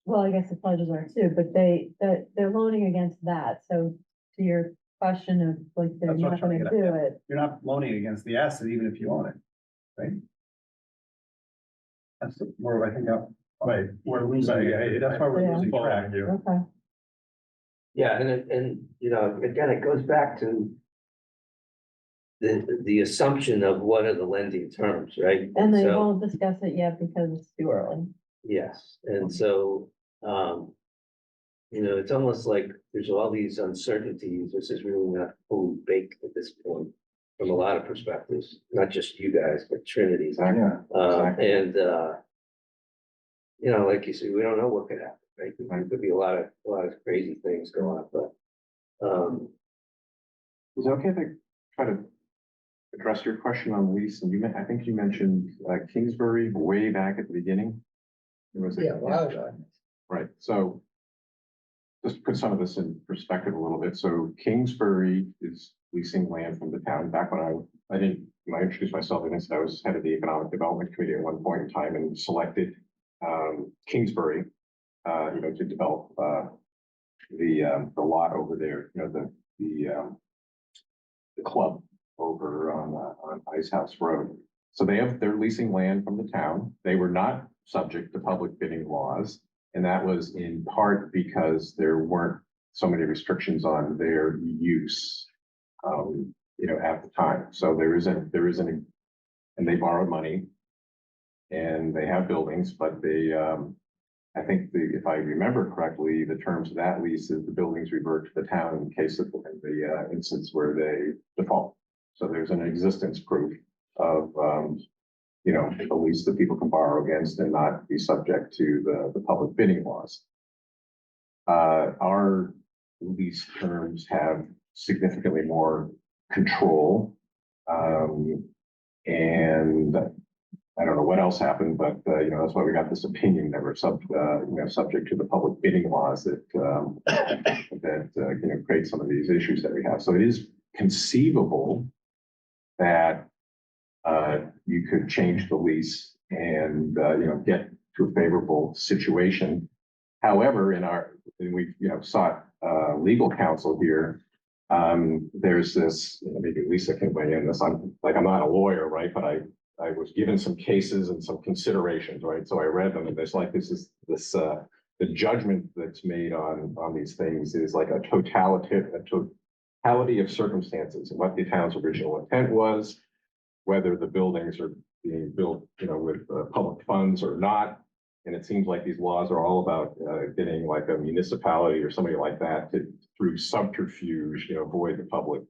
well, I guess the pledges are too, but they're loaning against that. So to your question of like, they're That's what I'm not trying gonna to get do at. it. You're not loaning against the asset even if you own it, right? That's more, I think, right, we're losing, that's why we're Yeah. losing track. Okay. Yeah, and you know, again, it goes back to the assumption of what are the lending terms, right? And they So, won't discuss it yet because it's too early. yes, and so, you know, it's almost like there's all these uncertainties. This is really not fully baked at this point from a lot of perspectives, not just you guys, but Trinity. Exactly. And, you know, like you said, we don't know what could happen, right? There could be a lot of crazy things going on, but, Is it okay if I try to address your question on lease? And I think you mentioned Kingsbury way back at the beginning. Right, so just to put some of this in perspective a little bit. So Kingsbury is leasing land from the town. Back when I introduced myself, I said I was head of the Economic Development Committee at one point in time and selected Kingsbury, to develop the lot over there, the club over on Ice House Road. So they're leasing land from the town. They were not subject to public bidding laws. And that was in part because there weren't so many restrictions on their use, at the time. So there isn't, and they borrowed money. and they have buildings, but they, I think if I remember correctly, the terms of that lease is the buildings revert to the town in case of the instance where they default. So there's an existence proof of, a lease that people can borrow against and not be subject to the public bidding laws. Our lease terms have significantly more control. And I don't know what else happened, but that's why we got this opinion that we're subject to the public bidding laws that create some of these issues that we have. So it is conceivable that you could change the lease and get to a favorable situation. However, we sought legal counsel here. There's this, maybe Lisa can weigh in this. I'm not a lawyer, right? But I was given some cases and some considerations, right? So I read them, and the judgment that's made on these things is like a totality of circumstances and what the town's original intent was, whether the buildings are being built, with public funds or not. And it seems like these laws are all about getting like a municipality or somebody like that to, through subterfuge, void the public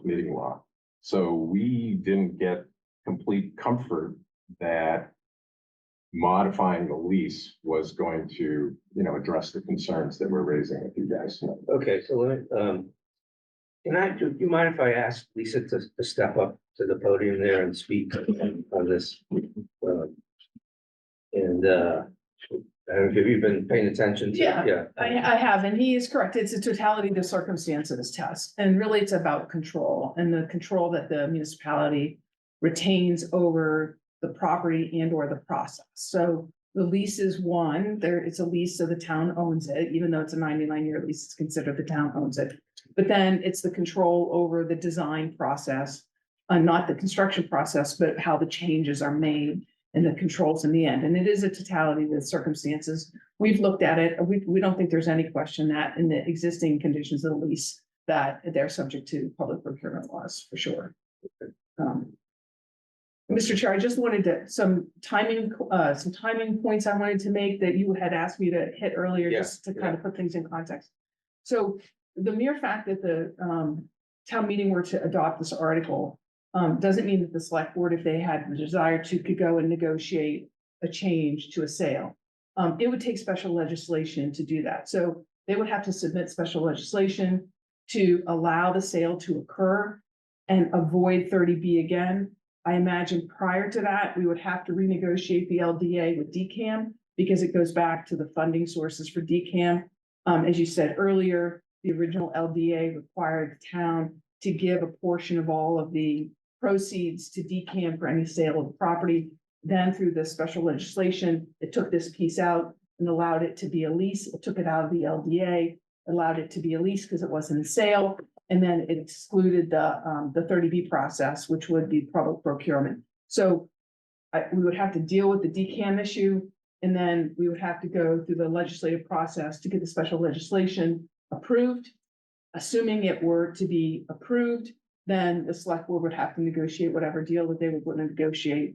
meeting law. So we didn't get complete comfort that modifying the lease was going to, address the concerns that we're raising with you guys. Okay, so let me, do you mind if I ask Lisa to step up to the podium there and speak on this? Have you been paying attention to? Yeah. I have, and he is correct. It's a totality of the circumstances test. And really it's about control and the control that the municipality retains over the property and or the process. So the lease is one, it's a lease, so the town owns it, even though it's a 99-year lease, it's considered the town owns it. But then it's the control over the design process, not the construction process, but how the changes are made and the controls in the end. And it is a totality of the circumstances. We've looked at it. We don't think there's any question that in the existing conditions of the lease that they're subject to public procurement laws for sure. Mr. Chair, I just wanted some timing points I wanted to make that you had asked me to hit earlier, just to kind of put things in context. So the mere fact that the town meeting were to adopt this article doesn't mean that the select board, if they had the desire to, could go and negotiate a change to a sale. It would take special legislation to do that. So they would have to submit special legislation to allow the sale to occur and avoid 30B again. I imagine prior to that, we would have to renegotiate the LDA with DCAM because it goes back to the funding sources for DCAM. As you said earlier, the original LDA required the town to give a portion of all of the proceeds to DCAM for any sale of the property. Then through the special legislation, it took this piece out and allowed it to be a lease. It took it out of the LDA, allowed it to be a lease because it wasn't a sale. And then it excluded the 30B process, which would be public procurement. So we would have to deal with the DCAM issue, and then we would have to go through the legislative process to get the special legislation approved. Assuming it were to be approved, then the select board would have to negotiate whatever deal that they would want to negotiate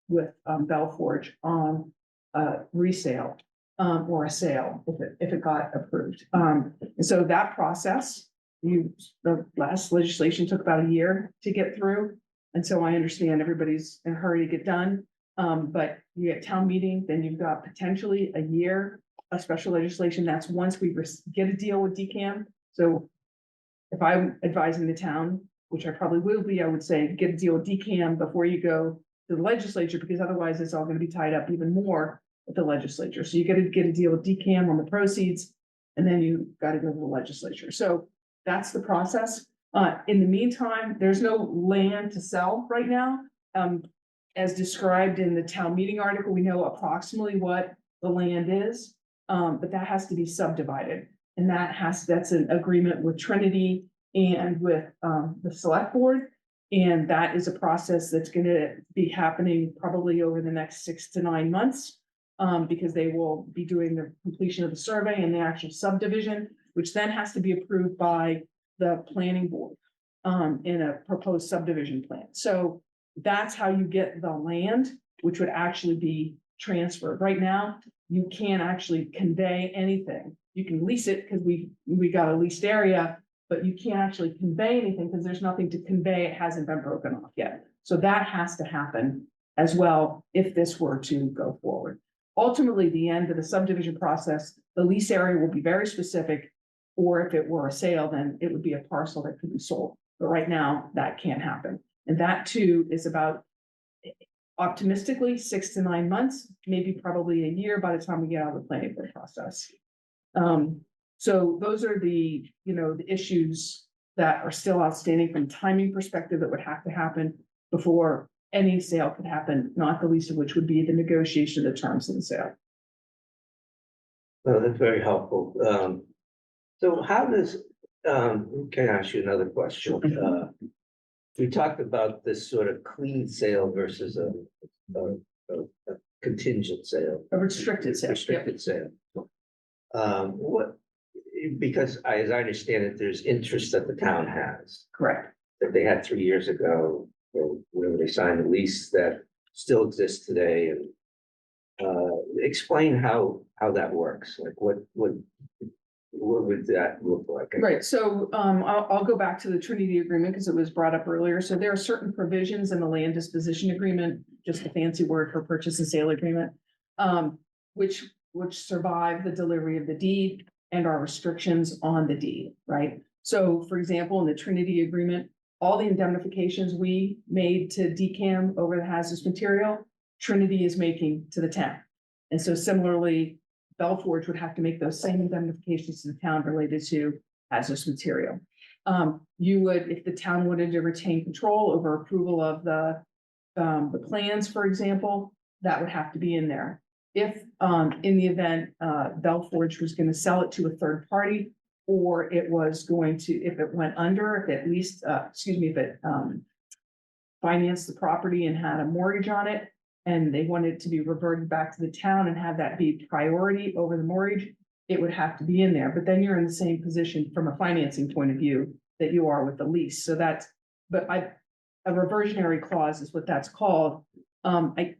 with Belforge on resale or a sale if it got approved. And so that process, the last legislation took about a year to get through. And so I understand everybody's in a hurry to get done. But you get town meeting, then you've got potentially a year of special legislation. That's once we get a deal with DCAM. So if I'm advising the town, which I probably will be, I would say get a deal with DCAM before you go to the legislature, because otherwise it's all going to be tied up even more with the legislature. So you got to get a deal with DCAM on the proceeds, and then you got to go to the legislature. So that's the process. In the meantime, there's no land to sell right now. As described in the town meeting article, we know approximately what the land is, but that has to be subdivided. And that's an agreement with Trinity and with the select board. And that is a process that's going to be happening probably over the next 6 to 9 months, because they will be doing the completion of the survey and the actual subdivision, which then has to be approved by the planning board in a proposed subdivision plan. So that's how you get the land, which would actually be transferred. Right now, you can't actually convey anything. You can lease it because we got a leased area, but you can't actually convey anything because there's nothing to convey. It hasn't been broken off yet. So that has to happen as well if this were to go forward. Ultimately, the end of the subdivision process, the lease area will be very specific, or if it were a sale, then it would be a parcel that could be sold. But right now, that can't happen. And that too is about optimistically 6 to 9 months, maybe probably a year by the time we get out of the planning board process. So those are the, the issues that are still outstanding from a timing perspective that would have to happen before any sale could happen, not the least of which would be the negotiation of the terms of the sale. Oh, that's very helpful. So how does, can I ask you another question? We talked about this sort of clean sale versus a contingent sale. A restricted sale. Restricted sale. Because as I understand it, there's interest that the town has. Correct. That they had 3 years ago, or when they signed the lease that still exists today, and explain how that works, like what would that look like? Right, so I'll go back to the Trinity agreement because it was brought up earlier. So there are certain provisions in the land disposition agreement, just a fancy word for purchase and sale agreement, which survive the delivery of the deed and are restrictions on the deed, right? So for example, in the Trinity agreement, all the indemnifications we made to DCAM over the hazardous material, Trinity is making to the town. And so similarly, Belforge would have to make those same indemnifications to the town related to hazardous material. You would, if the town wanted to retain control over approval of the plans, for example, that would have to be in there. If in the event Belforge was going to sell it to a third party, or it was going to, if it went under, if at least, if it financed the property and had a mortgage on it, and they wanted it to be reverted back to the town and have that be priority over the mortgage, it would have to be in there. But then you're in the same position from a financing point of view that you are with the lease. So that's, a reversionary clause is what that's called. I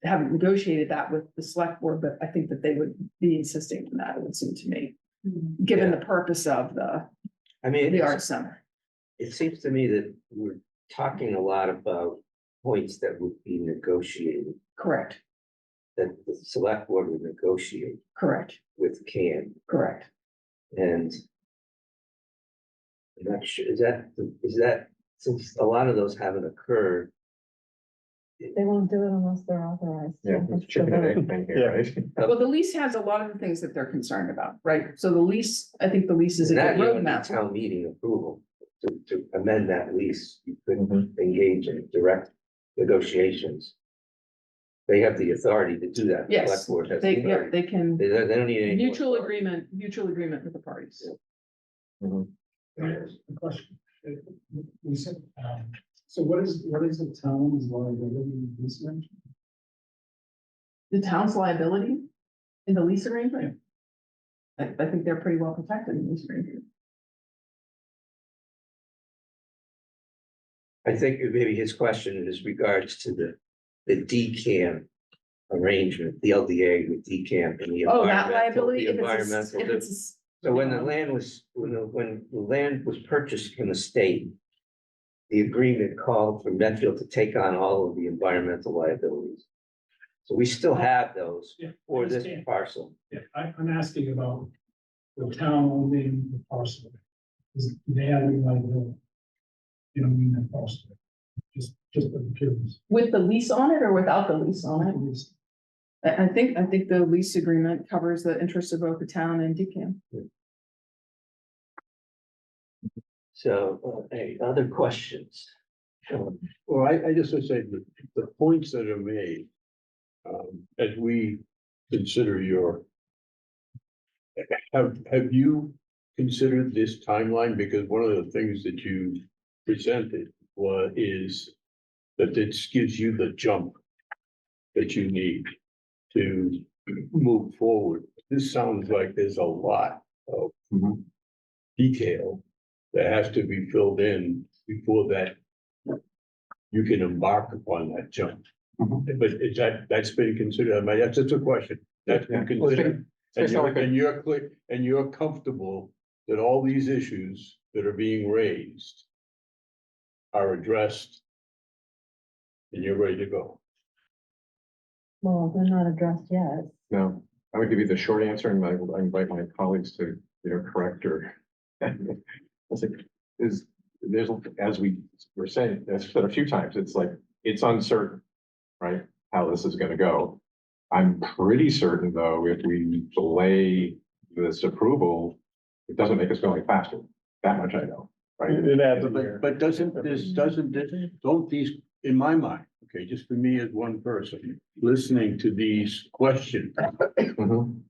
haven't negotiated that with the select board, but I think that they would be insisting on that, it would seem to me, given the purpose of the Arts Center. It seems to me that we're talking a lot about points that would be negotiated. Correct. That the select board would negotiate. Correct. With CAN. Correct. And I'm not sure, is that, since a lot of those haven't occurred. They won't do it unless they're authorized. Yeah, it's chicken and egg thing here, right? Well, the lease has a lot of the things that they're concerned about, right? So the lease, I think the lease is a good That you would need roadmap. town meeting approval to amend that lease. You couldn't engage in direct negotiations. They have the authority to do that. The Yes, select board has the authority. they can, They don't need any. more mutual authority. agreement with the parties. A question. We said, so what is the town's liability in this arrangement? The town's liability in the lease arrangement? I think they're pretty well protected in this arrangement. I think maybe his question is regards to the DCAM arrangement, the LDA with DCAM and the Oh, that environmental, liability, the if environmental. it's, So when the land was, when the land was purchased from the state, the agreement called for Medfield to take on all of the environmental liabilities. So we still have those Yeah, for this understand. parcel. Yeah, I'm asking about the town owning the parcel. Is they have any liability? You know, in that parcel, just for curious. with the lease on it or without the lease on it? I think the lease agreement covers the interests of both the town and DCAM. So, other questions? Well, I just would say the points that are made, as we consider have you considered this timeline? Because one of the things that you presented is that this gives you the jump that you need to move forward. This sounds like there's a lot of detail that has to be filled in before that you can embark upon that jump. But is that's been considered, I mean, that's just a question, that's been Yeah. considered. And It's not like a- you're clear, and you're comfortable that all these issues that are being raised are addressed. And you're ready to go. Well, they're not addressed yet. No, I would give you the short answer and I invite my colleagues to, correct or. It's like, there's, as we were saying, as said a few times, it's like, it's uncertain, right? How this is gonna go. I'm pretty certain, though, if we delay this approval, it doesn't make us go any faster. That much I know, right? It adds a year. But don't these, in my mind, okay, just for me as one person, listening to these questions, Mhm.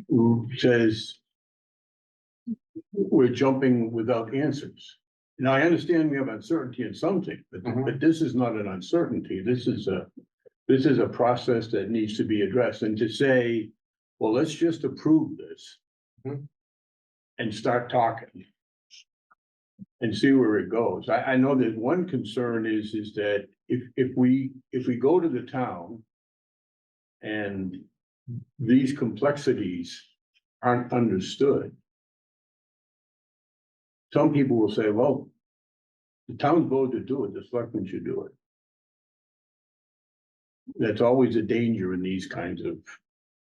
who says we're jumping without answers. Now, I understand we have uncertainty in something, but this is not an uncertainty. This is a process that needs to be addressed. And to say, well, let's just approve this and start talking and see where it goes. I know that one concern is that if we go to the town and these complexities aren't understood, some people will say, well, the town voted to do it, the selectmen should do it. That's always a danger in these kinds of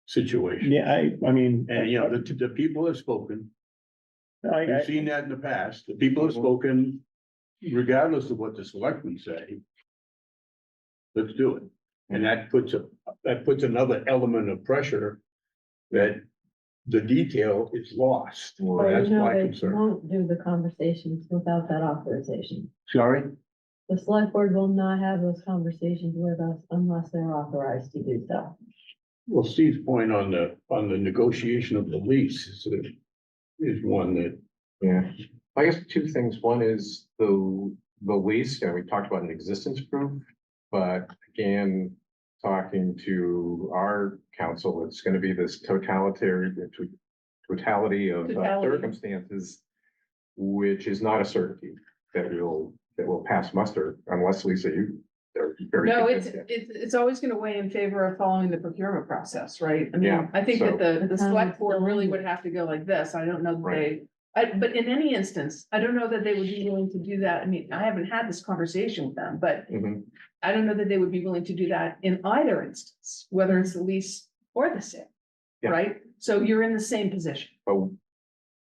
situations. Yeah, I mean. And, you know, the people have spoken. I- We've seen that in the past. The people have spoken regardless of what the selectmen say. Let's do it. And that puts another element of pressure that the detail is lost. Well, That's you know, my they concern. won't do the conversations without that authorization. Sorry? The select board will not have those conversations with us unless they're authorized to do so. Well, Steve's point on the negotiation of the lease is one that, Yeah, I guess two things. One is the lease, we talked about an existence proof, but again, talking to our council, it's gonna be this totality of circumstances, which is not a certainty that will pass muster unless, Lisa, you are very. No, convinced. it's always gonna weigh in favor of following the procurement process, right? I Yeah, mean, I think so- that the town select would board still really own would it. have to go like this. I don't know that Right. but in any instance, I don't know that they would be willing to do that. I mean, I haven't had this conversation with them, but Mhm. I don't know that they would be willing to do that in either instance, whether it's the lease or the sale, Yeah. right? So you're in the same position.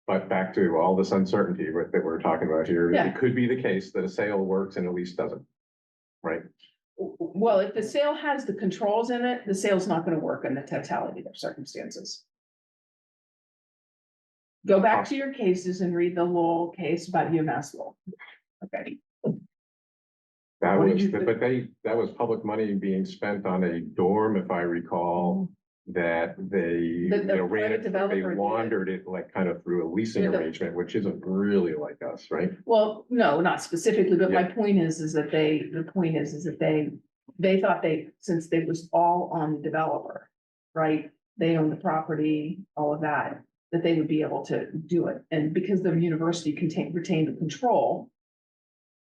But back to all this uncertainty that we're talking about here, Yeah. it could be the case that a sale works and a lease doesn't. Right? Well, if the sale has the controls in it, the sale's not gonna work in the totality of circumstances. Go back to your cases and read the Lowell case about UMass Lowell. Okay, That What did was, you think? but that was public money being spent on a dorm, if I recall, that they, The ran private it, they developer did. laundered it like kind of through a leasing Yeah, arrangement, which isn't really like us, right? well, no, not specifically, but my Yeah. point is that they thought since it was all on the developer, right? They own the property, all of that they would be able to do it. And because the university retained the control,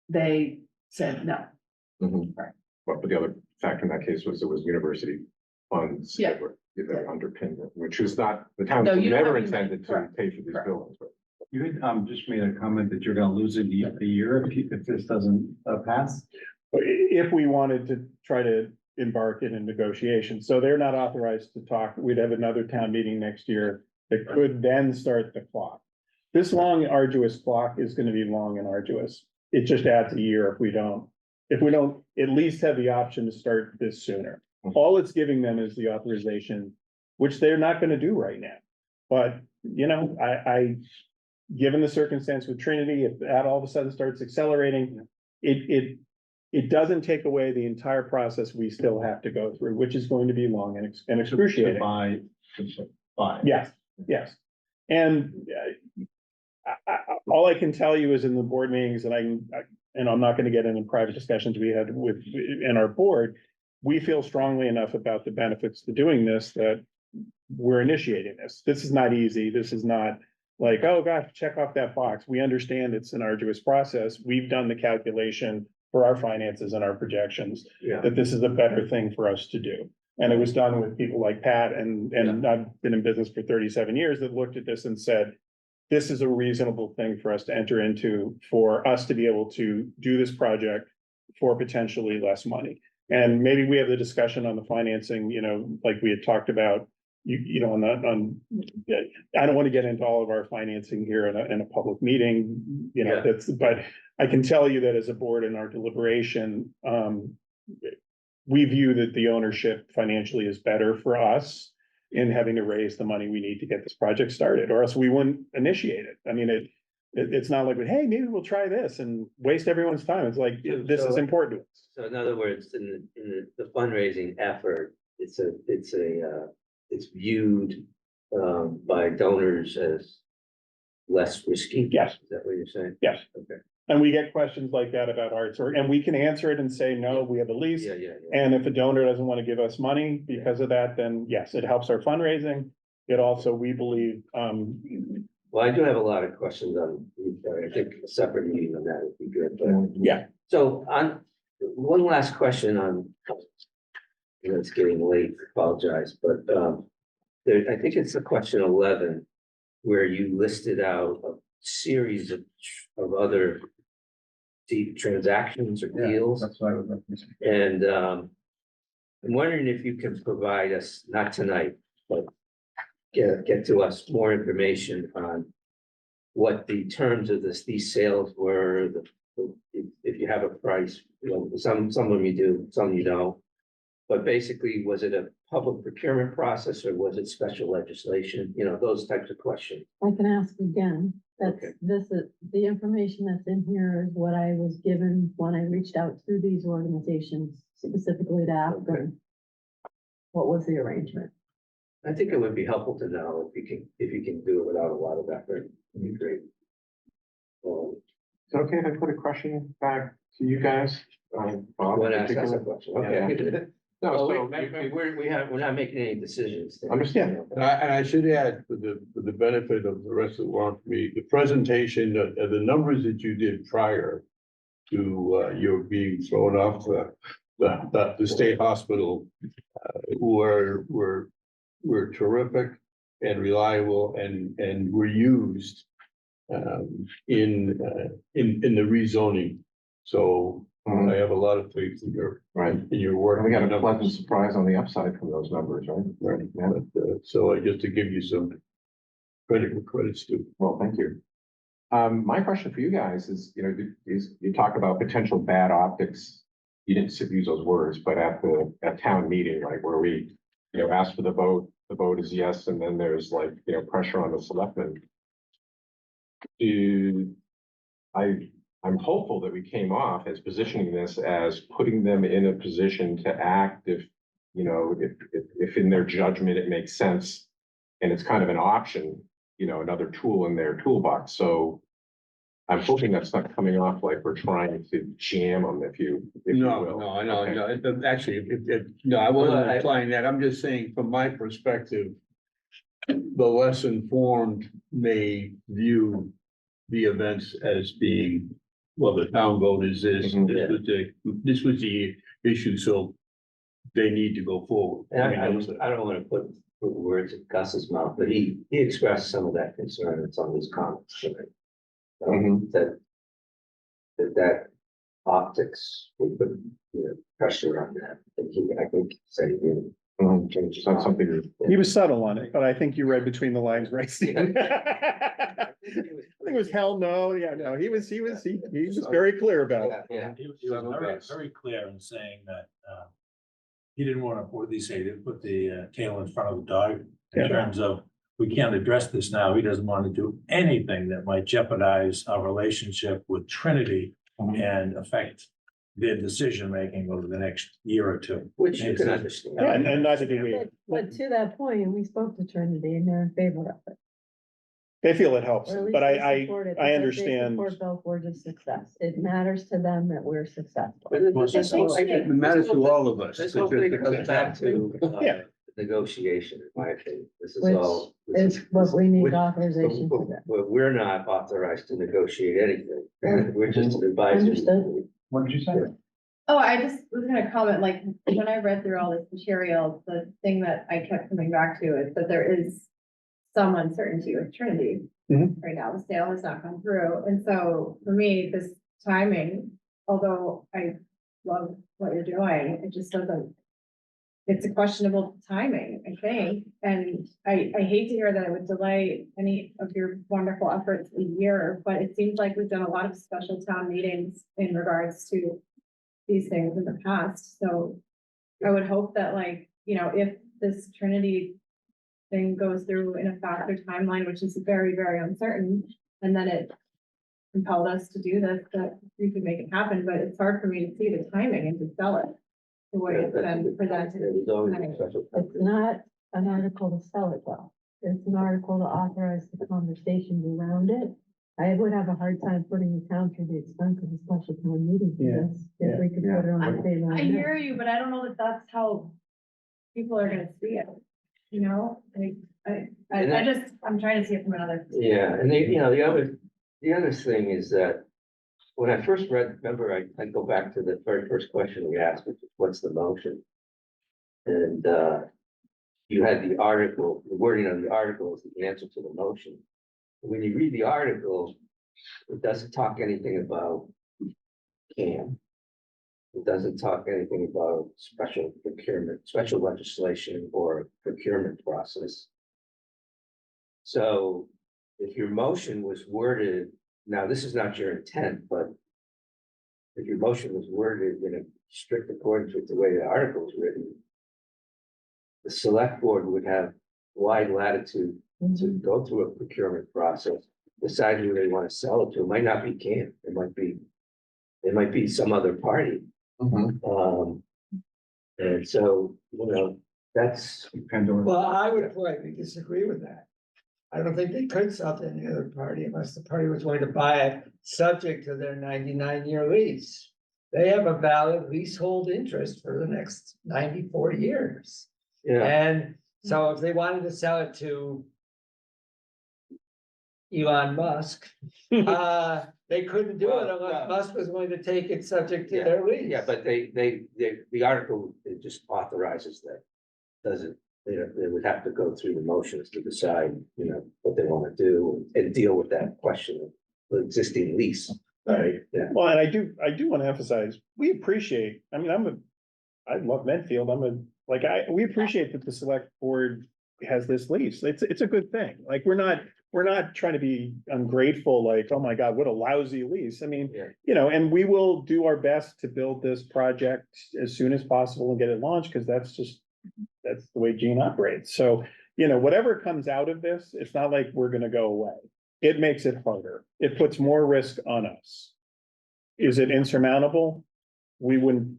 they said no. Mhm. Right. But the other factor in that case was it was university funds Yeah. that underpinned it, which is not, the town No, you don't never have- intended to correct, pay for these correct. buildings. But You had just made a comment that you're gonna lose a year if this doesn't pass. If we wanted to try to embark in a negotiation, so they're not authorized to talk, we'd have another town meeting next year that could then start the clock. This long arduous clock is gonna be long and arduous. It just adds a year if we don't at least have the option to start this sooner. All it's giving them is the authorization, which they're not gonna do right now. But, given the circumstance with Trinity, if that all of a sudden starts accelerating, it doesn't take away the entire process we still have to go through, which is going to be long and excruciating. Bye. Yes. And all I can tell you is in the board meetings and I'm not gonna get into private discussions we had in our board, we feel strongly enough about the benefits to doing this that we're initiating this. This is not easy. This is not Like, oh gosh, check off that box. We understand it's an arduous process. We've done the calculation for our finances and our projections, Yeah. that this is a better thing for us to do. And it was done with people like Pat and I've been in business for 37 years that looked at this and said, this is a reasonable thing for us to enter into, for us to be able to do this project for potentially less money. And maybe we have the discussion on the financing, you know, like we had talked about, you know, I don't want to get into all of our financing here in a public meeting, you know, but I can tell you that as a board in our deliberation, we view that the ownership financially is better for us in having to raise the money we need to get this project started, or else we wouldn't initiate it. I mean, it's not like, hey, maybe we'll try this and waste everyone's time. It's like, this is important to us. So in other words, in the fundraising effort, it's viewed by donors as less risky. Yes. Is that what you're saying? Yes. Okay. And we get questions like that about arts, and we can answer it and say, no, we have a lease. Yeah. And if a donor doesn't want to give us money because of that, then yes, it helps our fundraising. It also, we believe, Well, I do have a lot of questions on, I think a separate meeting on that would be good, but. yeah. So on, one last question on, you know, it's getting late, I apologize, but, there, I think it's a question 11, where you listed out a series of other deep transactions or deals. That's what I was looking at. And, I'm wondering if you can provide us, not tonight, but get to us more information on what the terms of these sales were, if you have a price, you know, some of them you do, some you don't. But basically, was it a public procurement process or was it special legislation? You know, those types of questions. I can ask again. That's, Okay. this is, the information that's in here is what I was given when I reached out to these organizations specifically to ask them. What was the arrangement? I think it would be helpful to know if you can do it without a lot of effort. It'd be great. Is it okay if I put a question back to you guys? Bob, Want to in ask us a particular? question? Okay. No, Well, so we're not making any decisions. Understand. And I should add, for the benefit of the rest of the Warrant Committee, the presentation, the numbers that you did prior to your being thrown off the state hospital were terrific and reliable and were used in the rezoning. So I have a lot of faith in your work. And we got a pleasant surprise on the upside from those numbers, right? Right. But, so just to give you some credit where credit's due. Well, thank you. My question for you guys is, you know, you talk about potential bad optics. You didn't use those words, but at town meeting, like where we, you know, ask for the vote is yes, and then there's like, you know, pressure on the selectmen. I'm hopeful that we came off as positioning this as putting them in a position to act if, you know, if in their judgment it makes sense. And it's kind of an option, you know, another tool in their toolbox. So I'm hoping that's not coming off like we're trying to jam them, if you will. No, I know, no, actually, no, I wasn't implying that. I'm just saying from my perspective, the less informed may view the events as being, well, the town vote is this, this was the issue, so they need to go forward. And I don't want to put words in Gus's mouth, but he expressed some of that concern in some of his comments tonight. That optics would put, you know, pressure on that. I think said he did. Something. He was subtle on it, but I think you read between the lines, right, Stephen? I think it was hell no, yeah, no, he was very clear about it. Yeah. He was very clear in saying that, he didn't want to, what did he say, to put the tail in front of the dog in terms of, we can't address this now. He doesn't want to do anything that might jeopardize our relationship with Trinity and affect their decision-making over the next year or two. Which you can understand. Yeah, and neither do we. But to that point, we spoke to Trinity and they're in favor of it. They feel it helps, Or at least but they support it I because understand. They support Belforge's success. It matters to them that we're successful. It matters to all of us. This whole thing comes back to, Yeah. negotiation, in my opinion. This is Which all. this is what we need which- authorization for that. but we're not authorized to negotiate anything. We're just an advisory. Understood. What did you say? Oh, I just was gonna comment, like, when I read through all this material, the thing that I kept coming back to is that there is some uncertainty with Trinity. Mhm. Right now, the sale has not come through, and so for me, this timing, although I love what you're doing, it just doesn't. It's a questionable timing, I think, and I hate to hear that it would delay any of your wonderful efforts a year, but it seems like we've done a lot of special town meetings in regards to these things in the past, so I would hope that, like, you know, if this Trinity thing goes through in a faster timeline, which is very, very uncertain, and then it compelled us to do this, that we could make it happen, but it's hard for me to see the timing and to sell it the way it's been presented. It was always a special. It's not an article to sell it though. It's an article to authorize the conversations around it. I would have a hard time putting the town through the expense of a special town meeting for Yeah, this, if we could put it on the table. I hear you, but I don't know that that's how people are gonna see it, you know, like, I'm trying to see it from another. Yeah, and you know, the other thing is that when I first read, remember, I go back to the very first question we asked, which is what's the motion? And you had the article, the wording of the article is the answer to the motion. When you read the article, it doesn't talk anything about CAM. It doesn't talk anything about special procurement, special legislation or procurement process. So if your motion was worded, now this is not your intent, but if your motion was worded in a strict accordance with the way the article is written, the select board would have wide latitude to go through a procurement process, decide who they want to sell it to. It might not be CAM, it might be some other party. And so, you know, that's. Well, I would politely disagree with that. I don't think they could sell to any other party unless the party was going to buy it subject to their 99-year lease. They have a valid leasehold interest for the next 94 years. Yeah, And so if they wanted to sell it to Elon Musk, they couldn't do it unless Musk was going to take it subject to their lease. yeah, but the article, it just authorizes that. Doesn't, they would have to go through the motions to decide, you know, what they want to do and deal with that question of the existing lease. Right, yeah. Well, and I do want to emphasize, we appreciate, I mean, I love Medfield, we appreciate that the select board has this lease. It's a good thing. Like, we're not trying to be ungrateful, like, oh my God, what a lousy lease. I mean, Yeah. you know, and we will do our best to build this project as soon as possible and get it launched, because that's the way Gene operates. So, you know, whatever comes out of this, it's not like we're gonna go away. It makes it harder. It puts more risk on us. Is it insurmountable? We wouldn't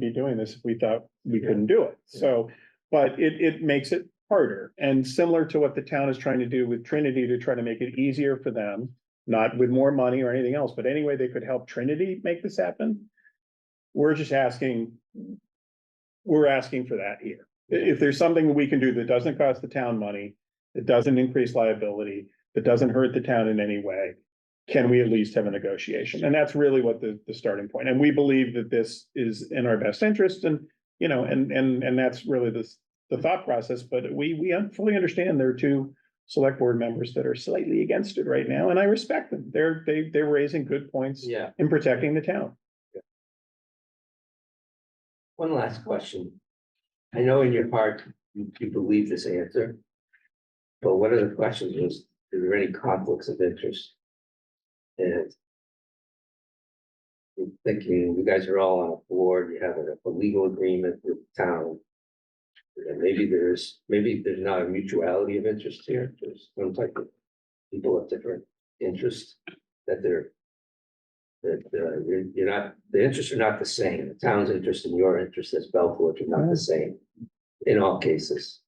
be doing this if we thought we couldn't do it. So, but it makes it harder, and similar to what the town is trying to do with Trinity to try to make it easier for them, not with more money or anything else, but any way they could help Trinity make this happen. We're asking for that here. If there's something we can do that doesn't cost the town money, that doesn't increase liability, that doesn't hurt the town in any way, can we at least have a negotiation? And that's really what the starting point. And we believe that this is in our best interest, and, you know, and that's really the thought process, but we fully understand there are two select board members that are slightly against it right now, and I respect them. They're raising good points in protecting the town. One last question. I know in your heart, you believe this answer. But one of the questions was, is there any conflicts of interest? And I'm thinking, you guys are all on a board, you have a legal agreement with the town. And maybe there's not a mutuality of interest here. There's some type of people of different interests that you're not, the interests are not the same. The town's interest and your interest as Belfort are not the same in all cases.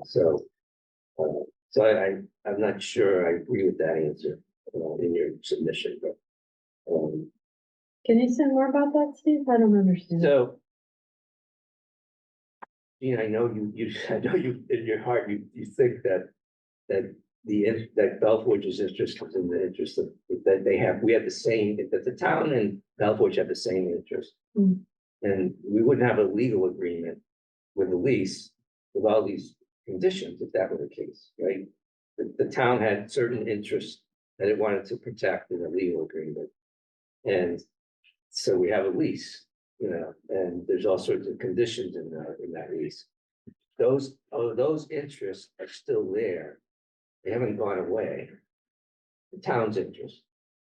So I'm not sure I agree with that answer in your submission, but. Can you say more about that, Steve? I don't understand. So. Gene, I know I know you, in your heart, you think that that Belforge's interest is in the interest of, that we have the same, that the town and Belforge have the same interest. Mm. And we wouldn't have a legal agreement with the lease with all these conditions if that were the case, right? The town had certain interests that it wanted to protect in a legal agreement. And so we have a lease, and there's all sorts of conditions in that lease. Those interests are still there. They haven't gone away. The town's interests,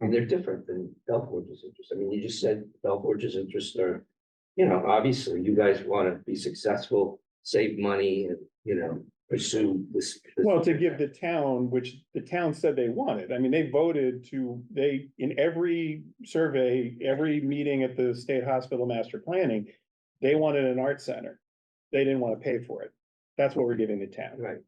and they're different than Belforge's interests. I mean, you just said Belforge's interests are, obviously you guys want to be successful, save money and, pursue this. Well, to give the town, which the town said they wanted, I mean, they voted in every survey, every meeting at the state hospital master planning, they wanted an art center. They didn't want to pay for it. That's what we're giving the town. Right.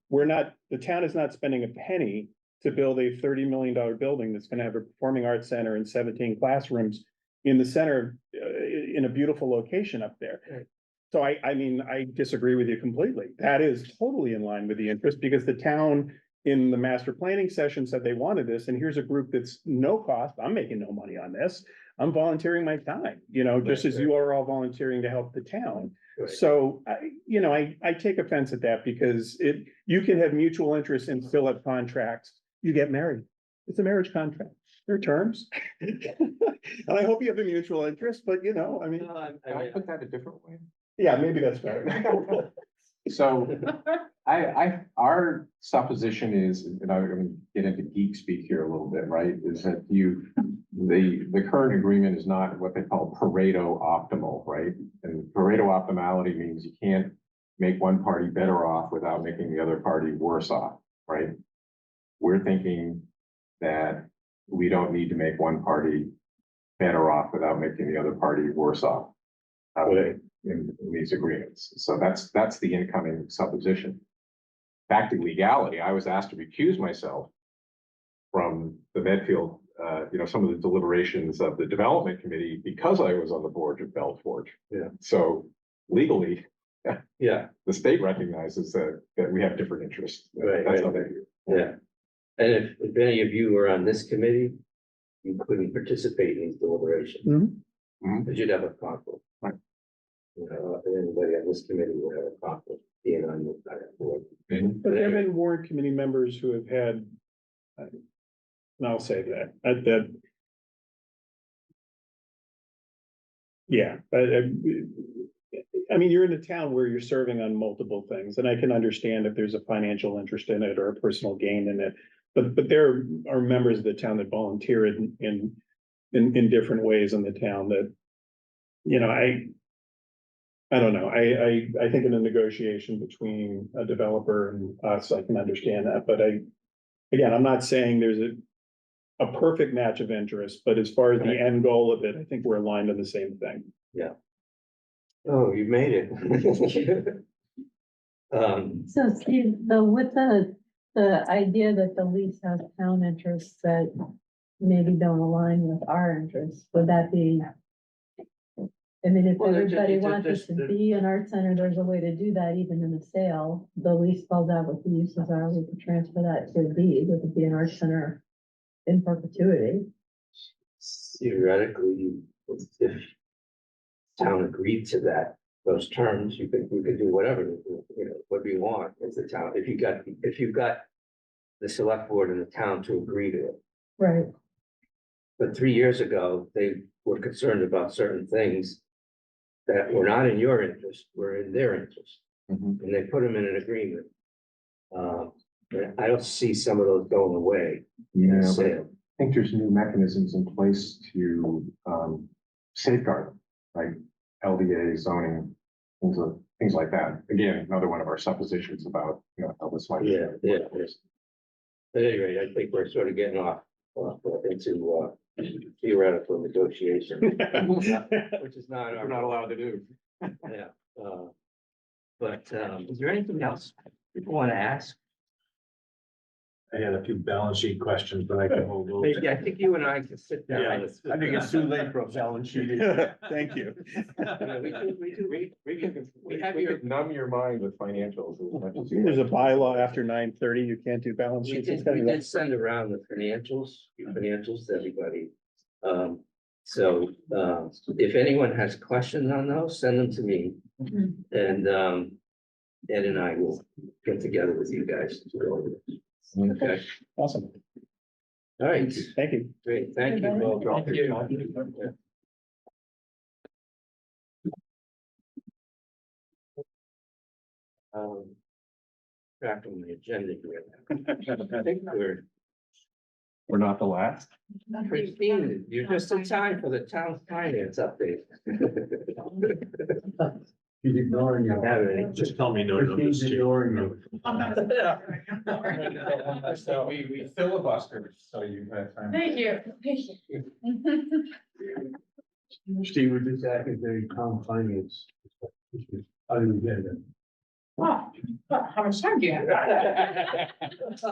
The town is not spending a penny to build a $30 million building that's gonna have a performing arts center and 17 classrooms in the center, in a beautiful location up there. Right. So I mean, I disagree with you completely. That is totally in line with the interest, because the town in the master planning session said they wanted this, and here's a group that's no cost. I'm making no money on this. I'm volunteering my time, just as you are all volunteering to help the town. Right. So I take offense at that, because you can have mutual interest in fill up contracts. You get married. It's a marriage contract. There are terms. And I hope you have a mutual interest, but I mean, Can I put that a different way? yeah, maybe that's better. So our supposition is, and I'm going to get into geek speak here a little bit, right? Is that the current agreement is not what they call Pareto optimal, right? And Pareto optimality means you can't make one party better off without making the other party worse off, right? We're thinking that we don't need to make one party better off without making the other party worse off. In these agreements. So that's the incoming supposition. Back to legality, I was asked to recuse myself from the Medfield, some of the deliberations of the development committee because I was on the board of Belforge. Yeah. So legally, Yeah. the state recognizes that we have different interests. Right, That's right. how they do. Yeah. And if any of you were on this committee, you couldn't participate in these deliberations. Mhm. Because you'd have a conflict. Right. Anybody on this committee would have a conflict being on that board. But there have been warrant committee members who have had, and I'll say that. Yeah, I mean, you're in a town where you're serving on multiple things, and I can understand if there's a financial interest in it or a personal gain in it. But there are members of the town that volunteer in different ways in the town that, I don't know. I think in a negotiation between a developer and us, I can understand that, but I'm not saying there's a perfect match of interest, but as far as the end goal of it, I think we're aligned on the same thing. Yeah. Oh, you made it. So Steve, with the idea that the lease has town interests that maybe don't align with our interests, would that be? I mean, if Well, everybody wants it to be an art center, there's a way to do that even in a sale. The lease spells out what the uses are, we could transfer that to a deed, it could be an art center in perpetuity. Theoretically, if town agreed to those terms, we could do whatever, whatever you want as the town, if you've got the select board and the town to agree to it. Right. But 3 years ago, they were concerned about certain things that were not in your interest, were in their interest, and they put them in an agreement. I don't see some of those going away. Yeah, but I think there's new mechanisms in place to safeguard them, like LDA zoning, things like that. Again, another one of our suppositions about, how this might. Yeah. At any rate, I think we're sort of getting off into theoretical negotiation, which is not We're not allowed to do. Yeah. But is there anything else people want to ask? I had a few balance sheet questions, but I can hold those. Maybe, I think you and I can sit down. Yeah, I think it's too late for a balance sheet. Thank you. Yeah, we have We your, could numb your mind with financials as much as you There's a want. bylaw after 9:30, you can't do balance sheets. It's we gotta did send around the financials to everybody. If anyone has questions on those, send them to me. And, Ed and I will get together with you guys to go over this. Okay, Awesome. all right, Thank you. great, thank you. Well, drop Thank your you. time. Back on the agenda here. I think We're not the last. Christine, you're just in time for the town finance update. He's ignoring you. Have any? Just tell me no numbers. He's ignoring you. So we filibustered, so you had time. Thank you, thank you. Steve, we're just asking the town finance. I didn't get it. Oh, how much time do you have?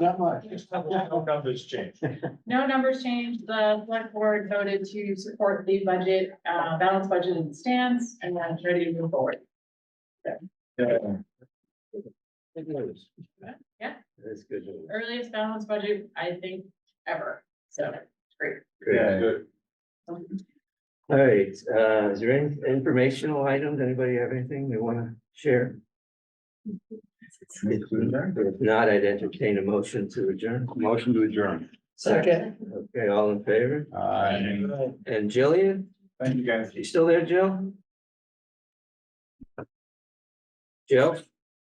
Not much. No numbers change. No numbers changed. The select board voted to support the budget, balanced budget in stance, and then ready to move forward. Good news. Yeah. That's good news. Earliest balanced budget, I think, ever. So, it's great. Great. Good. All right, is there any informational items? Anybody have anything they want to share? If not, I'd entertain a motion to adjourn. Motion to adjourn. Second. Okay, all in favor? And Jillian, Thank you, guys. you still there, Jill? Jill,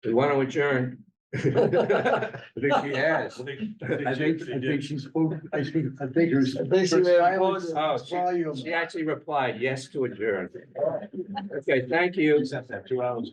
we want to adjourn. I think she has. I think she's spoke, I think her. Oh, she actually replied yes to adjourn. Okay, thank you. Except that 2 hours.